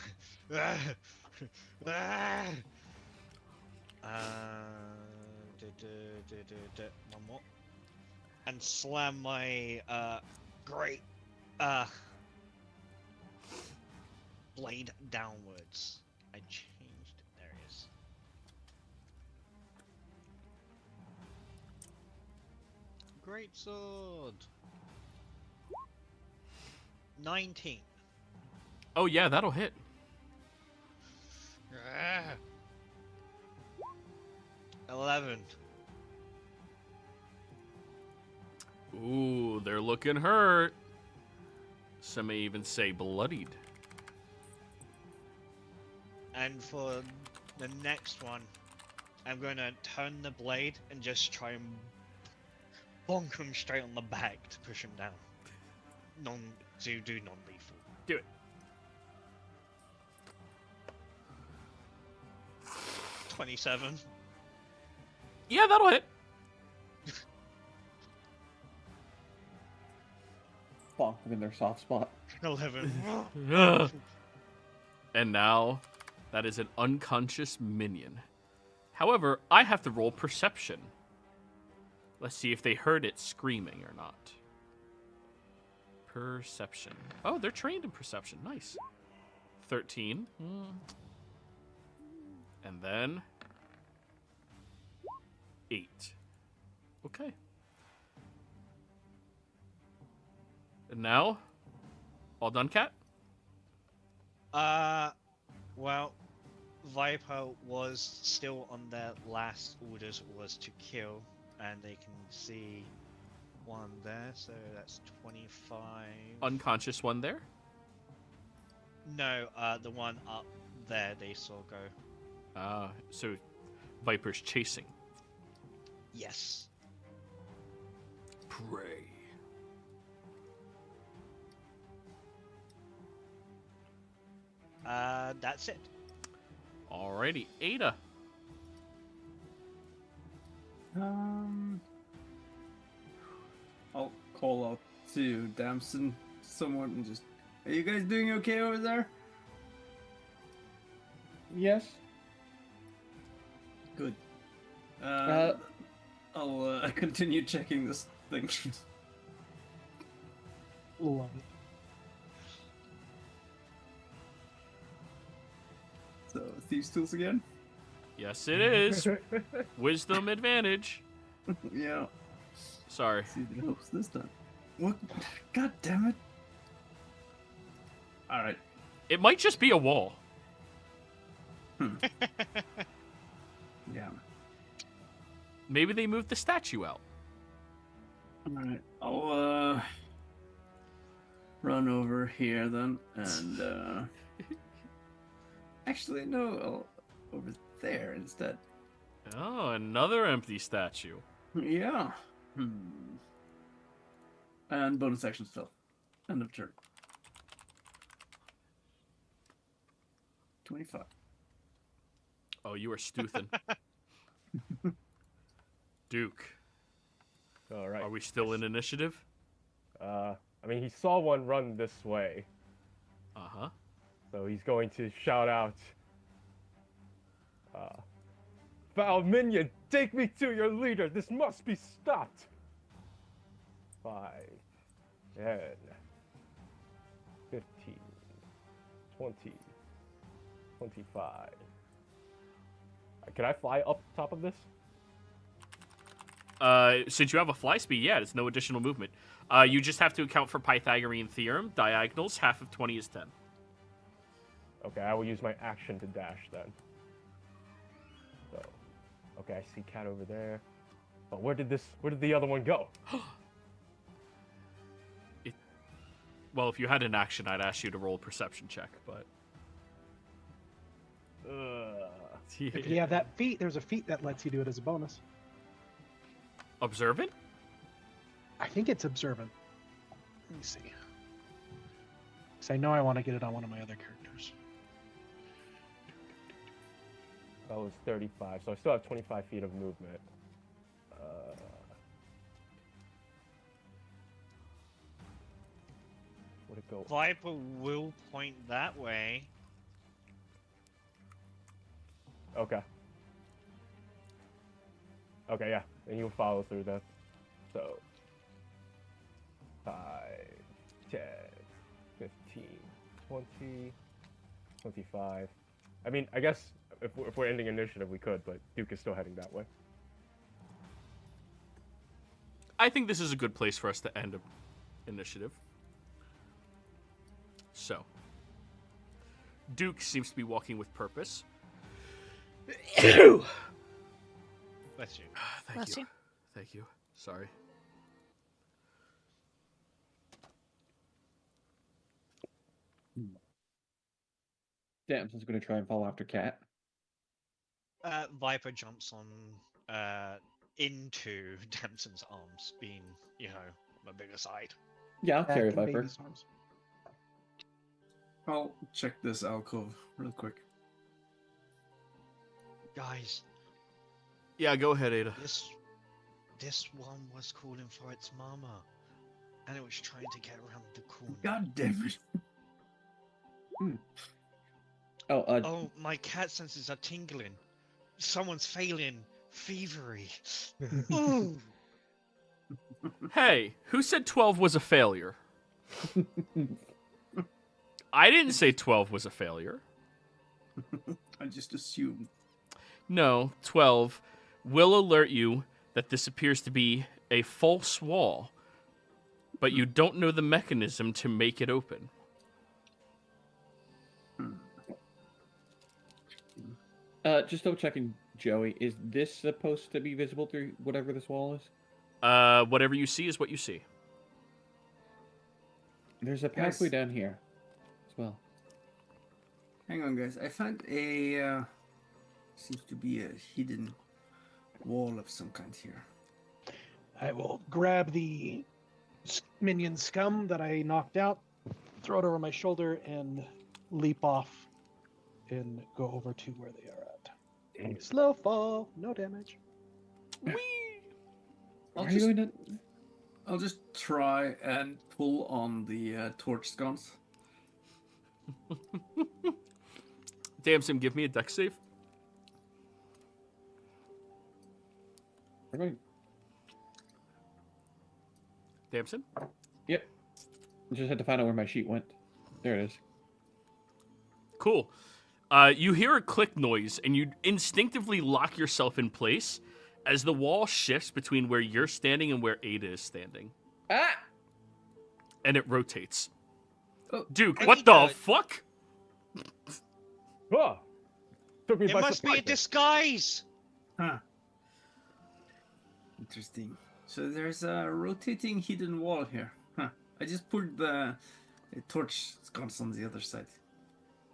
One more. And slam my great blade downwards. I changed. There it is. Great sword. 19. Oh yeah, that'll hit. Ah. 11. Ooh, they're looking hurt. Some may even say bloodied. And for the next one, I'm going to turn the blade and just try and bonk him straight on the back to push him down. To do non-lethal. Do it. 27. Yeah, that'll hit. Bonk them in their soft spot. 11. And now, that is an unconscious minion. However, I have to roll perception. Let's see if they heard it screaming or not. Perception. Oh, they're trained in perception. Nice. 13. And then 8. Okay. And now, all done, Cat? Well, Viper was still on their last orders was to kill, and they can see one there, so that's 25. Unconscious one there? No, the one up there they saw go. So Viper's chasing. Yes. Prey. That's it. Alrighty, Ada. I'll call out to Damson, someone, and just, are you guys doing okay over there? Yes. Good. I'll continue checking this thing. Love it. So, Thieves' Tools again? Yes, it is. Wisdom advantage. Yeah. Sorry. See the helps this time. What? God damn it. All right. It might just be a wall. Yeah. Maybe they moved the statue out. All right. I'll run over here then, and actually no, over there instead. Oh, another empty statue. Yeah. And bonus action still. End of turn. 25. Oh, you are Stuthin. Duke, All right. are we still in initiative? I mean, he saw one run this way, Uh-huh. so he's going to shout out, "Foul minion, take me to your leader! This must be stopped!" 5, 10, 15, 20, 25. Can I fly up top of this? Since you have a fly speed, yeah, it's no additional movement. You just have to account for Pythagorean theorem. Diagonals, half of 20 is 10. Okay, I will use my action to dash then. So, okay, I see cat over there. But where did the other one go? Well, if you had an action, I'd ask you to roll a perception check, but... If you have that feat, there's a feat that lets you do it as a bonus. Observant? I think it's observant. Let me see. Because I know I want to get it on one of my other characters. That was 35, so I still have 25 feet of movement. Where'd it go? Viper will point that way. Okay. Okay, yeah, and you'll follow through then. So, 5, 10, 15, 20, 25. I mean, I guess if we're ending initiative, we could, but Duke is still heading that way. I think this is a good place for us to end initiative. So, Duke seems to be walking with purpose. Bless you. Thank you. Thank you. Sorry. Damson's gonna try and follow after Cat. Viper jumps on into Damson's arms, being, you know, on the bigger side. Yeah, I'll carry Back in Viper. baby's arms. I'll check this alcove real quick. Guys, Yeah, go ahead, Ada. this one was calling for its mama, and it was trying to get around the corner. God damn it. Oh, my cat senses are tingling. Someone's failing. Thievery. Ooh. Hey, who said 12 was a failure? I didn't say 12 was a failure. I just assumed. No, 12 will alert you that this appears to be a false wall, but you don't know the mechanism to make it open. Just double checking, Joey. Is this supposed to be visible through whatever this wall is? Whatever you see is what you see. There's a pathway down here as well. Hang on, guys. I found a seems to be a hidden wall of some kind here. I will grab the minion scum that I knocked out, throw it over my shoulder, and leap off and go over to where they are at. Slow fall, no damage. I'll just try and pull on the torch sconce. Damson, give me a dex save. Okay. Damson? Yep. Just had to find out where my sheet went. There it is. Cool. You hear a click noise, and you instinctively lock yourself in place as the wall shifts between where you're standing and where Ada is standing. Ah! And it rotates. Duke, I what need the to- fuck? Oh, took me It by must be a surprise. disguise. Huh. Interesting. So there's a rotating hidden wall here. Huh. I just put the torch sconce on the other side.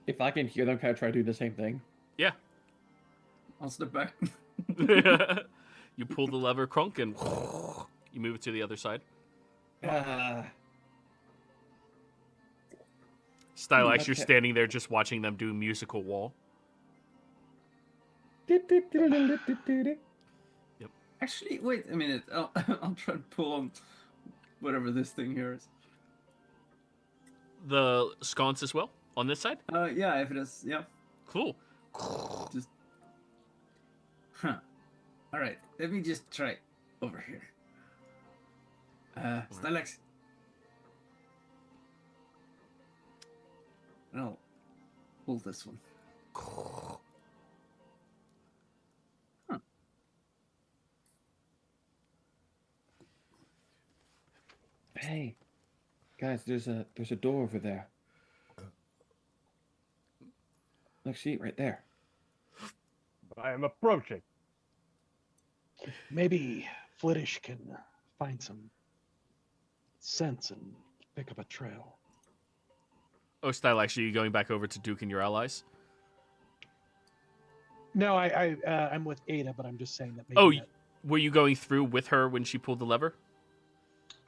If I can hear them, can I try to do the same thing? Yeah. I'll step back. You pull the lever, Krunk, and you move it to the other side. Stylax, you're Okay. standing there just watching them do musical wall. Actually, wait a minute. I'll try and pull on whatever this thing here is. The sconce as well on this side. Yeah, if it is, yeah. Cool. Just. Huh. All right. Let me just try over here. Stylax. And I'll pull this one. Huh. Hey, guys, there's a door over there. Look, see, right there. I am approaching. Maybe Flittish can find some sense and pick up a trail. Oh, Stylax, are you going back over to Duke and your allies? No, I'm with Ada, but I'm just saying that maybe. Oh, that... were you going through with her when she pulled the lever?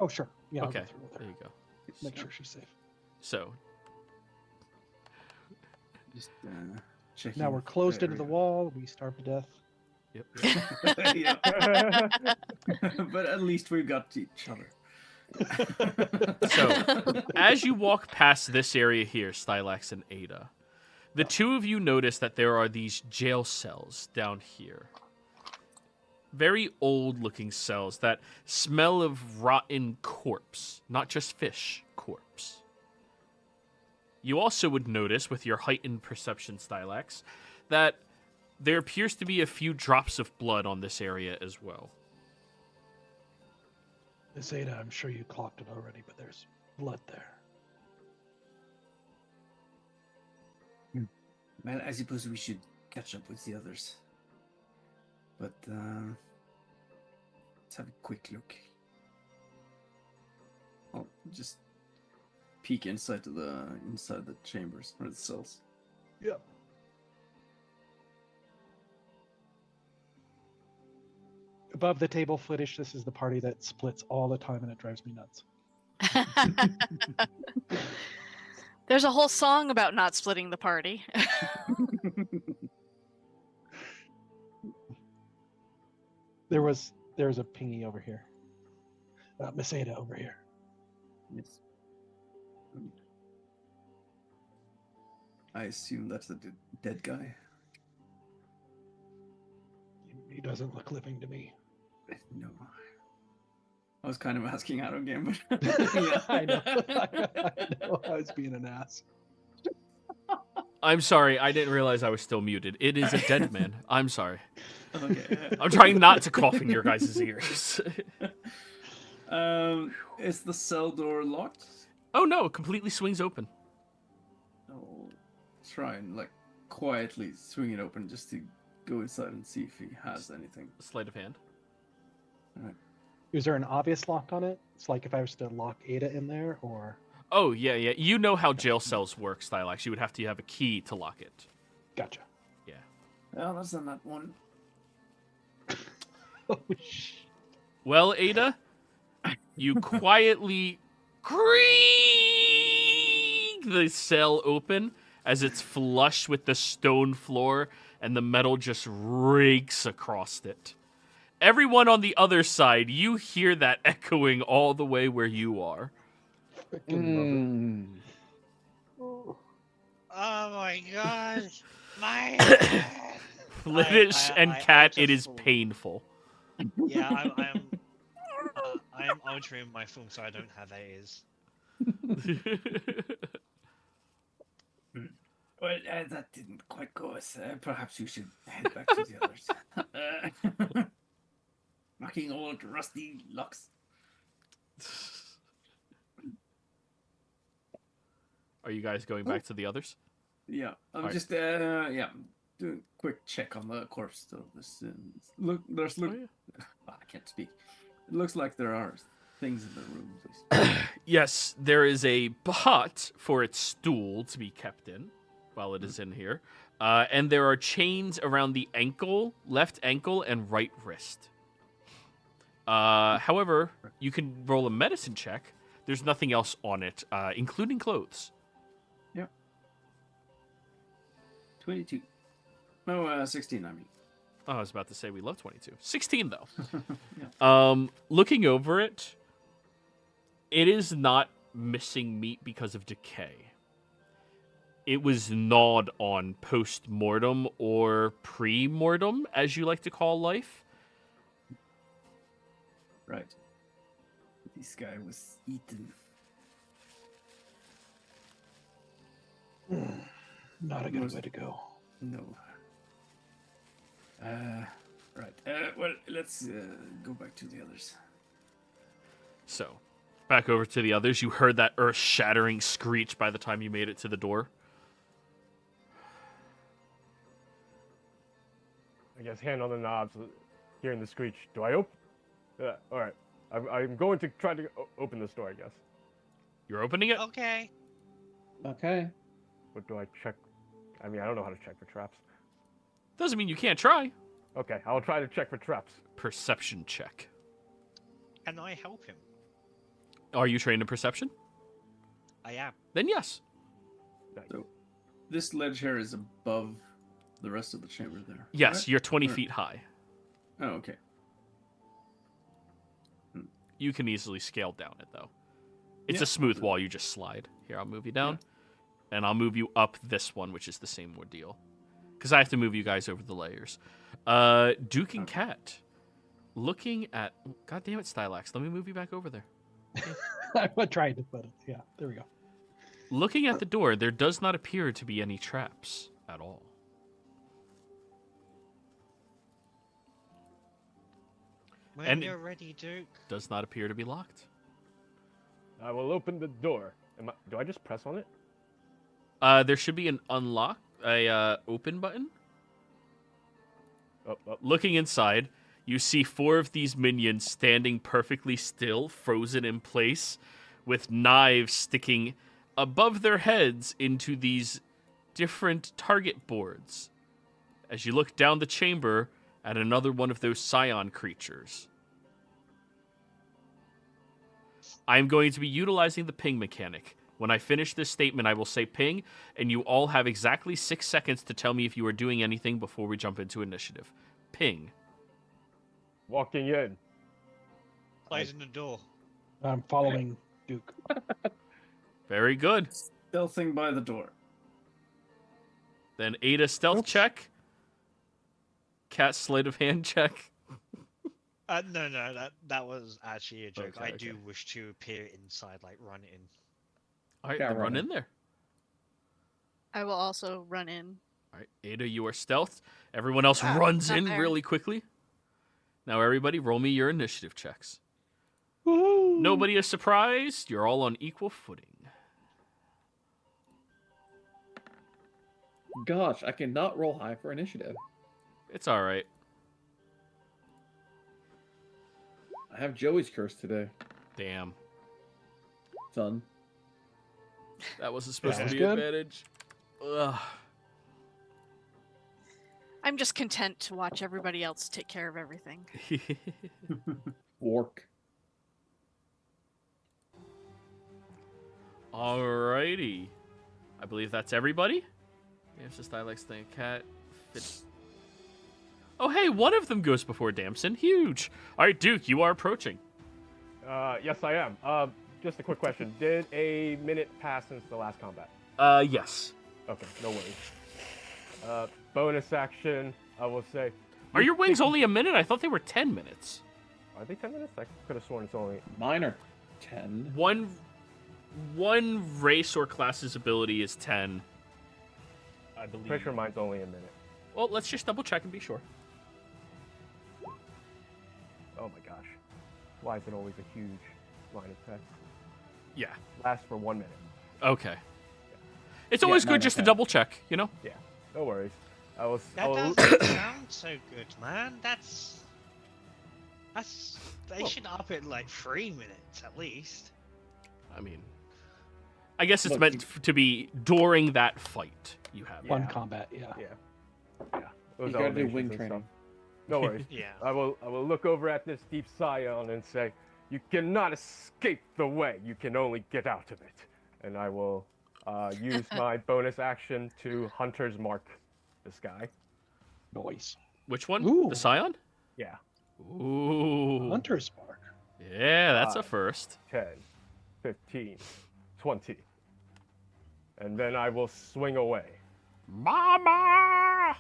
Oh, sure. Yeah. I'll Okay. go through with her. There you go. Make sure she's safe. So, Just checking. Now we're closed into the wall. We starve to death. yep. Yeah. But at least we got each other. So, as you walk past this area here, Stylax and Ada, the two of you notice that there are these jail cells down here. Very old-looking cells that smell of rotten corpse, not just fish, corpse. You also would notice, with your heightened perception, Stylax, that there appears to be a few drops of blood on this area as well. Miss Ada, I'm sure you clocked it already, but there's blood there. Well, I suppose we should catch up with the others. But let's have a quick look. I'll just peek inside the chambers or the cells. Yep. Above the table, Flittish, this is the party that splits all the time and it drives me nuts. There's a whole song about not splitting the party. There's a pingy over here. Miss Ada over here. Yes. I assume that's the dead guy. He doesn't look living to me. No. I was kind of asking out of game, but Yeah, I know. I know. I was being an ass. I'm sorry, I didn't realize I was still muted. It is a dead man. I'm sorry. Okay. I'm trying not to cough in your guys' ears. Is the cell door locked? Oh no, it completely swings open. I'll try and quietly swing it open just to go inside and see if he has anything. Sleight of hand. Is there an obvious lock on it? It's like if I was to lock Ada in there, or... Oh, yeah. You know how jail cells work, Stylax. You would have to have a key to lock it. Gotcha. Yeah. Well, that's not that one. Oh, shit. Well, Ada, you quietly creak the cell open as it's flush with the stone floor and the metal just rakes across it. Everyone on the other side, you hear that echoing all the way where you are. Frickin' Oh my god. My Flittish and I Cat, it just- is painful. Yeah, I'm altering my phone so I don't have AIs. Well, that didn't quite go as... perhaps you should head back to the others. Knocking old rusty locks. Are you guys going back to the others? Yeah, I'm Alright. just doing a quick check on the corpse. So this Oh, yeah. I can't speak. It looks like there are things in the room. Please. Yes, there is a pot for its stool to be kept in while it is in here. And there are chains around the ankle, left ankle, and right wrist. However, you can roll a medicine check. There's nothing else on it, including clothes. 22. No, 16. I mean. Oh, I was about to say we love 22. 16, though. Yeah. Looking over it, it is not missing meat because of decay. It was gnawed on post-mortem or pre-mortem, as you like to call life. Right. This guy was eaten. Not a good way to go. No. Right. Well, let's go back to the others. So, back over to the others. You heard that earth-shattering screech by the time you made it to the door. I guess hand on the knobs, hearing the screech. Do I open? All right. I'm going to try to open this door, I guess. You're opening it? Okay. Okay. What do I check? I mean, I don't know how to check for traps. Doesn't mean you can't try. Okay, I'll try to check for traps. Perception check. Can I help him? Are you trained in perception? I am. Then yes. Nice. So, this ledge here is above the rest of the chamber there. Yes, right? you're 20 Or- feet high. Oh, okay. You can easily scale down it, though. It's Yeah. a smooth wall. You just slide. Here, I'll move you down. And I'll move you up this one, which is the same ordeal. Because I have to move you guys over the layers. Duke and Cat. Looking at... God damn it, Stylax. Let me move you back over there. I tried to put it. Yeah, there we go. Looking at the door, there does not appear to be any traps at all. When And- you're ready, Duke. Does not appear to be locked. I will open the door. Do I just press on it? There should be an unlock, open button. Oh, Looking inside, you see 4 of these minions standing perfectly still, frozen in place, with knives sticking above their heads into these different target boards. As you look down the chamber at another one of those scion creatures. I'm going to be utilizing the ping mechanic. When I finish this statement, I will say ping, and you all have exactly 6 seconds to tell me if you are doing anything before we jump into initiative. Ping. walking in. Closing the door. I'm following Duke. Very good. Stealthing by the door. Then Ada stealth check. Cat sleight of hand check. No, that was actually a joke. Okay, I do okay. wish to appear inside, like run in. All right, Yeah, then run run in there. I will also run in. All right, Ada, you are stealth. Everyone else Ah, runs not in there. really quickly. Now, everybody, roll me your initiative checks. Woohoo! Nobody is surprised. You're all on equal footing. Gosh, I cannot roll high for initiative. It's all right. I have Joey's curse today, Damn. son. That wasn't supposed Sounds to be an good. advantage. Ugh. I'm just content to watch everybody else take care of everything. Fork. Alrighty. I believe that's everybody. It's just Alex thing. Cat. Oh, hey, one of them goes before Damson. Huge. All right, Duke, you are approaching. Yes, I am. Just a quick question. Did a minute pass since the last combat? Yes. Okay, no worries. Bonus action, I will say. Are your wings only a minute? I thought they were 10 minutes. Are they 10 minutes? I could have sworn it's only... Mine are 10. One race or class's ability is 10. I believe. Pretty sure mine's only a minute. Well, let's just double check and be sure. Oh my gosh. Why is it always a huge line of text? Yeah. Lasts for 1 minute. Okay. It's always Yeah, good just to 9 double check, you know? Yeah, no worries. I will. That doesn't sound so good, man. That's. They Well- should up it like 3 minutes at least. I mean, I guess it's Look, meant to be during that fight you have. Fun Yeah. combat, yeah. Yeah. Yeah. Those You gotta do elevations wing and stuff. training. No worries. Yeah. I will look over at this deep scion and say, "You cannot escape the way. You can only get out of it." And I will use my bonus action to Hunter's Mark this guy. Noise. Which one? Ooh. The Scion? Yeah. Ooh. Hunter's Spark. Yeah, that's a Five. first. 10, 15, 20. And then I will swing away. Mama!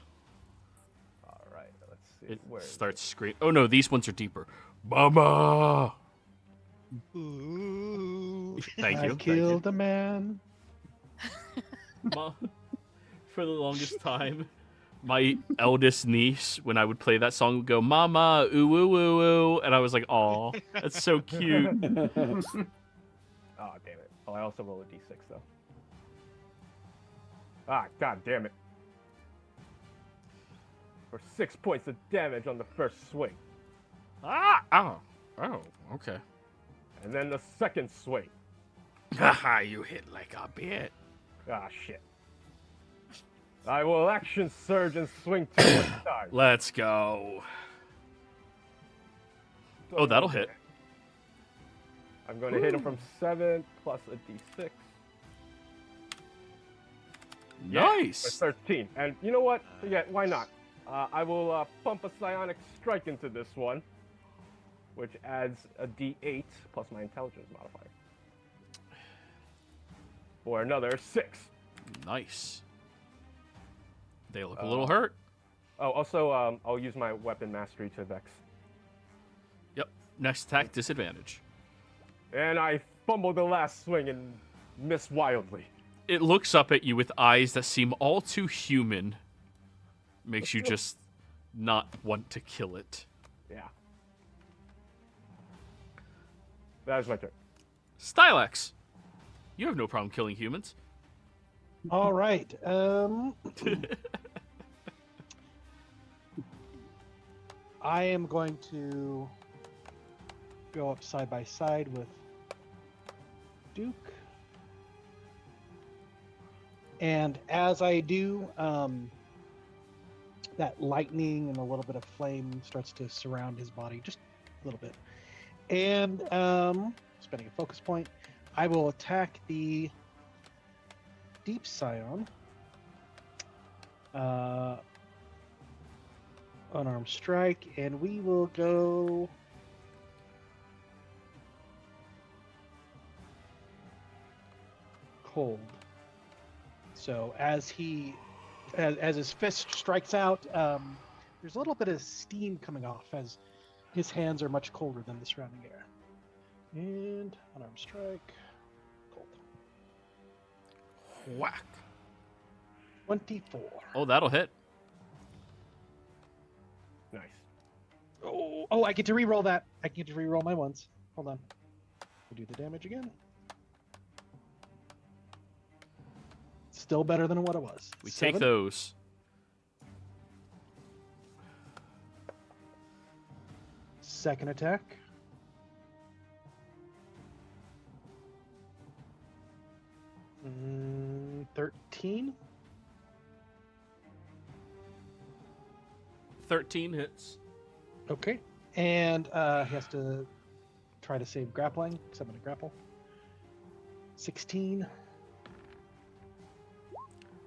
All right. Let's see. It Where is starts screaming. Oh no, these ones are deeper. Mama! Ooh. Thank you. I Thank killed a man. Ma- For the longest time, my eldest niece, when I would play that song, would go, "Mama, ooh, ooh, ooh, ooh," and I was like, "Aw, that's so cute." Oh, damn it. Oh, I also roll a d6, though. Ah, god damn it. For 6 points of damage on the first swing. Ah! Oh, okay. And then the second swing. Haha, you hit like a bit. Ah, shit. I will action surge and swing 2 more times. Let's go. Oh, that'll hit. I'm going to hit him from 7 plus a d6. For Nice. 13. And you know what? Yeah, why not? I will pump a psionic strike into this one, which adds a d8 plus my intelligence modifier. For another 6. Nice. They look a little hurt. Oh, also, I'll use my weapon mastery to vex. Yep. Next attack, disadvantage. And I fumble the last swing and miss wildly. It looks up at you with eyes that seem all too human. Makes you just not want to kill it. Yeah. That is my turn. Stylax, you have no problem killing humans. All right. I am going to go up side by side with Duke. And as I do, that lightning and a little bit of flame starts to surround his body just a little bit. And spending a focus point, I will attack the Deep Scion. Unarmed strike, and we will go cold. So as his fist strikes out, there's a little bit of steam coming off as his hands are much colder than the surrounding air. And unarmed strike, cold. Whack. 24. Oh, that'll hit. Nice. Oh, I get to re-roll that. I get to re-roll my ones. Hold on. We'll do the damage again. Still better than what it was. We 7. take those. Second attack. Mm, 13. 13 hits. Okay. And he has to try to save grappling, because I'm going to grapple. 16.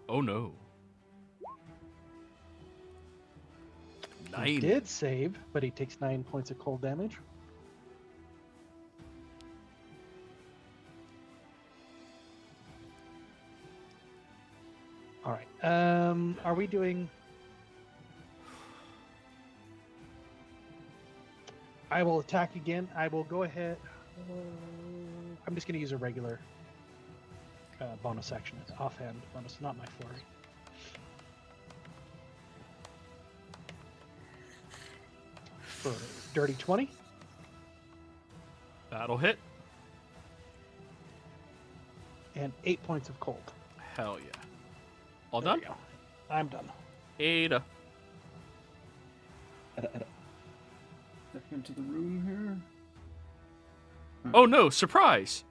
Oh no. He 9. did save, but he takes 9 points of cold damage. All right. Are we doing? I will attack again. I will go ahead. I'm just going to use a regular bonus action, offhand bonus, not my flurry. For dirty 20. That'll hit. And 8 points of cold. Hell yeah. All There done? we go. I'm done. Ada. Step into the room here. Oh no, surprise!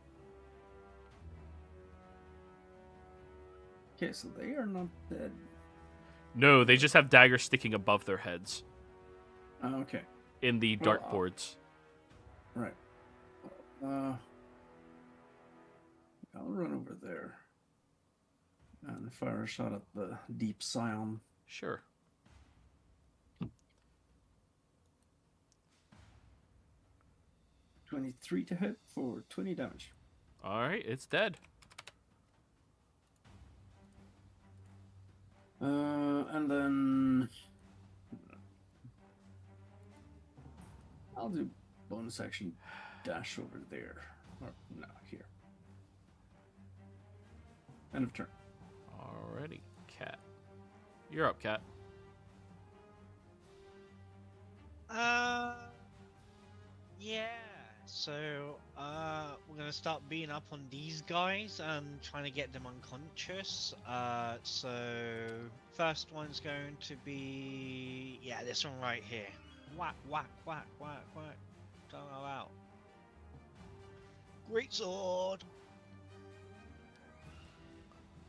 Okay, so they are not dead. No, they just have daggers sticking above their heads Okay, in the Well, dartboards. right. I'll run over there and fire a shot at the deep scion. Sure. 23 to hit for 20 damage. Alright, it's dead. And then I'll do bonus action dash over there. Or no, here. End of turn. Alrighty, Cat. You're up, Cat. Yeah. So, we're gonna start beating up on these guys and trying to get them unconscious. So first one's going to be, yeah, this one right here. Whack, whack, whack, whack, whack. Don't go out. Great sword.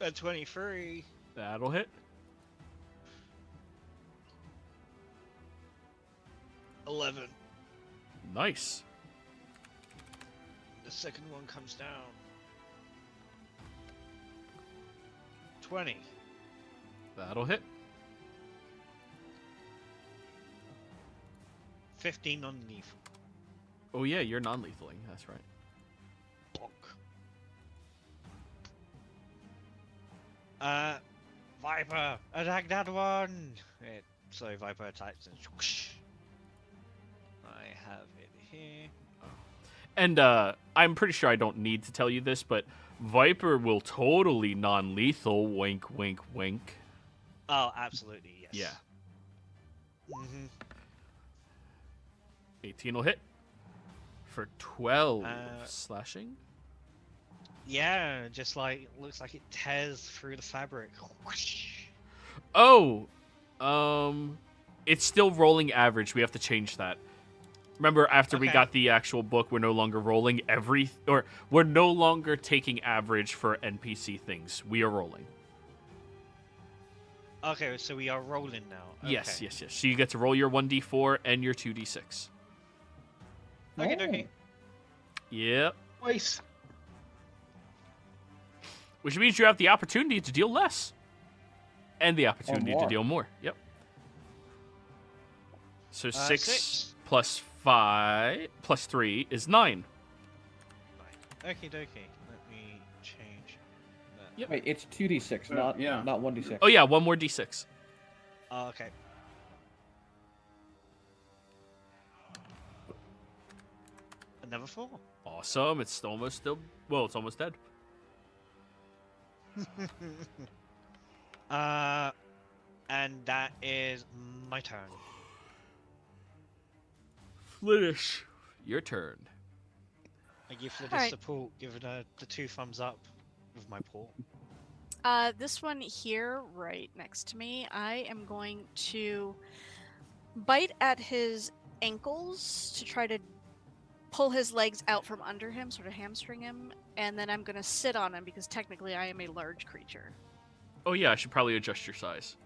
At 23. That'll hit. 11. Nice. The second one comes down. 20. That'll hit. 15 underneath. Oh yeah, you're non-lethaling. That's right. Bonk. Viper, attack that one! So Viper attacks and whoosh. I have it here. And I'm pretty sure I don't need to tell you this, but Viper will totally non-lethal. Wink, wink, wink. Oh, absolutely, yes. Yeah. Mm-hmm. 18 will hit for 12 Uh, slashing. Yeah, just like, looks like it tears through the fabric. Whoosh. Oh, it's still rolling average. We have to change that. Remember, after we Okay. got the actual book, we're no longer rolling we're no longer taking average for NPC things. We are rolling. Okay, so we are rolling now. Okay. Yes. So you get to roll your 1d4 and your 2d6. Okay, okay. Yep. Twice. Which means you have the opportunity to deal less. And the opportunity to more. deal more. Yep. So 6 6. plus 5 plus 3 is 9. Okie dokie. Let me change that. Wait, it's 2d6, not yeah. not 1d6. Oh yeah, one more d6. Oh, okay. Another 4. Awesome. It's almost dead. And that is my turn. Flittish, your turn. I give Flidis Alright. support, give it the 2 thumbs up with my paw. This one here, right next to me, I am going to bite at his ankles to try to pull his legs out from under him, sort of hamstring him, and then I'm going to sit on him because technically I am a large creature. Oh yeah, I should probably adjust your size.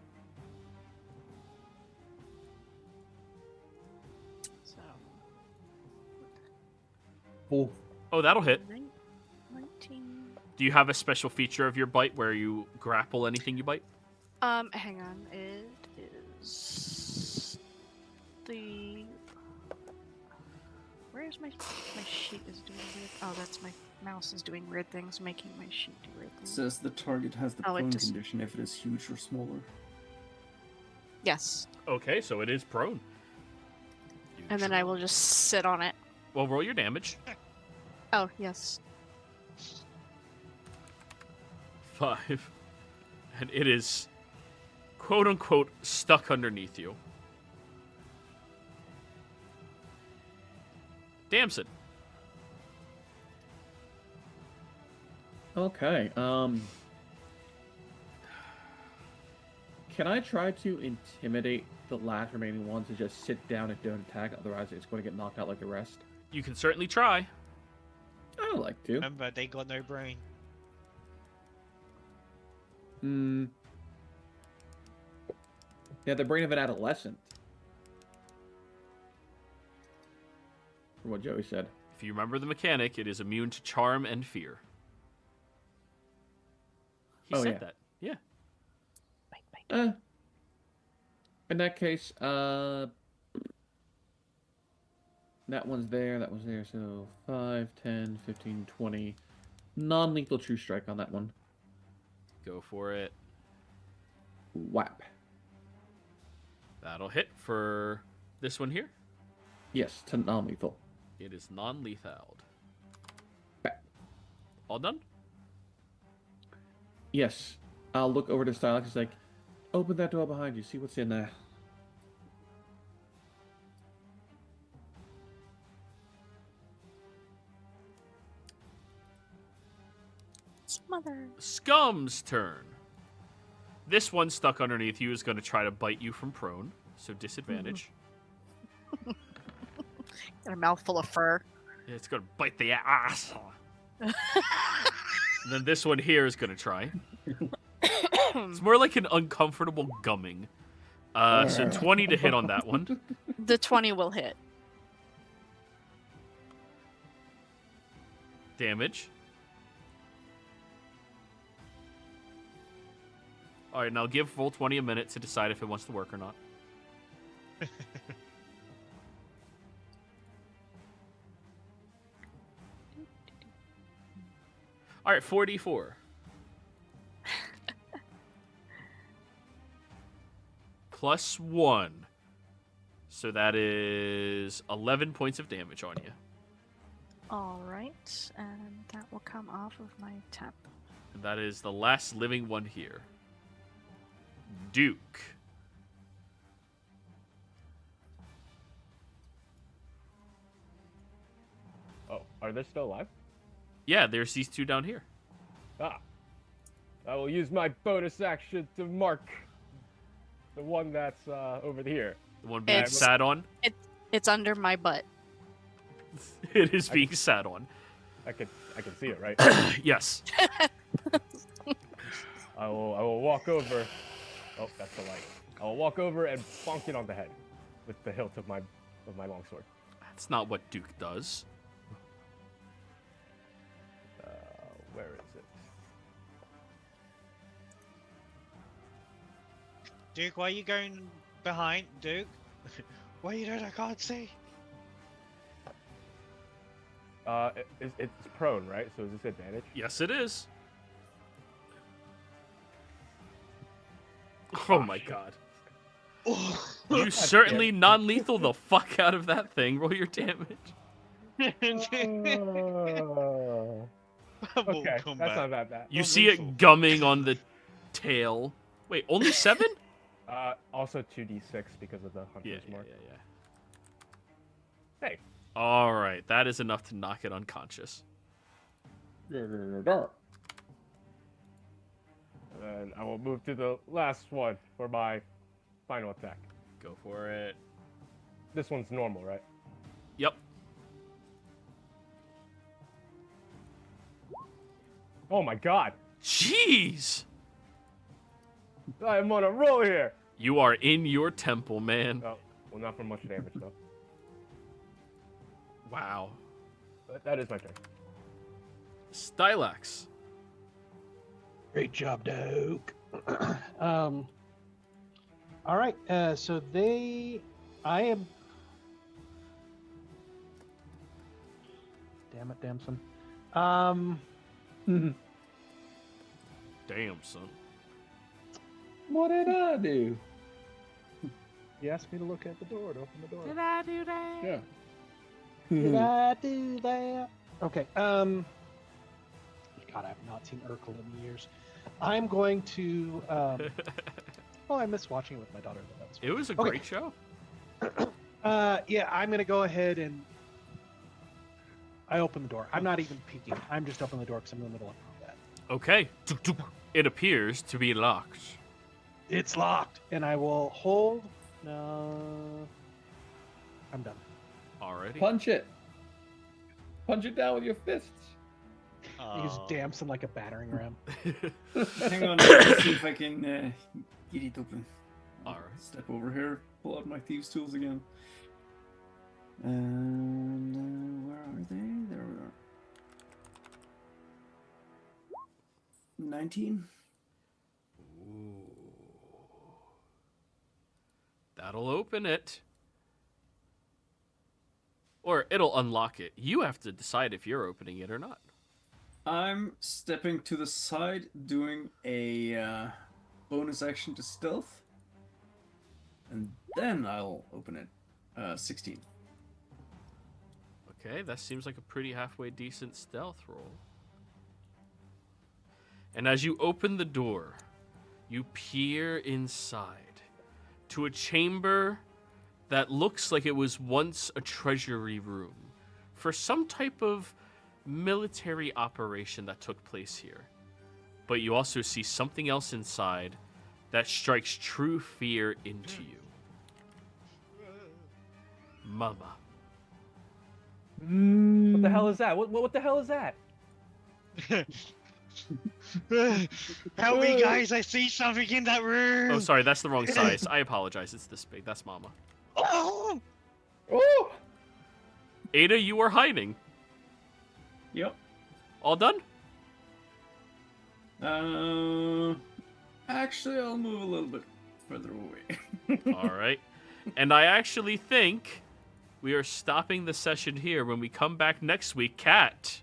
So, Oh, that'll hit. 19. Do you have a special feature of your bite where you grapple anything you bite? Hang on. It is the. Where's my sheet is doing weird? Oh, that's my mouse is doing weird things, making my sheet do weird It things. says the target has the Oh, it prone just- condition if it is huge or smaller. Yes, Okay, so it is prone. You and then I will just sit on it. Well, roll your damage. Oh, yes. 5. And it is, quote unquote, stuck underneath you. Damson. Okay. Can I try to intimidate the last remaining one to just sit down and don't attack? Otherwise, it's going to get knocked out like the rest. You can certainly try. I would like to. Remember, they got no brain. Yeah, the brain of an adolescent. From what Joey said. If you remember the mechanic, it is immune to charm and fear. He said that. Yeah. In that case, that one's there, that one's there, so 5, 10, 15, 20. Non-lethal true strike on that one. Go for it. Whap. That'll hit for this one here. Yes, to non-lethal. It is non-lethal. Bap. All done? Yes. I'll look over to Stylex. It's like, open that door behind you. See what's in there. Smother. Scum's turn. This one stuck underneath you is going to try to bite you from prone, so disadvantage. Got a mouthful of fur. Yeah, it's going to bite the ass. And then this one here is going to try. It's more like an uncomfortable gumming. So 20 to hit on that one. The 20 will hit. Damage. Alright, now give roll 20 a minute to decide if it wants to work or not. Alright, 4d4. Plus 1. So that is 11 points of damage on you. Alright, and that will come off of my temp. And that is the last living one here. Duke. Oh, are they still alive? Yeah, there's these two down here. Ah. I will use my bonus action to mark the one that's over here. The one being It's- sat on. It's under my butt. It is being sat on. I can see it, right? Yes. I will walk over. Oh, that's the light. I will walk over and bonk it on the head with the hilt of my longsword. That's not what Duke does. Where is it? Duke, why are you going behind, Duke? Why are you doing? I can't see. It's prone, right? So is this advantage? Yes, it is. Oh my god. You certainly non-lethal the fuck out of that thing. Roll your damage. Okay, that's not that bad. You see it gumming on the tail. Wait, only 7? Also 2d6 because of the hunter's mark. Yeah. Hey. All right, that is enough to knock it unconscious. And I will move to the last one for my final attack. Go for it. This one's normal, right? Yep. Oh my god! Jeez! I am on a roll here! You are in your temple, man. Oh, well, not for much damage, though. Wow. But that is my turn. Stylax. Great job, Duke. All right, so I am. Damn it, Damson. Damn, son. What did I do? You asked me to look at the door, to open the door. Did I do that? Yeah. Did I do that? Okay. God, I have not seen Urkel in years. I'm going to. Oh, I miss watching it with my daughter. It was a great show. Yeah, I'm gonna go ahead and. I open the door. I'm not even peeking. I'm just opening the door because I'm in the middle of combat. Okay. It appears to be locked. It's locked, and I will hold. No, I'm done. Alrighty. Punch it. Punch it down with your fists. He just damps him like a battering ram. Hang on, let's see if I can get it open. All right. Step over here, pull out my thieves' tools again. And where are they? There we are. 19. Ooh. That'll open it. Or it'll unlock it. You have to decide if you're opening it or not. I'm stepping to the side, doing a bonus action to stealth. And then I'll open it. 16. Okay, that seems like a pretty halfway decent stealth roll. And as you open the door, you peer inside to a chamber that looks like it was once a treasury room for some type of military operation that took place here. But you also see something else inside that strikes true fear into you. Mama. What the hell is that? What the hell is that? Help me, guys! I see something in that room. Oh, sorry, that's the wrong size. I apologize. It's this big. That's Mama. Oh! Oh! Ada, you are hiding. Yep. All done? Actually, I'll move a little bit further away. All right. And I actually think we are stopping the session here. When we come back next week, Kat,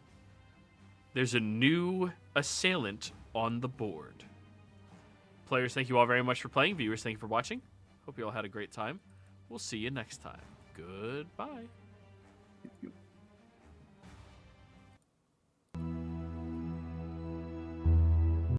there's a new assailant on the board. Players, thank you all very much for playing. Viewers, thank you for watching. Hope you all had a great time. We'll see you next time. Goodbye.